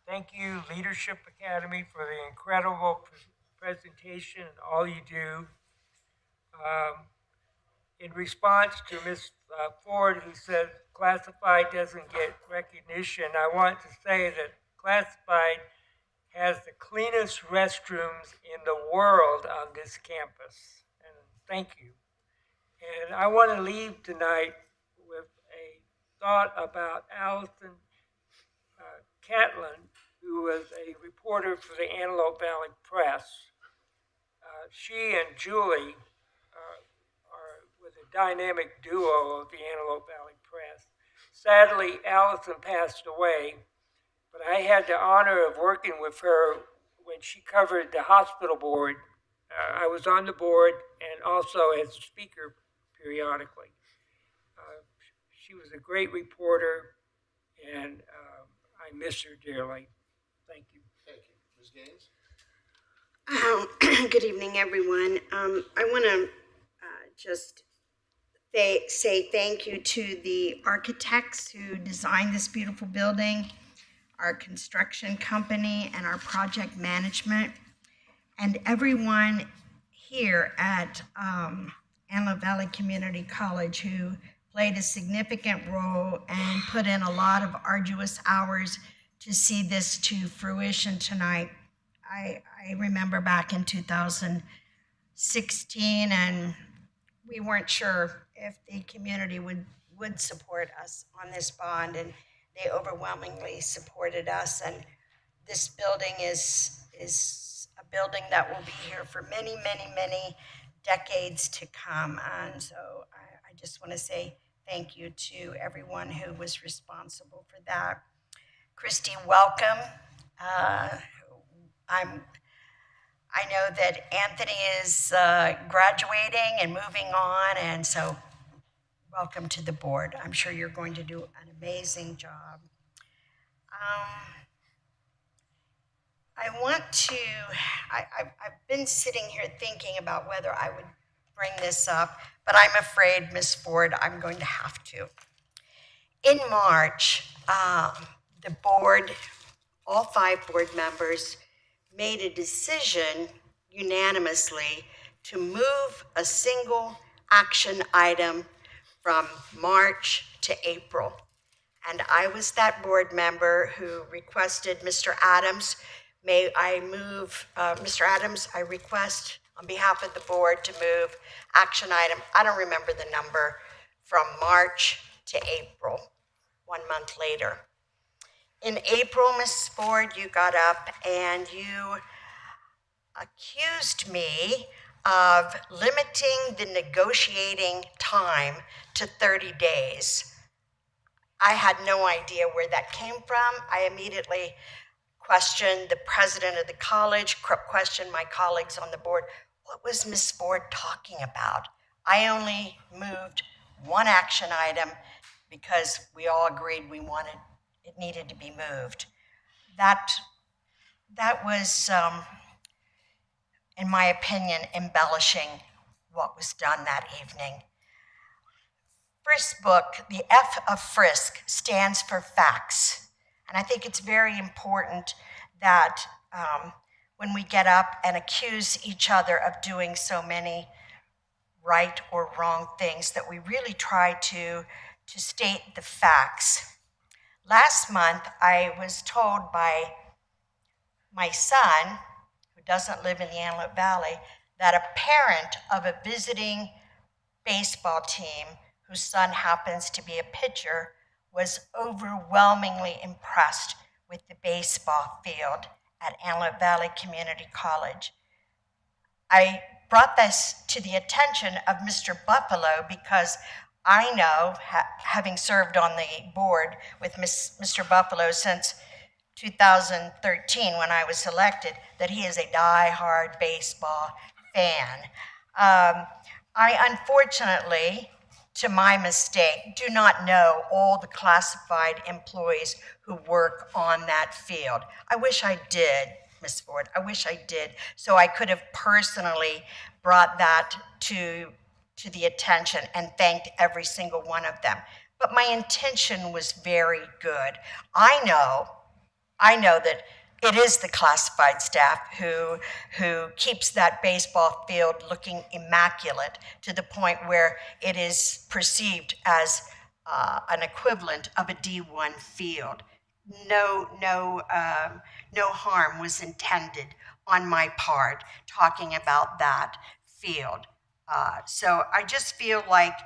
F: Thank you, Leadership Academy, for the incredible presentation and all you do. In response to Ms. Ford, who said classified doesn't get recognition, I want to say that classified has the cleanest restrooms in the world on this campus. And thank you. And I want to leave tonight with a thought about Allison Catlin, who was a reporter for the Antelope Valley Press. She and Julie was a dynamic duo of the Antelope Valley Press. Sadly, Allison passed away, but I had the honor of working with her when she covered the hospital board. I was on the board and also as a speaker periodically. She was a great reporter, and I miss her dearly. Thank you.
A: Thank you. Ms. Gaines?
S: Good evening, everyone. I want to just say thank you to the architects who designed this beautiful building, our construction company, and our project management, and everyone here at Antelope Valley Community College who played a significant role and put in a lot of arduous hours to see this to fruition tonight. I remember back in 2016, and we weren't sure if the community would support us on this bond, and they overwhelmingly supported us. And this building is a building that will be here for many, many, many decades to come. And so I just want to say thank you to everyone who was responsible for that. Christy, welcome. I know that Anthony is graduating and moving on, and so welcome to the board. I'm sure you're going to do an amazing job. I've been sitting here thinking about whether I would bring this up, but I'm afraid, Ms. Ford, I'm going to have to. In March, the board, all 5 board members, made a decision unanimously to move a single action item from March to April. And I was that board member who requested Mr. Adams, may I move, Mr. Adams, I request on behalf of the board to move action item, I don't remember the number, from March to April, 1 month later. In April, Ms. Ford, you got up and you accused me of limiting the negotiating time to 30 days. I had no idea where that came from. I immediately questioned the president of the college, questioned my colleagues on the board. What was Ms. Ford talking about? I only moved one action item because we all agreed it needed to be moved. That was, in my opinion, embellishing what was done that evening. Frisk book, the F of Frisk, stands for facts. And I think it's very important that when we get up and accuse each other of doing so many right or wrong things, that we really try to state the facts. Last month, I was told by my son, who doesn't live in the Antelope Valley, that a parent of a visiting baseball team whose son happens to be a pitcher was overwhelmingly impressed with the baseball field at Antelope Valley Community College. I brought this to the attention of Mr. Buffalo because I know, having served on the board with Mr. Buffalo since 2013 when I was elected, that he is a die-hard baseball fan. I unfortunately, to my mistake, do not know all the classified employees who work on that field. I wish I did, Ms. Ford, I wish I did, so I could have personally brought that to the attention and thanked every single one of them. But my intention was very good. I know that it is the classified staff who keeps that baseball field looking immaculate to the point where it is perceived as an equivalent of a D1 field. No harm was intended on my part talking about that field. So I just feel like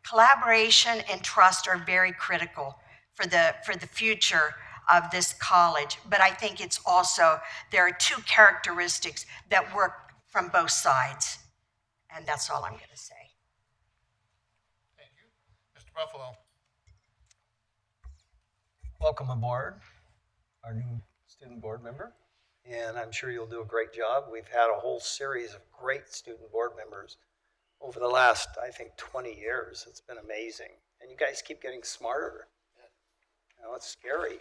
S: collaboration and trust are very critical for the future of this college, but I think it's also, there are 2 characteristics that work from both sides, and that's all I'm going to say.
A: Thank you. Mr. Buffalo.
H: Welcome aboard, our new student board member, and I'm sure you'll do a great job. We've had a whole series of great student board members over the last, I think, 20 years. It's been amazing, and you guys keep getting smarter. You know, it's scary.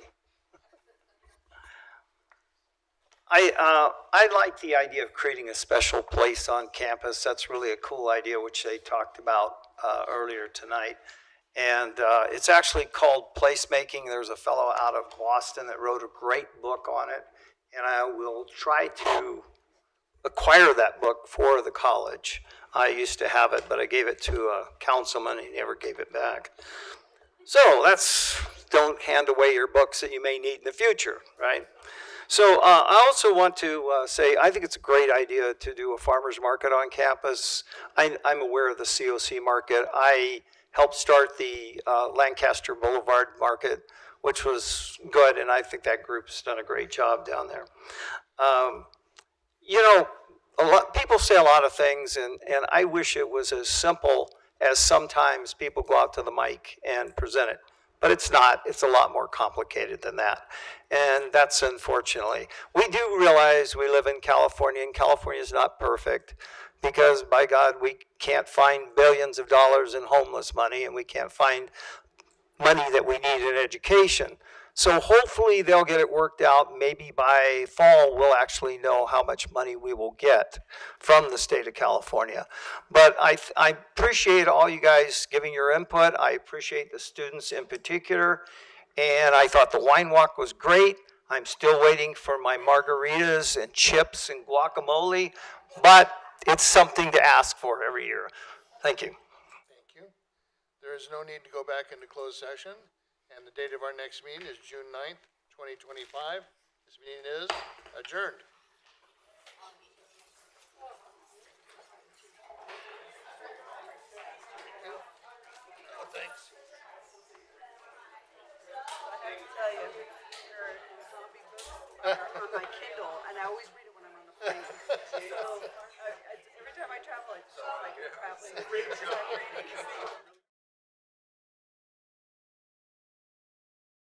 H: I like the idea of creating a special place on campus. That's really a cool idea, which they talked about earlier tonight. And it's actually called placemaking. There's a fellow out of Boston that wrote a great book on it. And I will try to acquire that book for the college. I used to have it, but I gave it to a councilman. He never gave it back. So don't hand away your books that you may need in the future, right? So I also want to say, I think it's a great idea to do a farmer's market on campus. I'm aware of the COC market. I helped start the Lancaster Boulevard market, which was good, and I think that group's done a great job down there. You know, people say a lot of things, and I wish it was as simple as sometimes people go out to the mic and present it. But it's not. It's a lot more complicated than that. And that's unfortunately. We do realize we live in California, and California is not perfect because, by God, we can't find billions of dollars in homeless money, and we can't find money that we need in education. So hopefully they'll get it worked out. Maybe by fall we'll actually know how much money we will get from the state of California. But I appreciate all you guys giving your input. I appreciate the students in particular. And I thought the wine walk was great. I'm still waiting for my margaritas and chips and guacamole, but it's something to ask for every year. Thank you.
A: Thank you. There is no need to go back into closed session. And the date of our next meeting is June 9th, 2025. This meeting is adjourned. Oh, thanks.
J: I have to tell you, there is zombie books on my Kindle, and I always read it when I'm on the plane. So every time I travel, I just feel like I'm traveling. I'm reading.